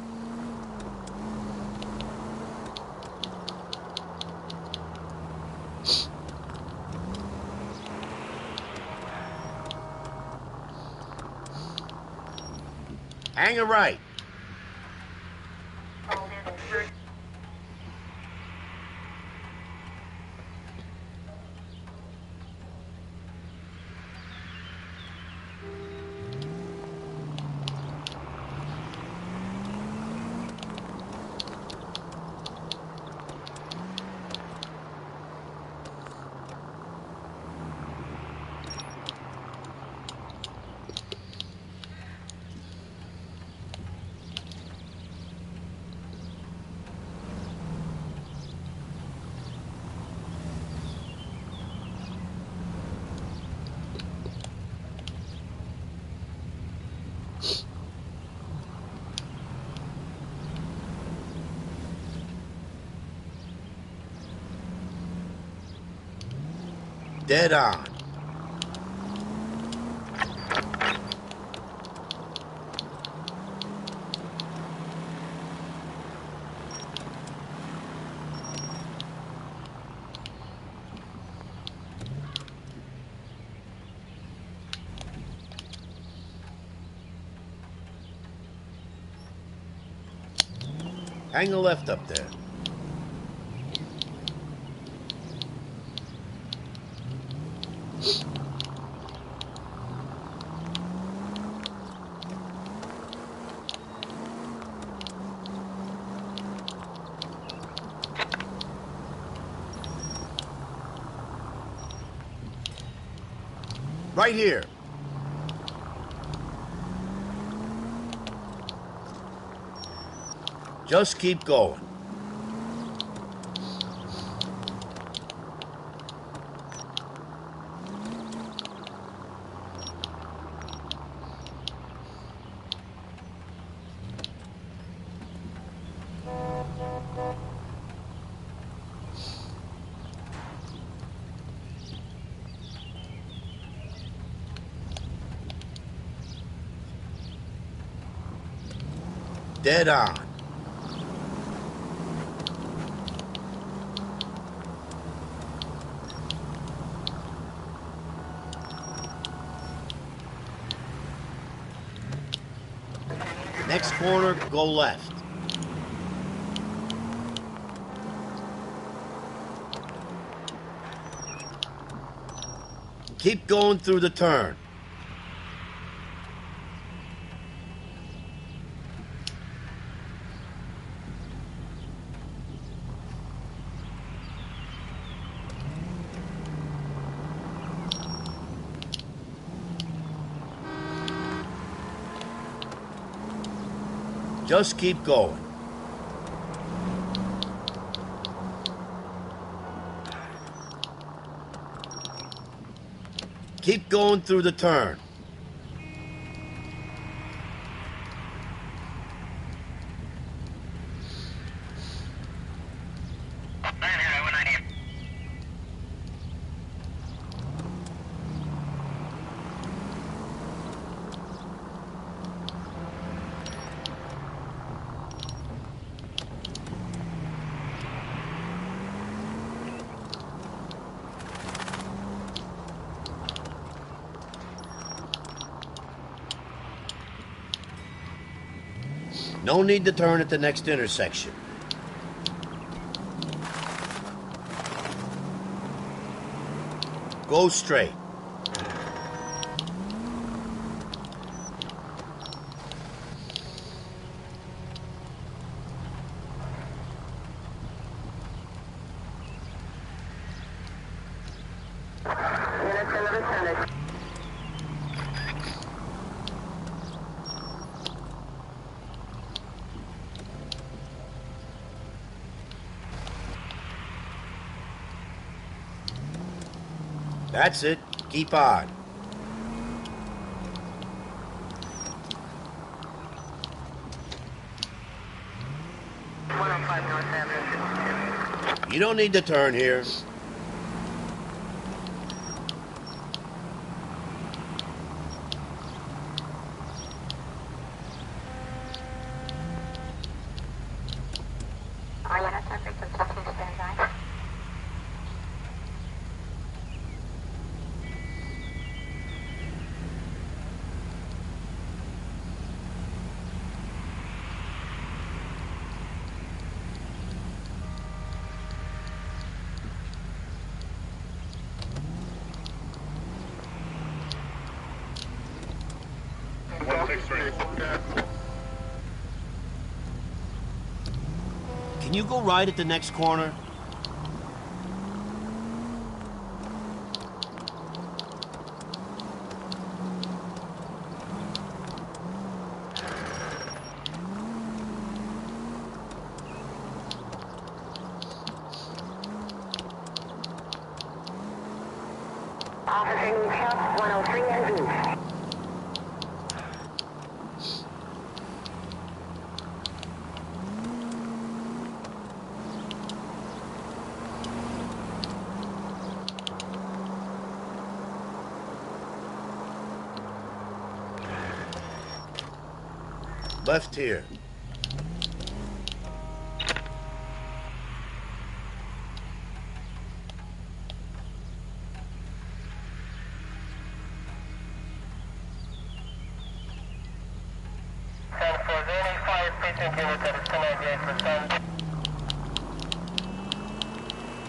Hang a right. Dead on. Hang a left up there. Right here. Just keep going. Dead on. Next corner, go left. Keep going through the turn. Just keep going. Keep going through the turn. No need to turn at the next intersection. Go straight. That's it. Keep on. You don't need to turn here. Can you go right at the next corner? Left here.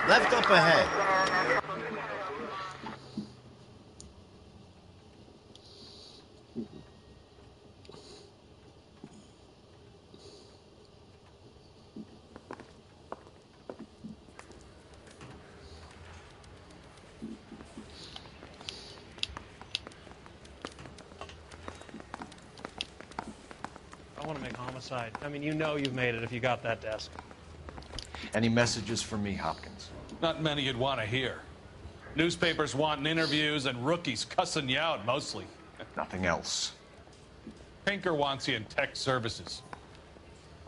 Left up ahead. I want to make homicide. I mean, you know you've made it if you got that desk. Any messages for me, Hopkins? Not many you'd want to hear. Newspapers wanting interviews and rookies cussing you out, mostly. Nothing else. Pinker wants you in tech services.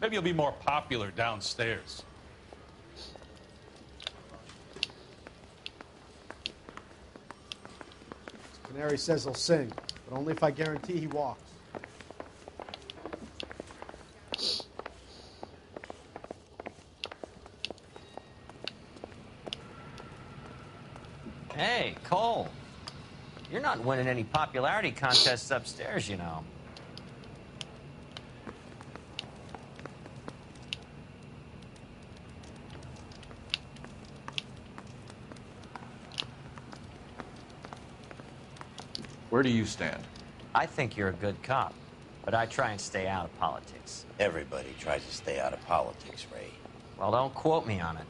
Maybe you'll be more popular downstairs. Canary says he'll sing, but only if I guarantee he walks. Hey, Cole. You're not winning any popularity contests upstairs, you know. Where do you stand? I think you're a good cop, but I try and stay out of politics. Everybody tries to stay out of politics, Ray. Well, don't quote me on it,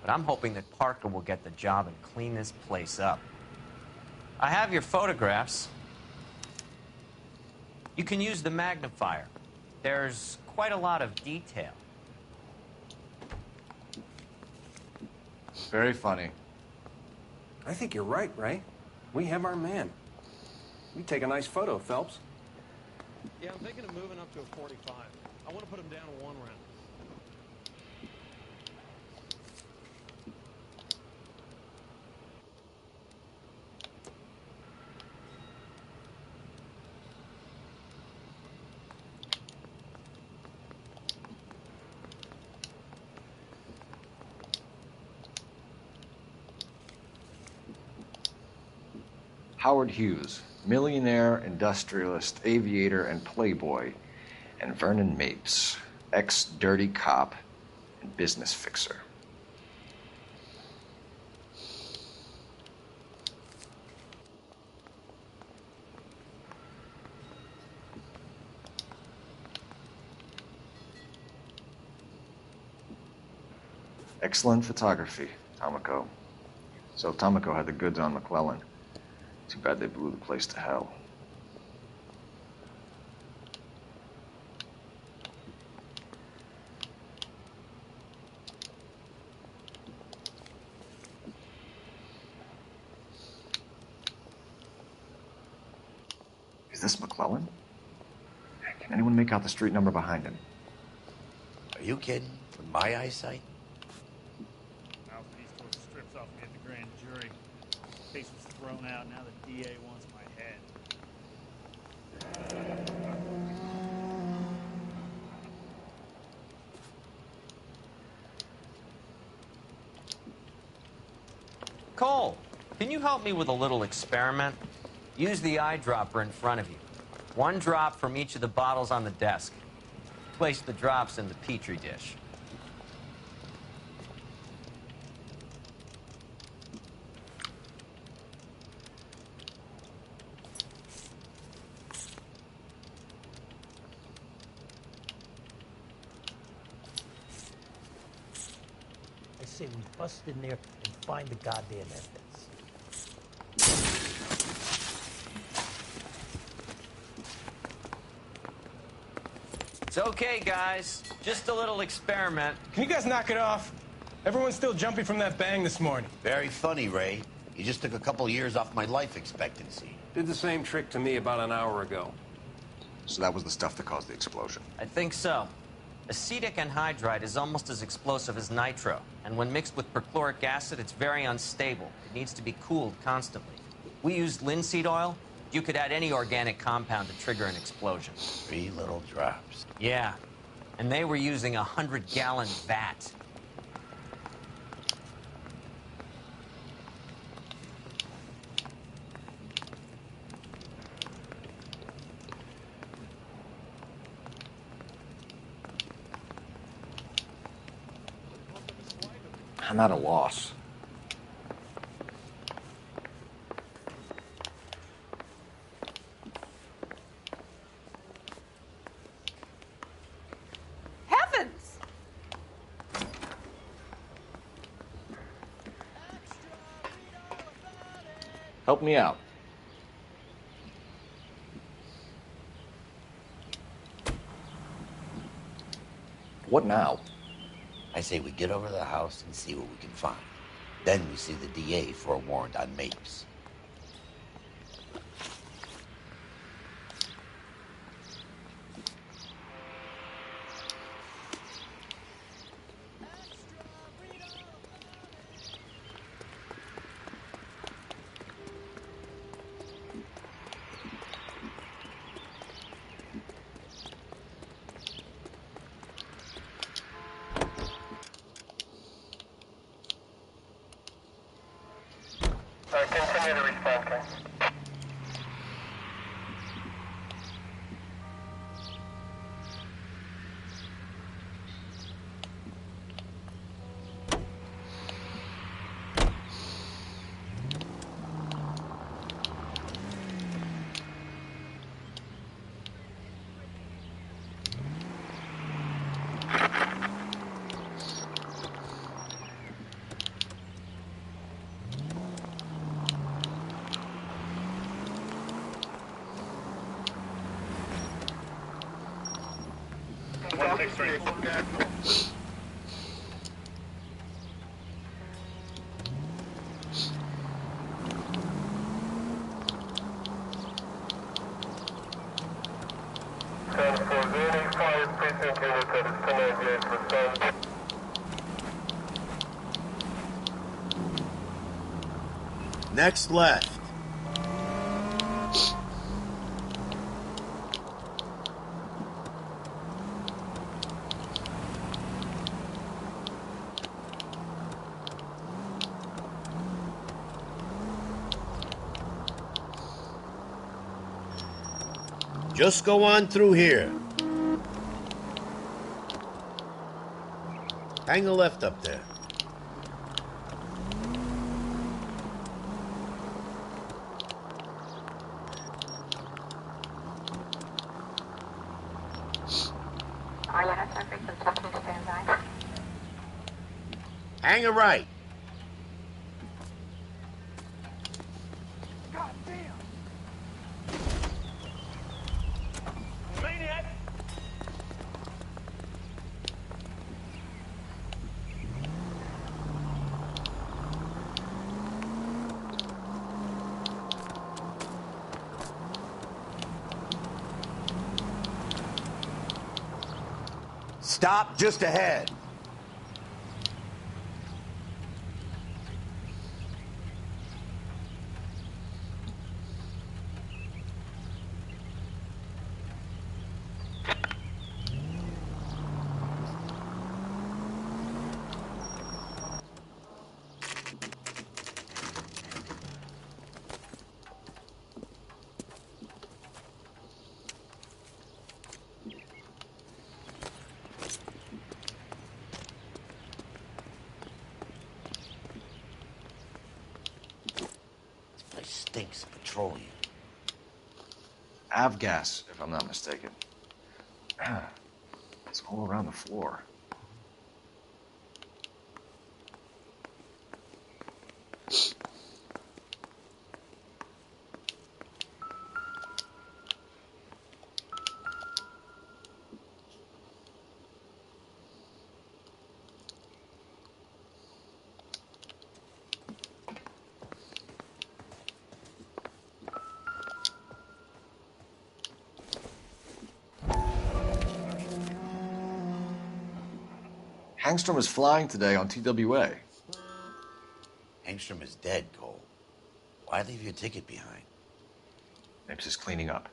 but I'm hoping that Parker will get the job and clean this place up. I have your photographs. You can use the magnifier. There's quite a lot of detail. Very funny. I think you're right, Ray. We have our man. You take a nice photo, Phelps. Yeah, I'm thinking of moving up to a 45. I want to put him down to 1 round. Howard Hughes, millionaire, industrialist, aviator, and playboy, and Vernon Mapes, ex-dirty cop and business fixer. Excellent photography, Tomoko. So Tomoko had the goods on McClellan. Too bad they blew the place to hell. Is this McClellan? Can anyone make out the street number behind him? Are you kidding? With my eyesight? Mouthpiece took strips off me at the grand jury. Case was thrown out. Now the DA wants my head. Cole, can you help me with a little experiment? Use the eyedropper in front of you. 1 drop from each of the bottles on the desk. Place the drops in the Petri dish. I say we bust in there and find the goddamn evidence. It's okay, guys. Just a little experiment. Can you guys knock it off? Everyone's still jumping from that bang this morning. Very funny, Ray. You just took a couple years off my life expectancy. Did the same trick to me about an hour ago. So that was the stuff that caused the explosion. I think so. Acetic anhydride is almost as explosive as nitro, and when mixed with perchloric acid, it's very unstable. It needs to be cooled constantly. We used linseed oil, You could add any organic compound to trigger an explosion. 3 little drops. Yeah. And they were using a 100-gallon vat. I'm at a loss. Heavens! Help me out. What now? I say we get over to the house and see what we can find. Then we see the DA for a warrant on Mapes. Continue to respond, okay? Next left. Just go on through here. Hang a left up there. Hang a right. Stop just ahead. Stinks of petroleum. Avgas, if I'm not mistaken. It's all around the floor. Hangstrom is flying today on TWA. Hangstrom is dead, Cole. Why leave your ticket behind? Mapes is cleaning up.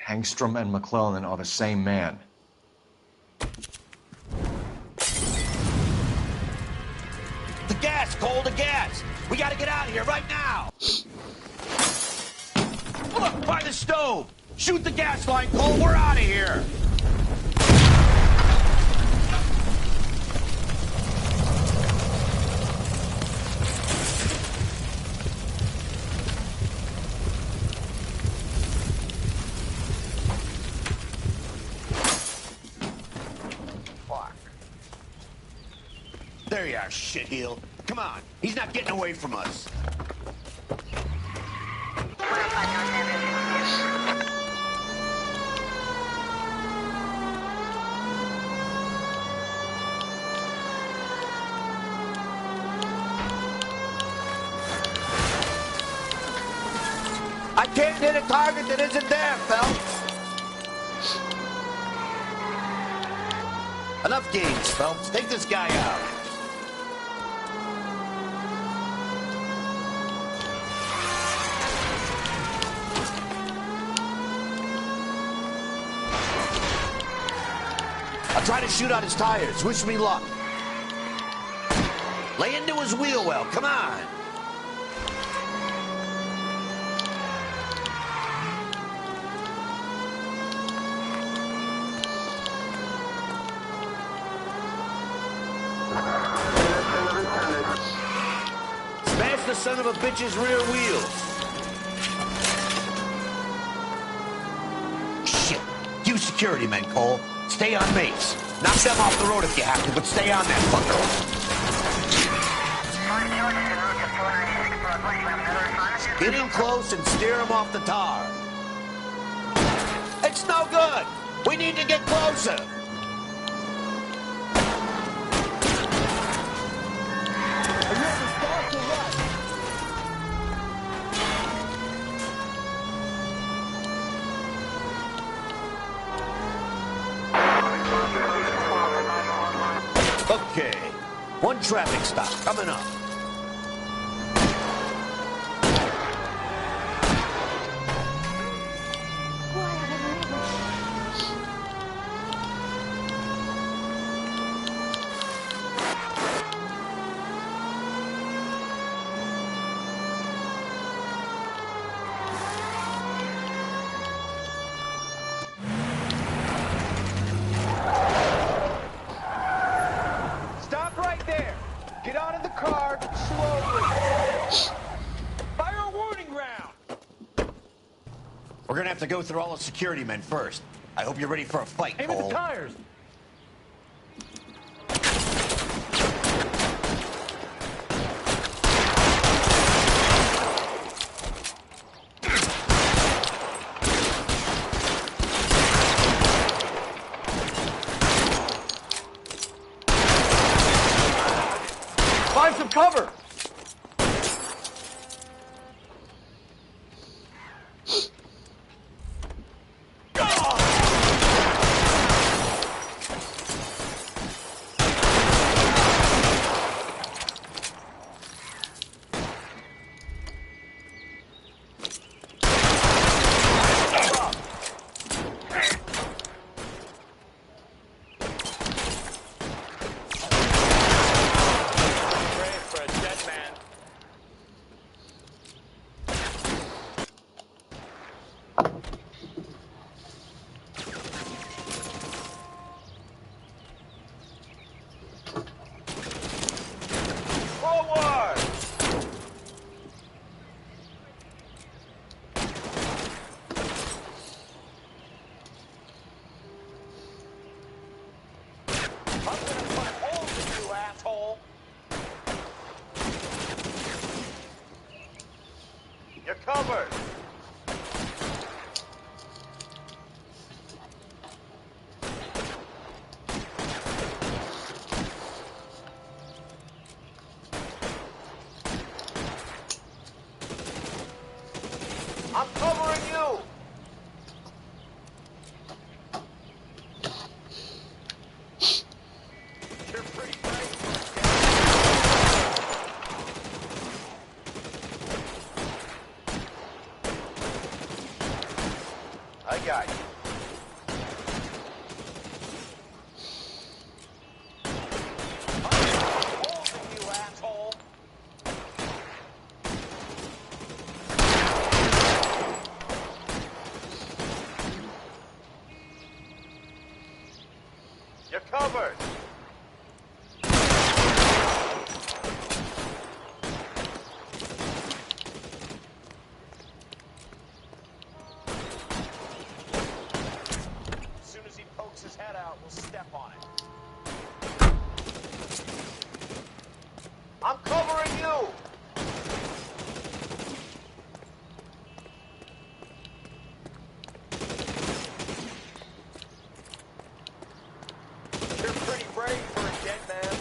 Hangstrom and McClellan are the same man. The gas, Cole, the gas! We gotta get out of here right now! Look, by the stove! Shoot the gas line, Cole, we're out of here! There you are, shitheel. Come on, he's not getting away from us. I can't hit a target that isn't there, Phelps. Enough games, Phelps. Take this guy out. I'll try to shoot out his tires. Wish me luck. Lay into his wheel well. Come on. Smash the son of a bitch's rear wheels. Shit. You security men, Cole. Stay on Mapes. Knock them off the road if you have to, but stay on that fucker. Get in close and steer him off the tar. It's no good. We need to get closer. Okay, one traffic stop coming up. We're gonna have to go through all the security men first. I hope you're ready for a fight, Aim Cole. at the tires! Find some cover! You're covered. I'm covering you! You're pretty brave for a dead man.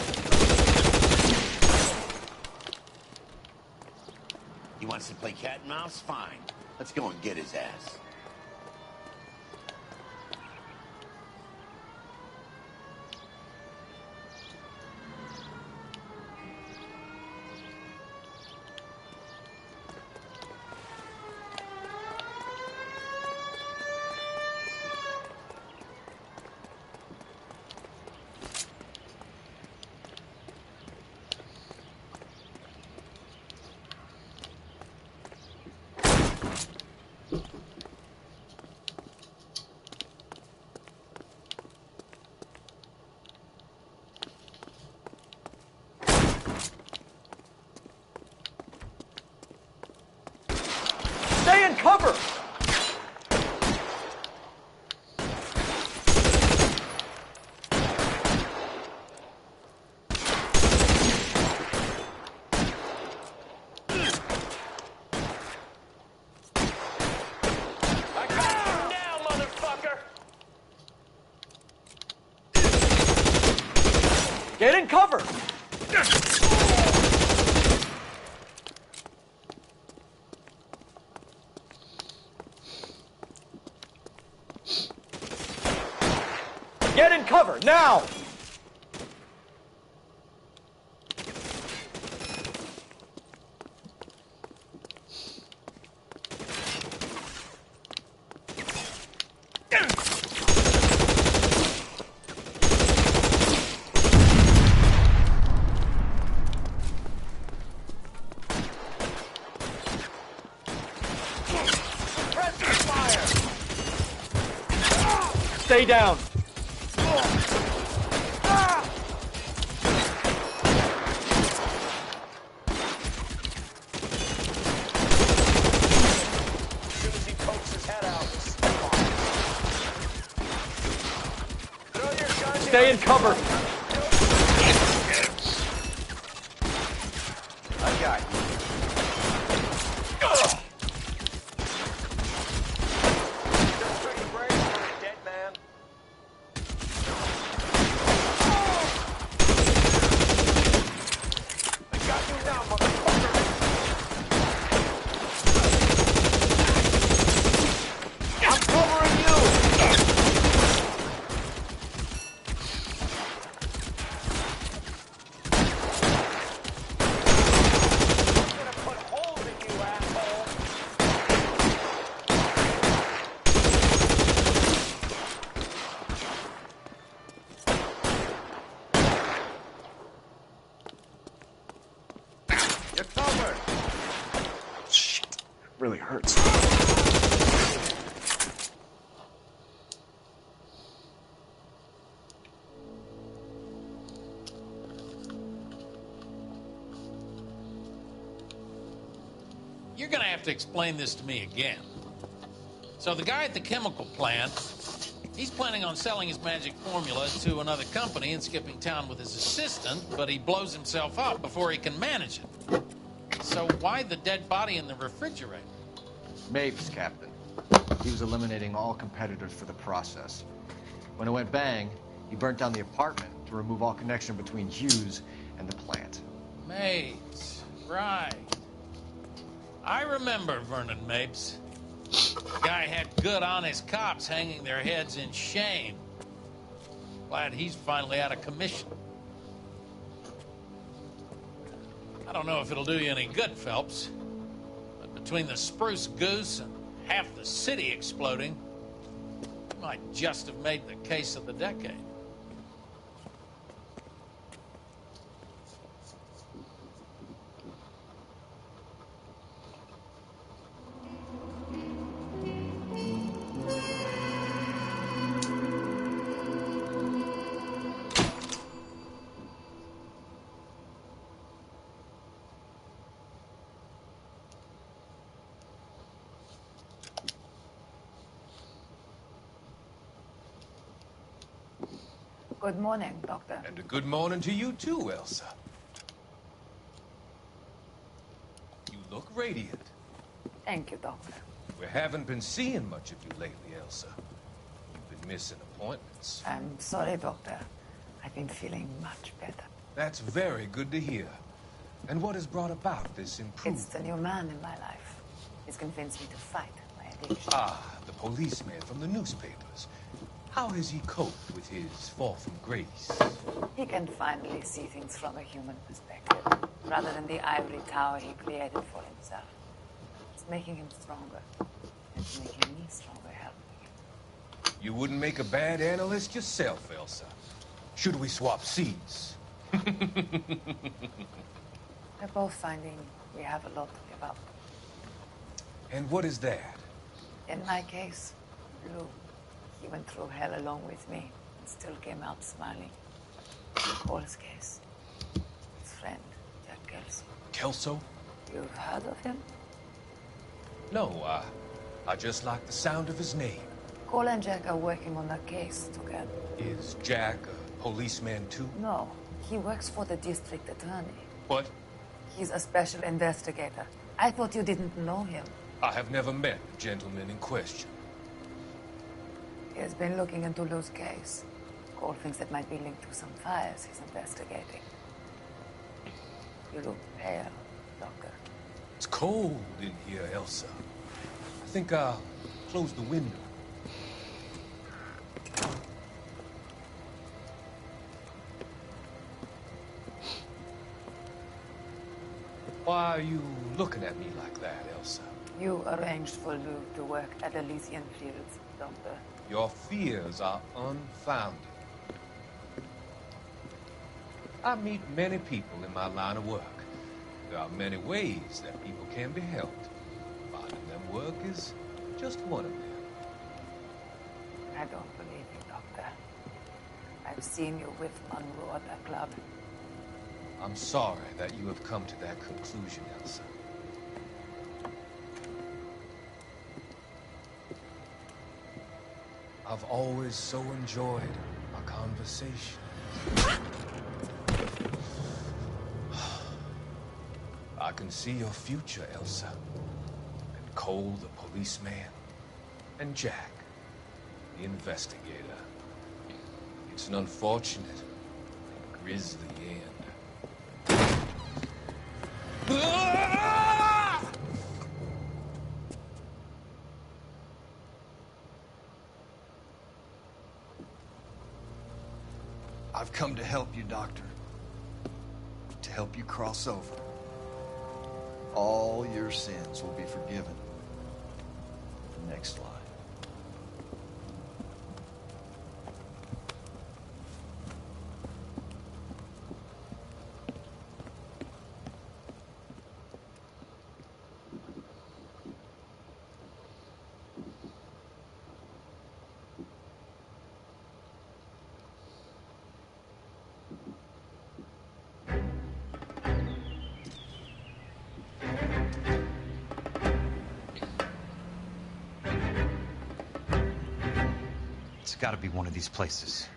He wants to play cat and mouse? Fine. Let's go and get his ass. Stay in cover! I got you now, motherfucker! Get in cover! Get in cover, now! Stay down! Stay in cover! I got you. You're pretty brave for a dead man. I got you now, motherfucker. I'm covering you. You're covered. Shit. Really hurts. You're gonna have to explain this to me again. So the guy at the chemical plant, he's planning on selling his magic formula to another company and skipping town with his assistant, but he blows himself up before he can manage it. So why the dead body in the refrigerator? Mapes, Captain. He was eliminating all competitors for the process. When it went bang, he burnt down the apartment to remove all connection between Hughes and the plant. Mapes, right. I remember Vernon Mapes. The guy had good, honest cops hanging their heads in shame. Glad he's finally out of commission. I don't know if it'll do you any good, Phelps, but between the spruce goose and half the city exploding, you might just have made the case of the decade. Good morning, Doctor. And a good morning to you too, Elsa. look radiant. Thank you, Doctor. We haven't been seeing much of you lately, Elsa. You've been missing appointments. I'm sorry, Doctor. I've been feeling much better. That's very good to hear. And what has brought about this improvement? It's the new man in my life. He's convinced me to fight my addiction. Ah, the policeman from the newspapers. How has he coped with his fall from grace? He can finally see things from a human perspective, rather than the ivory tower he created for himself. It's making him stronger. It's making me stronger, helping him. You wouldn't make a bad analyst yourself, Elsa. Should we swap seats? We're both finding we have a lot to give up. And what is that? In my case, Lou. He went through hell along with me and still came out smiling. In Cole's case, his friend, Jack Kelso. Kelso? You've heard of him? No, I just like the sound of his name. Cole and Jack are working on a case together. Is Jack a policeman too? No, he works for the district attorney. What? He's a special investigator. I thought you didn't know him. I have never met the gentleman in question. He has been looking into Lou's case. Cole thinks it might be linked to some fires he's investigating. You look pale, Doctor. It's cold in here, Elsa. I think I'll close the window. Why are you looking at me like that, Elsa? You arranged for Lou to work at Elysian Fields, Doctor. Your fears are unfounded. I meet many people in my line of work. There are many ways that people can be helped. Finding them work is just one of them. I don't believe you, Doctor. I've seen you with Monroe at that club. I'm sorry that you have come to that conclusion, Elsa. I've always so enjoyed our conversation. I can see your future, Elsa. And Cole, the policeman. And Jack, the investigator. It's an unfortunate and grisly end. I've come to help you, Doctor. To help you cross over. All your sins will be forgiven. Next line. It's got to be one of these places.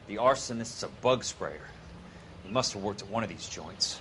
The arsonist's a bug sprayer. He must have worked at one of these joints.